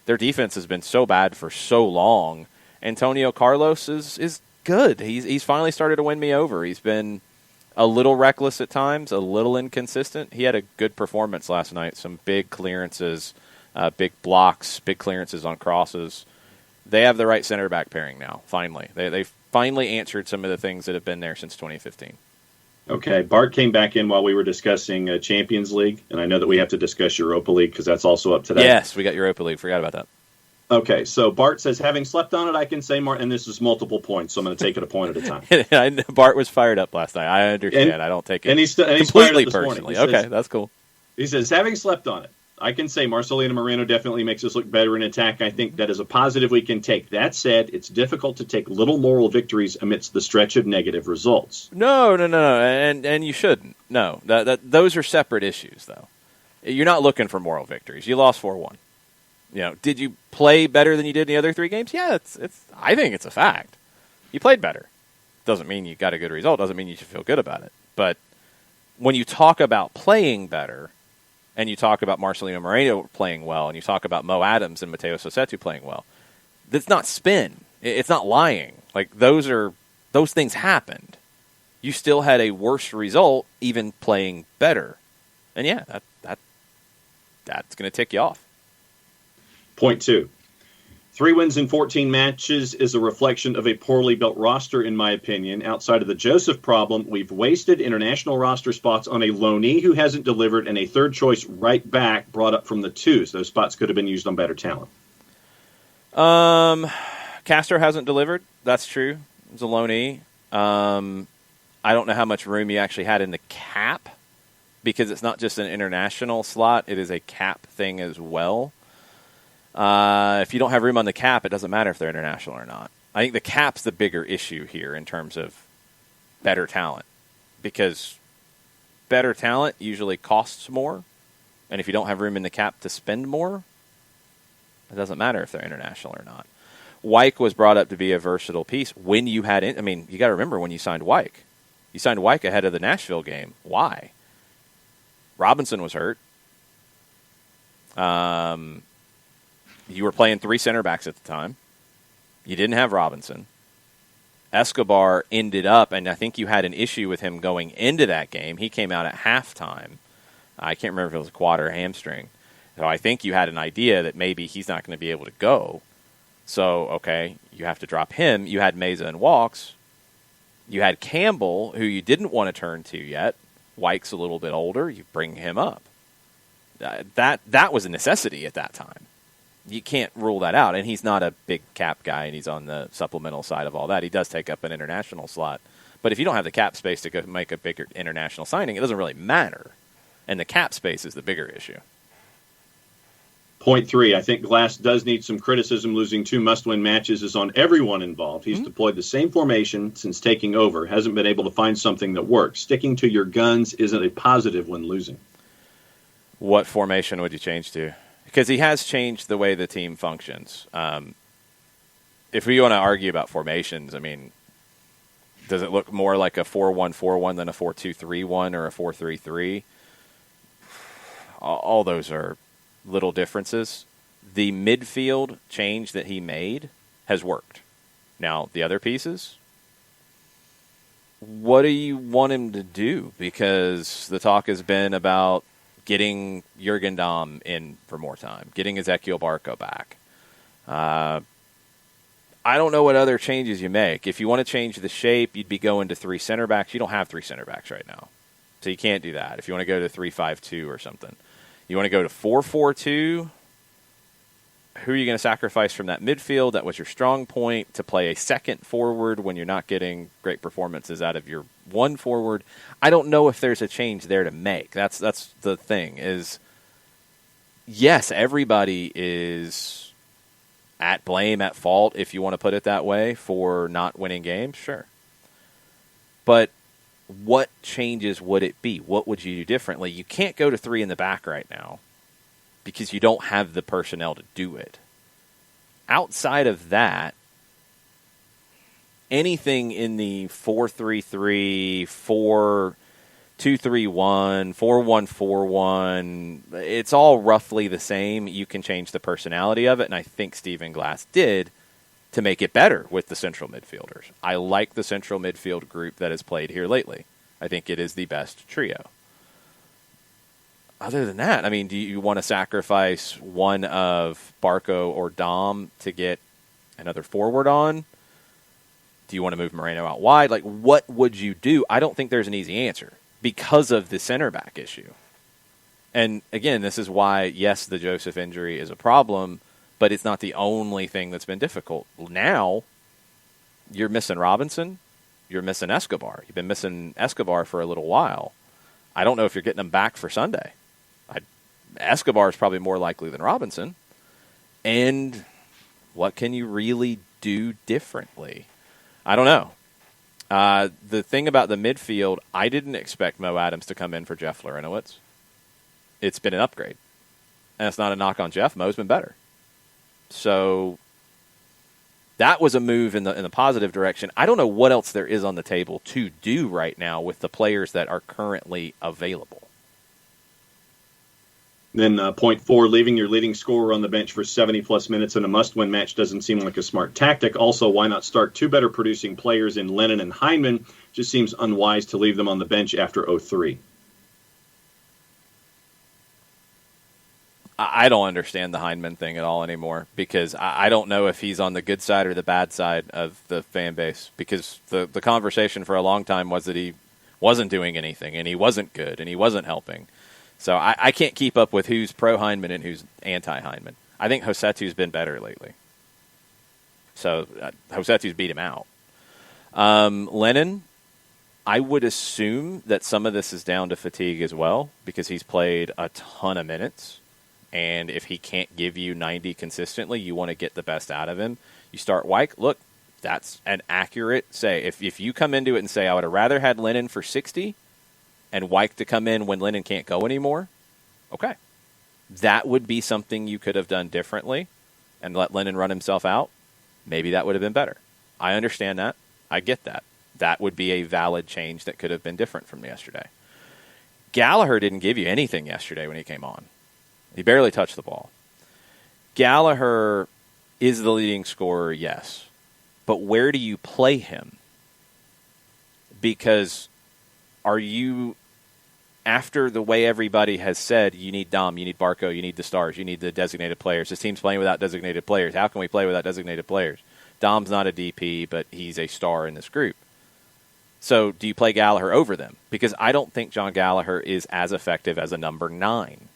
their defense has been so bad for so long. Antonio Carlos is good. He's finally started to win me over. He's been a little reckless at times, a little inconsistent. He had a good performance last night. Some big clearances, big blocks, big clearances on crosses. They have the right center back pairing now, finally. They finally answered some of the things that have been there since 2015. Okay, Bart came back in while we were discussing Champions League, and I know that we have to discuss Europa League because that's also up today. Yes, we got Europa League. Forgot about that. Okay, so Bart says, having slept on it, I can say more, and this is multiple points, so I'm going to take it a point at a time. Bart was fired up last night. I understand. I don't take it he's completely personally. Says, that's cool. He says, having slept on it, I can say Marcelino Moreno definitely makes us look better in attack. I think that is a positive we can take. That said, it's difficult to take little moral victories amidst the stretch of negative results. No, and you shouldn't. No, those are separate issues, though. You're not looking for moral victories. You lost 4-1. Did you play better than you did in the other 3 games? Yeah, it's. I think it's a fact. You played better. Doesn't mean you got a good result. Doesn't mean you should feel good about it. But when you talk about playing better, and you talk about Marcelino Moreno playing well, and you talk about Mo Adams and Mateo Sosetu playing well, that's not spin. It's not lying. Like those things happened. You still had a worse result, even playing better, and yeah, that's going to tick you off. Point 2. 3 wins in 14 matches is a reflection of a poorly built roster, in my opinion. Outside of the Joseph problem, we've wasted international roster spots on a loanee who hasn't delivered and a third-choice right back brought up from the twos. Those spots could have been used on better talent. Castro hasn't delivered. That's true. It's a loanee. I don't know how much room you actually had in the cap because it's not just an international slot. It is a cap thing as well. If you don't have room on the cap, it doesn't matter if they're international or not. I think the cap's the bigger issue here in terms of better talent because better talent usually costs more, and if you don't have room in the cap to spend more, it doesn't matter if they're international or not. Wyke was brought up to be a versatile piece when you had – you got to remember when you signed Wyke. You signed Wyke ahead of the Nashville game. Why? Robinson was hurt. You were playing 3 center backs at the time. You didn't have Robinson. Escobar ended up, and I think you had an issue with him going into that game. He came out at halftime. I can't remember if it was a quad or a hamstring. So I think you had an idea that maybe he's not going to be able to go. So, okay, you have to drop him. You had Meza and Walks. You had Campbell, who you didn't want to turn to yet. Wyke's a little bit older. You bring him up. That was a necessity at that time. You can't rule that out. And he's not a big cap guy, and he's on the supplemental side of all that. He does take up an international slot. But if you don't have the cap space to go make a bigger international signing, it doesn't really matter. And the cap space is the bigger issue. Point 3, I think Glass does need some criticism. Losing 2 must-win matches is on everyone involved. He's deployed the same formation since taking over, hasn't been able to find something that works. Sticking to your guns isn't a positive when losing. What formation would you change to? Because he has changed the way the team functions. If we want to argue about formations, does it look more like a 4-1-4-1 than a 4-2-3-1 or a 4-3-3? All those are little differences. The midfield change that he made has worked. Now, the other pieces, what do you want him to do? Because the talk has been about getting Jurgen Damm in for more time, getting Ezequiel Barco back. I don't know what other changes you make. If you want to change the shape, you'd be going to 3 center backs. You don't have 3 center backs right now, so you can't do that. If you want to go to 3-5-2 or something. You want to go to 4-4-2, who are you going to sacrifice from that midfield? That was your strong point, to play a second forward when you're not getting great performances out of your one forward. I don't know if there's a change there to make. That's the thing is, yes, everybody is at blame, at fault, if you want to put it that way, for not winning games, sure. But what changes would it be? What would you do differently? You can't go to 3 in the back right now because you don't have the personnel to do it. Outside of that, anything in the 4-3-3, 4-2-3-1, 4-1-4-1, it's all roughly the same. You can change the personality of it, and I think Stephen Glass did to make it better with the central midfielders. I like the central midfield group that has played here lately. I think it is the best trio. Other than that, I mean, do you want to sacrifice one of Barco or Dom to get another forward on? Do you want to move Moreno out wide? Like, what would you do? I don't think there's an easy answer because of the center back issue. And again, this is why, yes, the Joseph injury is a problem, but it's not the only thing that's been difficult. Now, you're missing Robinson. You're missing Escobar. You've been missing Escobar for a little while. I don't know if you're getting him back for Sunday. Escobar is probably more likely than Robinson. And what can you really do differently? I don't know. The thing about the midfield, I didn't expect Mo Adams to come in for Jeff Larinowitz. It's been an upgrade. And it's not a knock on Jeff. Mo's been better. So that was a move in the positive direction. I don't know what else there is on the table to do right now with the players that are currently available. Then point 4, leaving your leading scorer on the bench for 70-plus minutes in a must-win match doesn't seem like a smart tactic. Also, why not start two better producing players in Lennon and Hyndman? Just seems unwise to leave them on the bench after 0-3. I don't understand the Hyndman thing at all anymore because I don't know if he's on the good side or the bad side of the fan base, because the conversation for a long time was that he wasn't doing anything and he wasn't good and he wasn't helping. So I can't keep up with who's pro-Hyndman and who's anti-Hyndman. I think Josetu's been better lately. So Josetu's beat him out. Lennon, I would assume that some of this is down to fatigue as well because he's played a ton of minutes. And if he can't give you 90 consistently, you want to get the best out of him. You start Wyke. Look, that's an accurate say. If you come into it and say, I would have rather had Lennon for 60 and Wyke to come in when Lennon can't go anymore, okay. That would be something you could have done differently and let Lennon run himself out. Maybe that would have been better. I understand that. I get that. That would be a valid change that could have been different from yesterday. Gallagher didn't give you anything yesterday when he came on. He barely touched the ball. Gallagher is the leading scorer, yes. But where do you play him? Because are you, after the way everybody has said, you need Dom, you need Barco, you need the stars, you need the designated players. This team's playing without designated players. How can we play without designated players? Dom's not a DP, but he's a star in this group. So do you play Gallagher over them? Because I don't think John Gallagher is as effective as a number 9.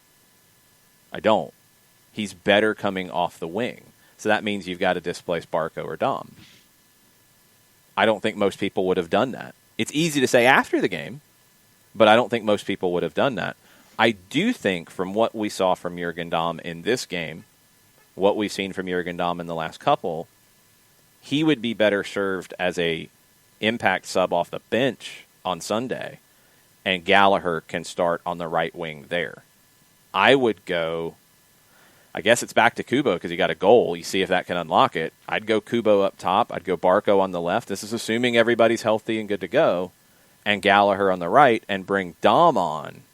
I don't. He's better coming off the wing. So that means you've got to displace Barco or Dom. I don't think most people would have done that. It's easy to say after the game, but I don't think most people would have done that. I do think from what we saw from Jurgen Damm in this game, what we've seen from Jurgen Damm in the last couple, he would be better served as a impact sub off the bench on Sunday, and Gallagher can start on the right wing there. I would go, I guess it's back to Kubo because he got a goal. You see if that can unlock it. I'd go Kubo up top. I'd go Barco on the left. This is assuming everybody's healthy and good to go. And Gallagher on the right, and bring Dom on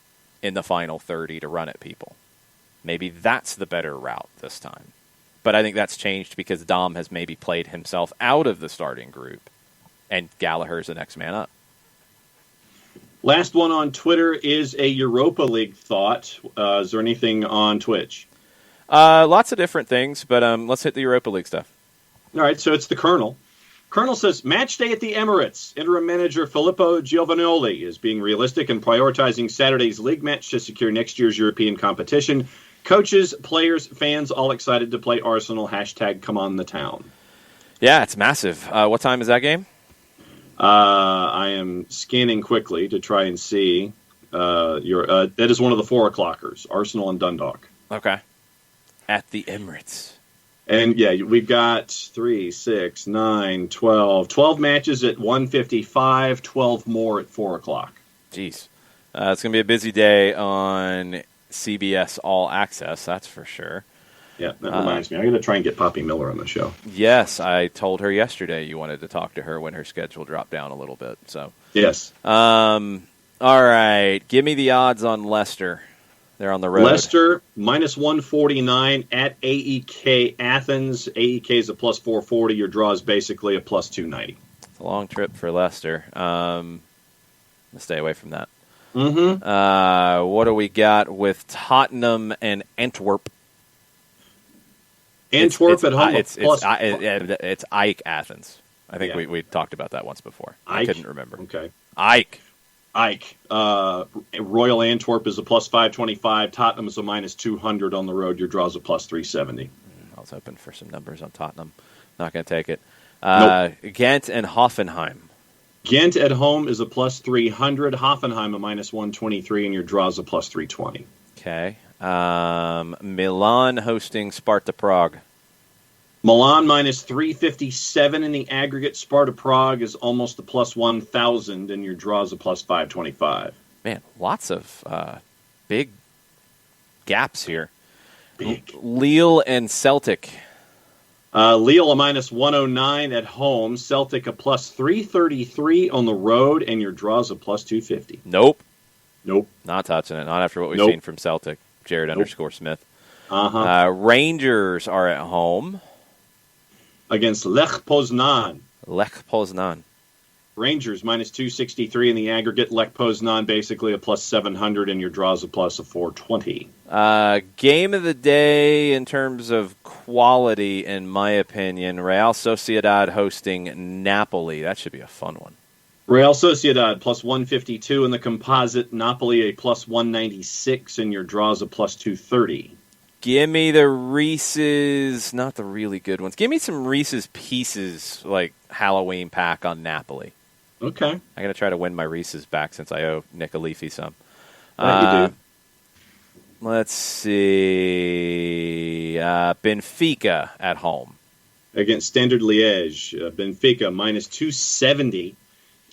in the final 30 to run at people. Maybe that's the better route this time. But I think that's changed because Dom has maybe played himself out of the starting group, and Gallagher's the next man up. Last one on Twitter is a Europa League thought. Is there anything on Twitch? Lots of different things, but let's hit the Europa League stuff. All right, so it's the Colonel. Colonel says, match day at the Emirates. Interim manager Filippo Giovannioli is being realistic and prioritizing Saturday's league match to secure next year's European competition. Coaches, players, fans, all excited to play Arsenal. # come on the town. Yeah, it's massive. What time is that game? I am scanning quickly to try and see. That is one of the 4 o'clockers, Arsenal and Dundalk. Okay. At the Emirates. And, yeah, we've got 3, 6, 9, 12. 12 matches at 1:55, 12 more at 4 o'clock. Jeez. It's going to be a busy day on CBS All Access, that's for sure. Yeah, that reminds me. I got to try and get Poppy Miller on the show. Yes, I told her yesterday you wanted to talk to her when her schedule dropped down a little bit. So yes. All right, give me the odds on Leicester. They're on the road. Leicester minus 149 at AEK Athens. AEK is a plus 440. Your draw is basically a plus 290. It's a long trip for Leicester. Let's stay away from that. Mm-hmm. What do we got with Tottenham and Antwerp? Antwerp at home. It's Ike Athens. I think we talked about that once before. I couldn't remember. Okay. Ike. Royal Antwerp is a plus 525. Tottenham is a minus 200 on the road. Your draw is a plus 370. I was hoping for some numbers on Tottenham. Not going to take it. Nope. Ghent and Hoffenheim. Ghent at home is a plus 300. Hoffenheim a minus 123, and your draw is a plus 320. Okay. Milan hosting Sparta Prague. Milan minus 357 in the aggregate. Sparta Prague is almost a plus 1,000, and your draw is a plus 525. Man, lots of big gaps here. Big. Lille and Celtic. Lille a minus 109 at home. Celtic a plus 333 on the road, and your draw is a plus 250. Nope. Not touching it. Not after what we've seen from Celtic. Jared _ Smith. Rangers are at home. Against Lech Poznan. Rangers minus 263 in the aggregate. Lech Poznan basically a plus 700, and your draw is a plus of 420. Game of the day in terms of quality, in my opinion, Real Sociedad hosting Napoli. That should be a fun one. Real Sociedad plus 152 in the composite. Napoli a plus 196, and your draw is a plus 230. Give me the Reese's, not the really good ones. Give me some Reese's Pieces, like Halloween pack on Napoli. Okay. I got to try to win my Reese's back since I owe Nick a Leafy some. You do. Let's see. Benfica at home. Against Standard Liège. Benfica minus 270.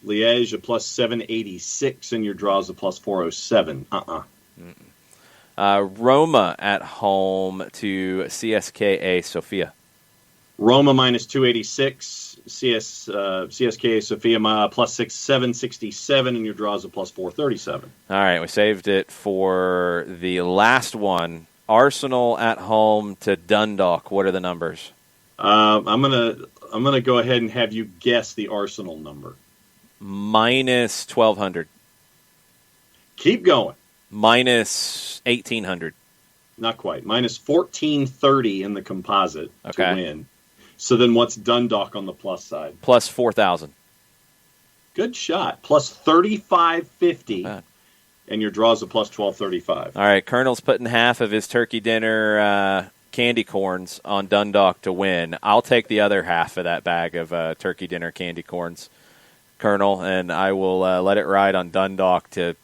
Liège a plus 786, and your draw is a plus 407. Roma at home to CSKA Sofia. Roma minus 286. CSKA Sofia plus 767, and your draw is a plus 437. All right, we saved it for the last one. Arsenal at home to Dundalk. What are the numbers? I'm gonna go ahead and have you guess the Arsenal number. Minus 1,200. Keep going. Minus 1,800. Not quite. Minus 1,430 in the composite to win. So then what's Dundalk on the plus side? Plus 4,000. Good shot. Plus 3,550. And your draw is a plus 1,235. All right, Colonel's putting half of his turkey dinner candy corns on Dundalk to win. I'll take the other half of that bag of turkey dinner candy corns, Colonel, and I will let it ride on Dundalk to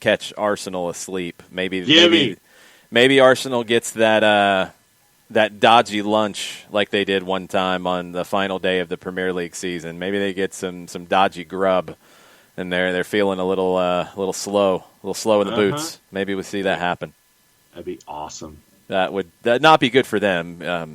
catch Arsenal asleep. Maybe Arsenal gets that dodgy lunch like they did one time on the final day of the Premier League season. Maybe they get some dodgy grub, and they're feeling a little slow in the boots. Maybe we'll see that happen. That'd be awesome. That would not be good for them. No.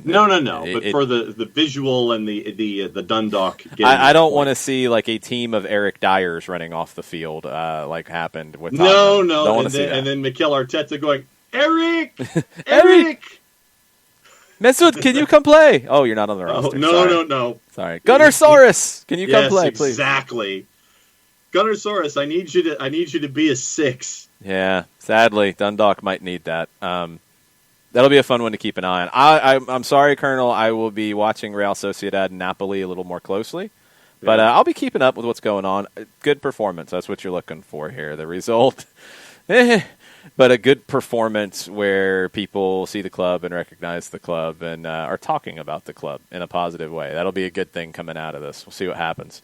But for the visual and the Dundalk. I don't want to see like a team of Eric Dyers running off the field like happened with Tottenham. No. Don't want to see that. And then Mikel Arteta going, Eric! Mesut, can you come play? Oh, you're not on the roster. No. Sorry. Gunnersaurus, can you come play, please? Exactly. Gunnersaurus, I need you to be a 6. Yeah, sadly, Dundalk might need that. That'll be a fun one to keep an eye on. I'm sorry, Colonel. I will be watching Real Sociedad and Napoli a little more closely. But I'll be keeping up with what's going on. Good performance. That's what you're looking for here. The result, but a good performance where people see the club and recognize the club and are talking about the club in a positive way. That'll be a good thing coming out of this. We'll see what happens.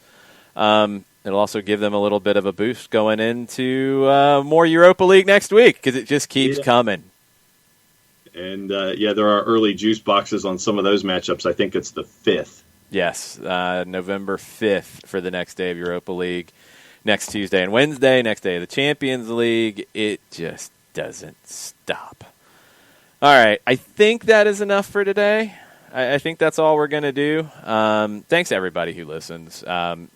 It'll also give them a little bit of a boost going into more Europa League next week because it just keeps coming. And, there are early juice boxes on some of those matchups. I think it's the 5th. Yes, November 5th for the next day of Europa League. Next Tuesday and Wednesday, next day of the Champions League. It just doesn't stop. All right. I think that is enough for today. I think that's all we're going to do. Thanks to everybody who listens.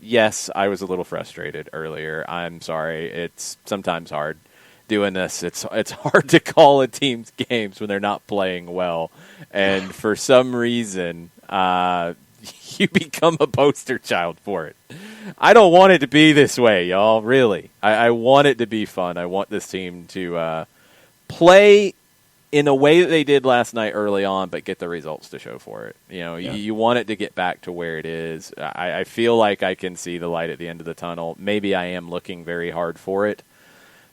Yes, I was a little frustrated earlier. I'm sorry. It's sometimes hard doing this. It's hard to call a team's games when they're not playing well. And for some reason, you become a poster child for it. I don't want it to be this way, y'all, really. I want it to be fun. I want this team to play in a way that they did last night early on, but get the results to show for it. You want it to get back to where it is. I feel like I can see the light at the end of the tunnel. Maybe I am looking very hard for it,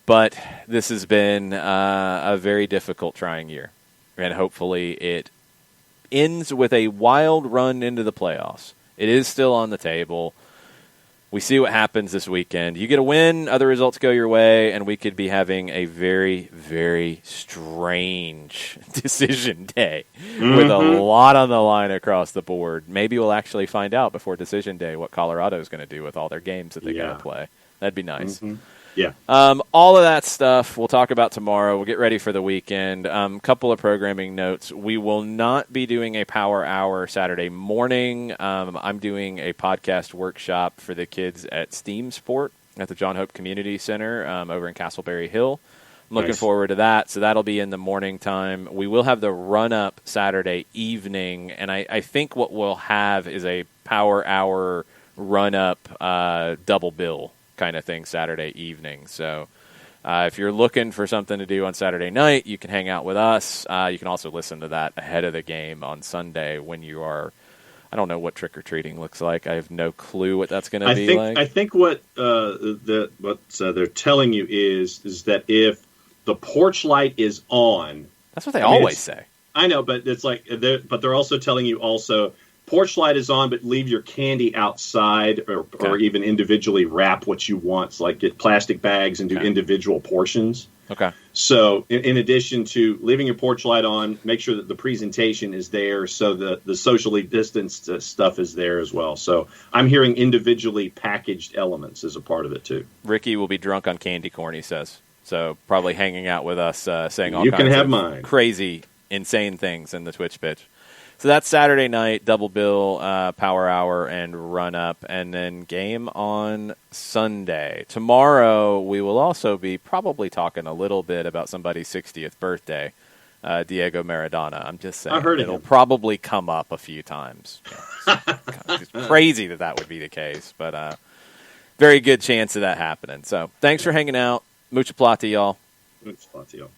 but this has been a very difficult, trying year, and hopefully it ends with a wild run into the playoffs. It is still on the table. We see what happens this weekend. You get a win, other results go your way, and we could be having a very, very strange decision day with a lot on the line across the board. Maybe we'll actually find out before decision day what Colorado is going to do with all their games that they got to play. That'd be nice. Mm-hmm. Yeah. All of that stuff we'll talk about tomorrow. We'll get ready for the weekend. Couple of programming notes. We will not be doing a power hour Saturday morning. I'm doing a podcast workshop for the kids at Steam Sport at the John Hope Community Center over in Castleberry Hill. I'm looking forward to that. So that'll be in the morning time. We will have the run-up Saturday evening, and I think what we'll have is a power hour run-up double bill kind of thing Saturday evening. So if you're looking for something to do on Saturday night, you can hang out with us. You can also listen to that ahead of the game on Sunday when you are, I don't know what trick-or-treating looks like. I have no clue what that's going to be like. I think what they're telling you is that if the porch light is on... That's what they always say. I know, but it's like, they're also telling you also, porch light is on, but leave your candy outside or even individually wrap what you want. So like get plastic bags and do individual portions. Okay. So in addition to leaving your porch light on, make sure that the presentation is there so the socially distanced stuff is there as well. So I'm hearing individually packaged elements as a part of it too. Ricky will be drunk on candy corn, he says. So probably hanging out with us saying all you kinds can have of mine. Crazy, insane things in the Twitch pitch. So that's Saturday night, double bill, power hour, and run up, and then game on Sunday. Tomorrow, we will also be probably talking a little bit about somebody's 60th birthday, Diego Maradona. I'm just saying, it'll probably come up a few times. It's crazy that would be the case, but very good chance of that happening. So thanks for hanging out. Mucha plata, y'all. Mucha plata, y'all.